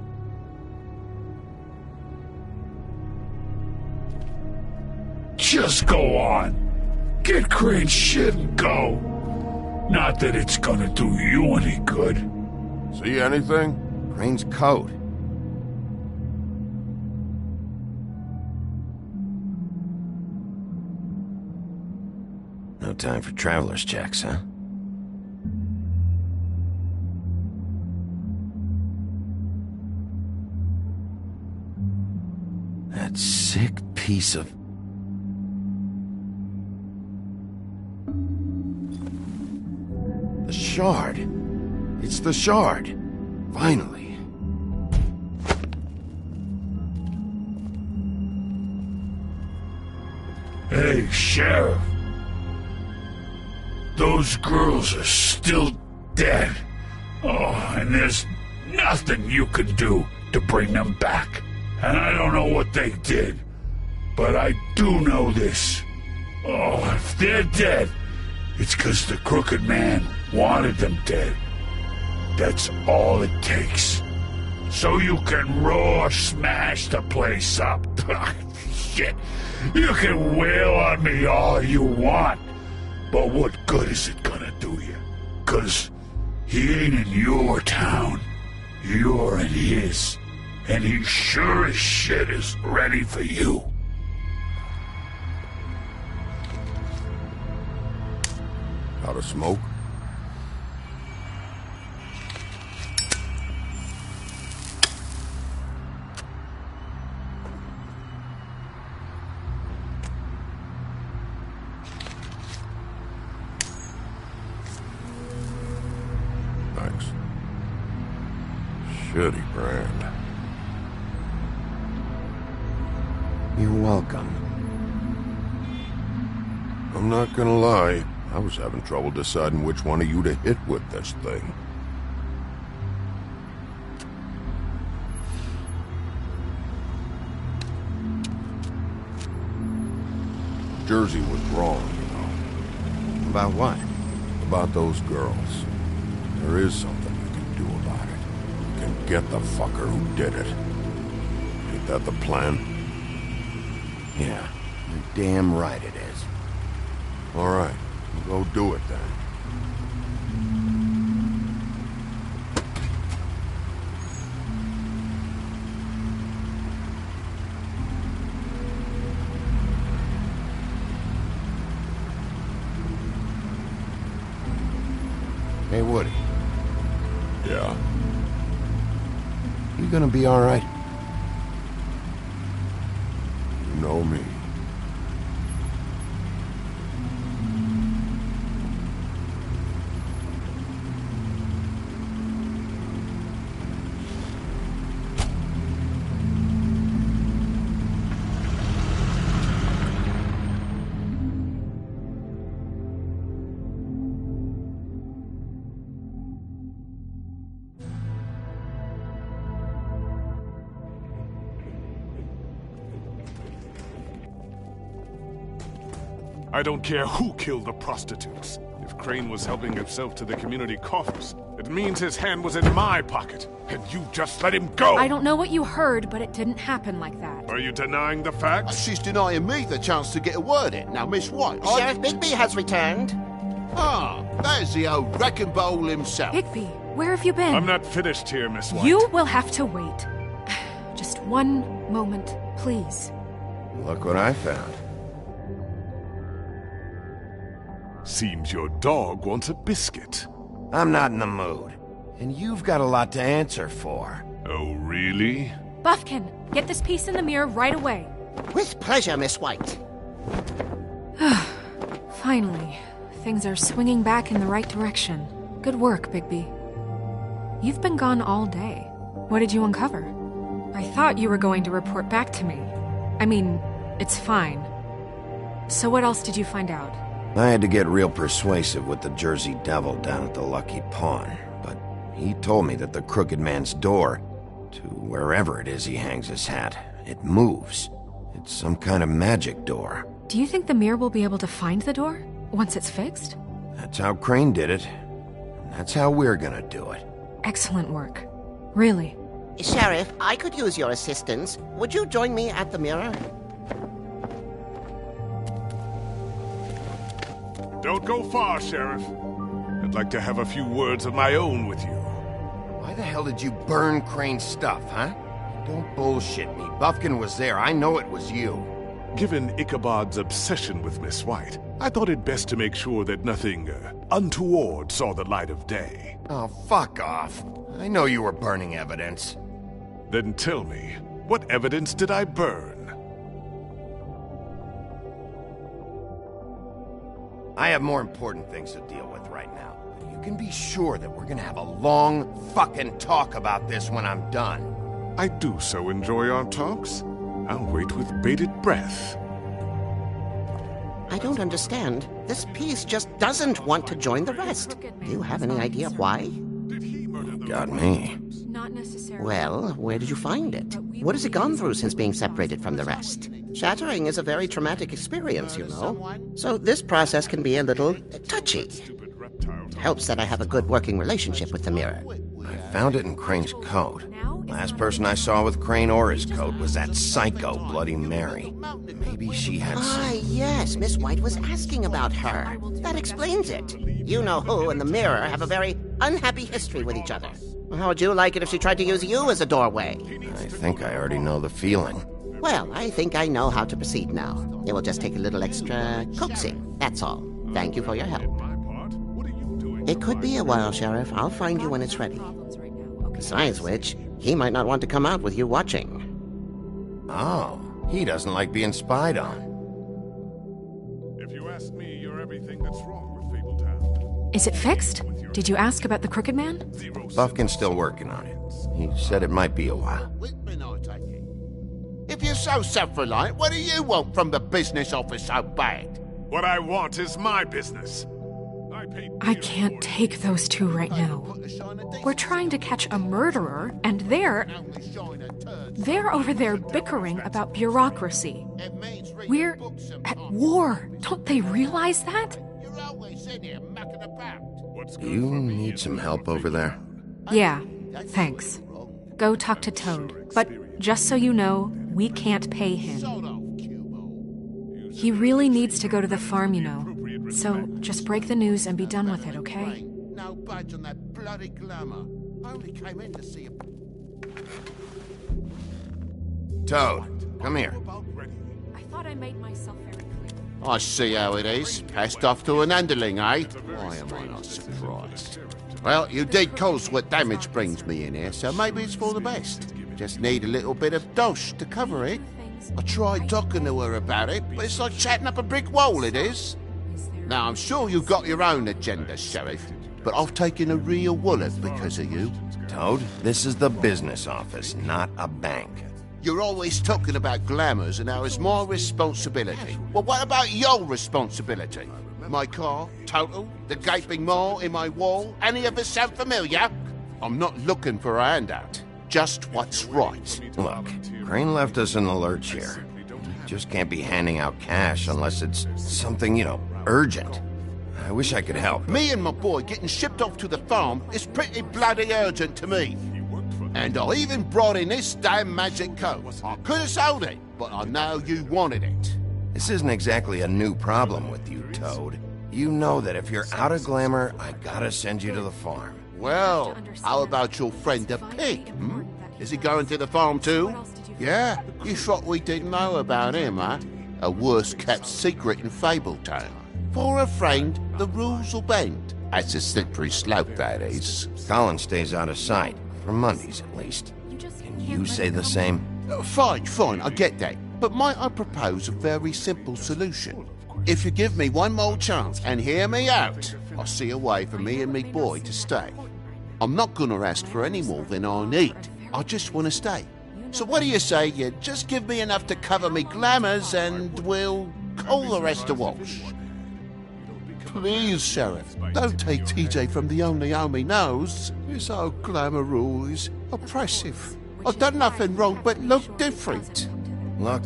Just go on. Get Crane's shit and go. Not that it's gonna do you any good. See anything? Crane's coat. No time for traveler's checks, huh? That sick piece of... The shard. It's the shard. Finally. Hey, Sheriff. Those girls are still dead. Oh, and there's nothing you can do to bring them back. And I don't know what they did, but I do know this. Oh, if they're dead, it's 'cause the Crooked Man wanted them dead. That's all it takes. So you can roar smash the place up. Shit, you can wail on me all you want, but what good is it gonna do you? 'Cause he ain't in your town. You're in his. And he sure as shit is ready for you. Out of smoke? Thanks. Shitty brand. You're welcome. I'm not gonna lie, I was having trouble deciding which one of you to hit with this thing. Jersey was wrong, you know. About what? About those girls. There is something you can do about it. You and get the fucker who did it. Ain't that the plan? Yeah, you're damn right it is. All right, go do it then. Hey, Woody. Yeah? You gonna be all right? You know me. I don't care who killed the prostitutes. If Crane was helping himself to the community coffers, it means his hand was in my pocket, and you just let him go! I don't know what you heard, but it didn't happen like that. Are you denying the facts? She's denying me the chance to get a word in. Now, Miss White... Sheriff Bigby has returned. Ah, there's the old wrecking bowl himself. Bigby, where have you been? I'm not finished here, Miss White. You will have to wait. Just one moment, please. Look what I found. Seems your dog wants a biscuit. I'm not in the mood. And you've got a lot to answer for. Oh, really? Buffkin, get this piece in the mirror right away. With pleasure, Miss White. Finally, things are swinging back in the right direction. Good work, Bigby. You've been gone all day. What did you uncover? I thought you were going to report back to me. I mean, it's fine. So what else did you find out? I had to get real persuasive with the Jersey Devil down at the Lucky Pawn, but he told me that the Crooked Man's door, to wherever it is he hangs his hat, it moves. It's some kind of magic door. Do you think the mirror will be able to find the door, once it's fixed? That's how Crane did it, and that's how we're gonna do it. Excellent work. Really. Sheriff, I could use your assistance. Would you join me at the mirror? Don't go far, Sheriff. I'd like to have a few words of my own with you. Why the hell did you burn Crane's stuff, huh? Don't bullshit me. Buffkin was there. I know it was you. Given Ichabod's obsession with Miss White, I thought it best to make sure that nothing untoward saw the light of day. Oh, fuck off. I know you were burning evidence. Then tell me, what evidence did I burn? I have more important things to deal with right now. You can be sure that we're gonna have a long fucking talk about this when I'm done. I do so enjoy our talks. I'll wait with bated breath. I don't understand. This piece just doesn't want to join the rest. Do you have any idea why? Got me. Not necessarily. Well, where did you find it? What has it gone through since being separated from the rest? Shattering is a very traumatic experience, you know. So this process can be a little touchy. It helps that I have a good working relationship with the mirror. I found it in Crane's coat. Last person I saw with Crane or his coat was that psycho Bloody Mary. Maybe she had some... Yes, Miss White was asking about her. That explains it. You know who and the mirror have a very unhappy history with each other. How would you like it if she tried to use you as a doorway? I think I already know the feeling. Well, I think I know how to proceed now. It will just take a little extra coaxing, that's all. Thank you for your help. It could be a while, Sheriff. I'll find you when it's ready. Besides which, he might not want to come out with you watching. Oh, he doesn't like being spied on. If you ask me, you're everything that's wrong with Fabletown. Is it fixed? Did you ask about the Crooked Man? Buffkin's still working on it. He said it might be a while. If you're so self-reliant, what do you want from the business office so bad? What I want is my business. I can't take those two right now. We're trying to catch a murderer, and they're over there bickering about bureaucracy. We're at war. Don't they realize that? You need some help over there? Yeah, thanks. go talk to Toad. But just so you know, we can't pay him. He really needs to go to the farm, you know. So just break the news and be done with it, okay? No budge on that bloody glamour. I only came in to see Toad, come here. I thought I made myself very clear. I see how it is. Passed off to an underling, eh? Why am I not surprised? Well, you did cause what damage brings me in here, so maybe it's for the best. Just need a little bit of dosh to cover it. I tried talking to her about it, but it's like chatting up a brick wall, it is. Now, I'm sure you've got your own agenda, Sheriff, but I've taken a real wallet because of you. Toad, this is the business office, not a bank. You're always talking about glamours and how it's my responsibility. Well, what about your responsibility? My car, total, the gaping maw in my wall, any of it sound familiar? I'm not looking for a handout, just what's right. Look, Crane left us in the lurch here. Just can't be handing out cash unless it's something, urgent. I wish I could help. Me and my boy getting shipped off to the farm is pretty bloody urgent to me. And I even brought in this damn magic coat. I could have sold it, but I know you wanted it. This isn't exactly a new problem with you, Toad. You know that if you're out of glamour, I gotta send you to the farm. Well, how about your friend the pig, hmm? Is he going to the farm too? Yeah, you thought we didn't know about him, huh? A worst-kept secret in Fabletown. For a friend, the rules will bend. That's a slippery slope, that is. Colin stays out of sight, for Mondays at least. Can you say the same? Fine, I get that. But might I propose a very simple solution? If you give me one more chance and hear me out, I'll see a way for me and me boy to stay. I'm not gonna ask for any more than I need. I just want to stay. So what do you say you just give me enough to cover me glamours and we'll call the rest a wash? Please, Sheriff, don't take TJ from the only home he knows. His old glamour rule is oppressive. I've done nothing wrong but look different. Look,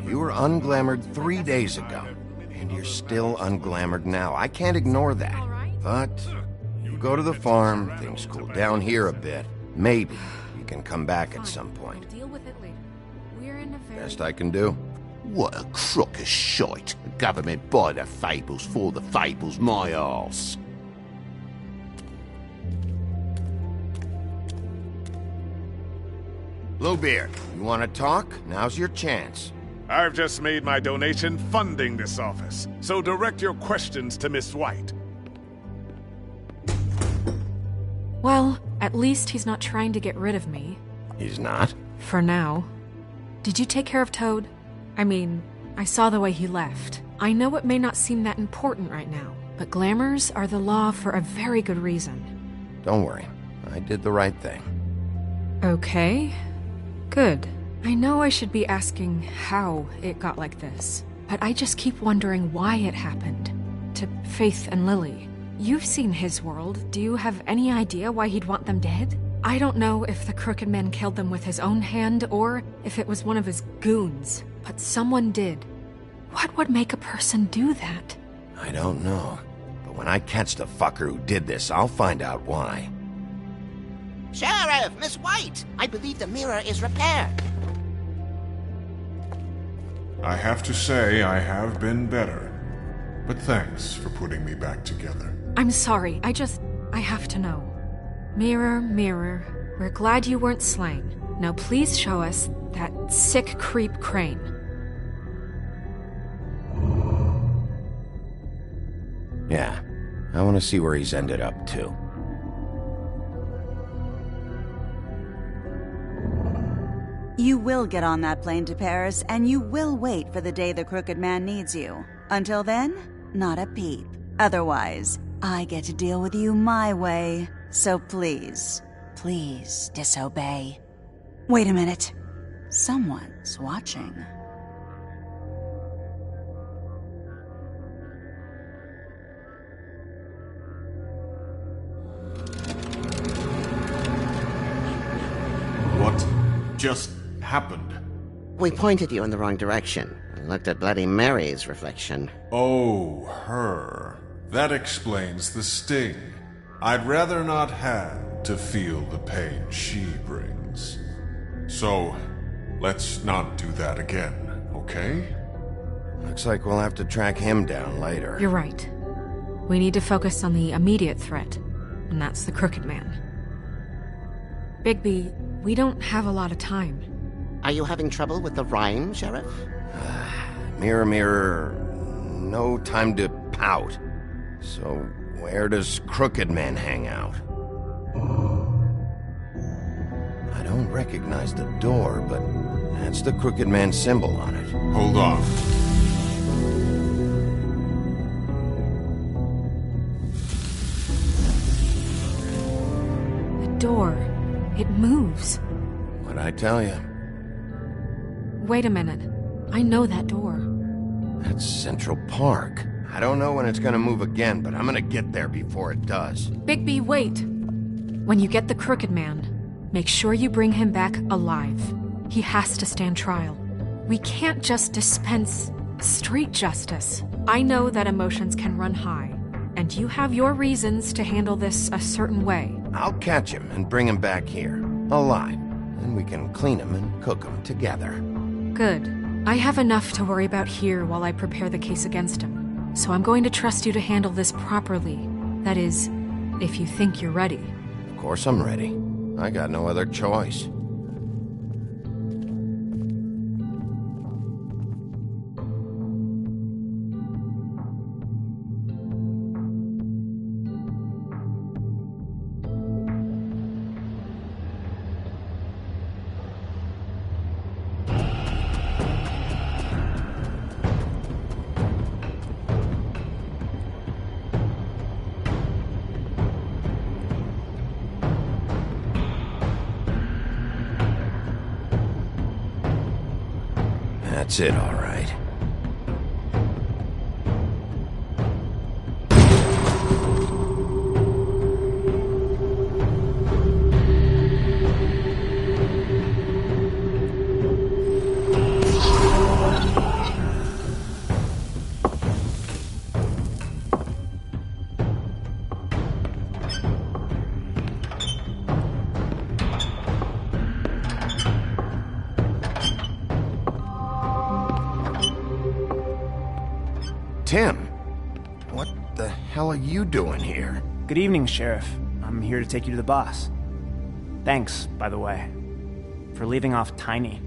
you were unglamoured 3 days ago, and you're still unglamoured now. I can't ignore that. But you go to the farm, things cool down here a bit. Maybe you can come back at some point. Deal with it later. We're in a very... Best I can do. What a crock of shite. The government buy the fables for the fables, my arse. Bluebeard, you want to talk? Now's your chance. I've just made my donation funding this office, so direct your questions to Miss White. Well, at least he's not trying to get rid of me. He's not? For now. Did you take care of Toad? I mean, I saw the way he left. I know it may not seem that important right now, but glamours are the law for a very good reason. Don't worry. I did the right thing. Okay. Good. I know I should be asking how it got like this, but I just keep wondering why it happened. To Faith and Lily. You've seen his world. Do you have any idea why he'd want them dead? I don't know if the Crooked Man killed them with his own hand or if it was one of his goons, but someone did. What would make a person do that? I don't know. But when I catch the fucker who did this, I'll find out why. Sheriff, Miss White! I believe the mirror is repaired. I have to say I have been better. But thanks for putting me back together. I'm sorry, I have to know. Mirror, mirror, we're glad you weren't slain. Now please show us that sick creep Crane. Yeah, I want to see where he's ended up, too. You will get on that plane to Paris, and you will wait for the day the Crooked Man needs you. Until then, not a peep. Otherwise, I get to deal with you my way. So please, please disobey. Wait a minute. Someone's watching. What just happened? We pointed you in the wrong direction and looked at Bloody Mary's reflection. Oh, her. That explains the sting. I'd rather not have to feel the pain she brings. words. So, let's not do that again, okay? Looks like we'll have to track him down later. You're right. We need to focus on the immediate threat, and that's the Crooked Man. Bigby, we don't have a lot of time. Are you having trouble with the rhyme, Sheriff? Mirror, mirror, no time to pout. So, where does Crooked Man hang out? I don't recognize the door, but that's the Crooked Man symbol on it. Hold on. The door. It moves. What'd I tell you? Wait a minute. I know that door. That's Central Park. I don't know when it's gonna move again, but I'm gonna get there before it does. Bigby, wait! When you get the Crooked Man, make sure you bring him back alive. He has to stand trial. We can't just dispense street justice. I know that emotions can run high, and you have your reasons to handle this a certain way. I'll catch him and bring him back here, alive. Then we can clean him and cook him together. Good. I have enough to worry about here while I prepare the case against him. So I'm going to trust you to handle this properly. That is, if you think you're ready. Of course I'm ready. I got no other choice. That's it, all right. Tim, what the hell are you doing here? Good evening, Sheriff. I'm here to take you to the boss. Thanks, by the way, for leaving off Tiny.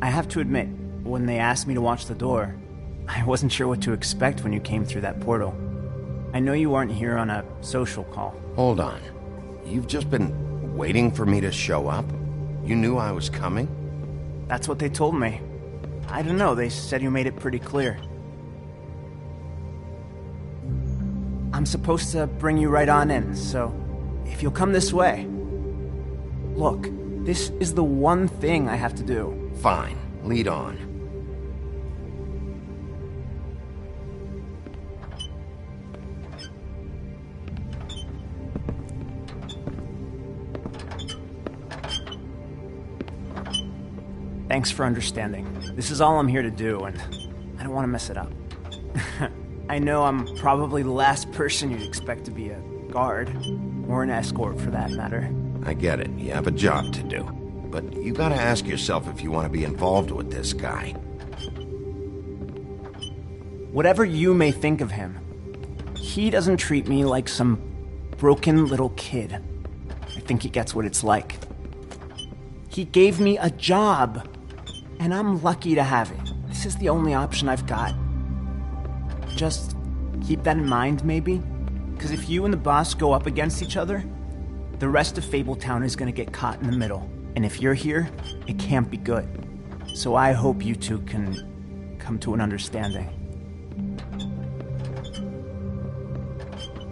I have to admit, when they asked me to watch the door, I wasn't sure what to expect when you came through that portal. I know you aren't here on a social call. Hold on. You've just been waiting for me to show up? You knew I was coming? That's what they told me. I don't know, they said you made it pretty clear. I'm supposed to bring you right on in, so if you'll come this way. Look, this is the one thing I have to do. Fine, lead on. Thanks for understanding. This is all I'm here to do, and I don't want to mess it up. I know I'm probably the last person you'd expect to be a guard, or an escort for that matter. I get it. You have a job to do. But you gotta ask yourself if you want to be involved with this guy. Whatever you may think of him, he doesn't treat me like some broken little kid. I think he gets what it's like. He gave me a job, and I'm lucky to have it. This is the only option I've got. Just keep that in mind, maybe? Because if you and the boss go up against each other, the rest of Fabletown is going to get caught in the middle. And if you're here, it can't be good. So I hope you two can come to an understanding.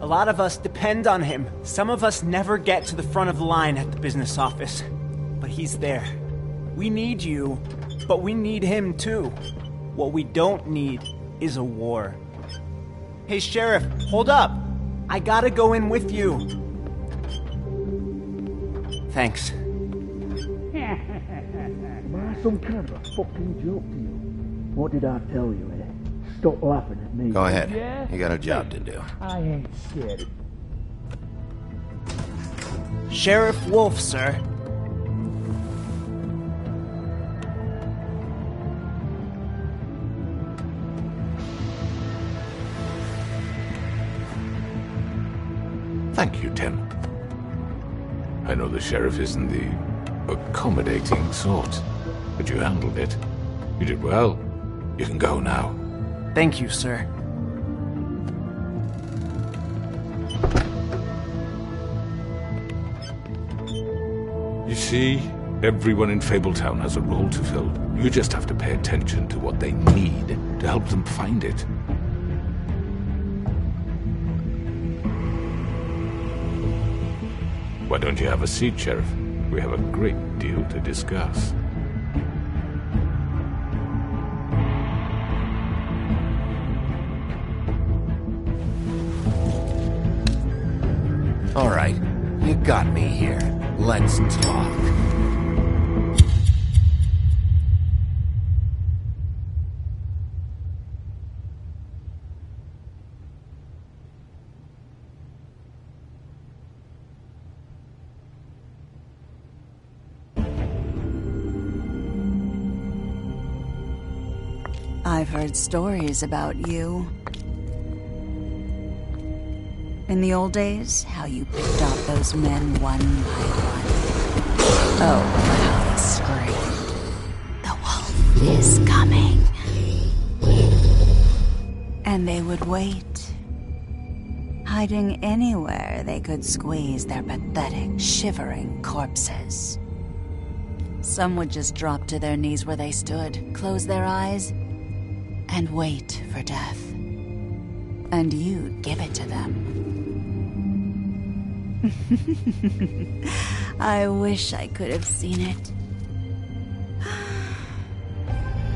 A lot of us depend on him. Some of us never get to the front of the line at the business office. But he's there. We need you, but we need him too. What we don't need is a war. Hey, Sheriff, hold up. I gotta go in with you. Thanks. Am I some kind of a fucking joke to you? What did I tell you, eh? Stop laughing at me. Go ahead. Yeah? You got a job to do. I ain't scared. Sheriff Wolf, sir. Thank you, Tim. I know the sheriff isn't the accommodating sort, but you handled it. You did well. You can go now. Thank you, sir. You see, everyone in Fabletown has a role to fill. You just have to pay attention to what they need to help them find it. Why don't you have a seat, Sheriff? We have a great deal to discuss. All right, you got me here. Let's talk. I've heard stories about you. In the old days, how you picked off those men one by one. Oh, how they screamed. The wolf is coming. And they would wait, hiding anywhere they could squeeze their pathetic, shivering corpses. Some would just drop to their knees where they stood, close their eyes, and wait for death. And you'd give it to them. I wish I could have seen it.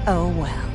Oh well.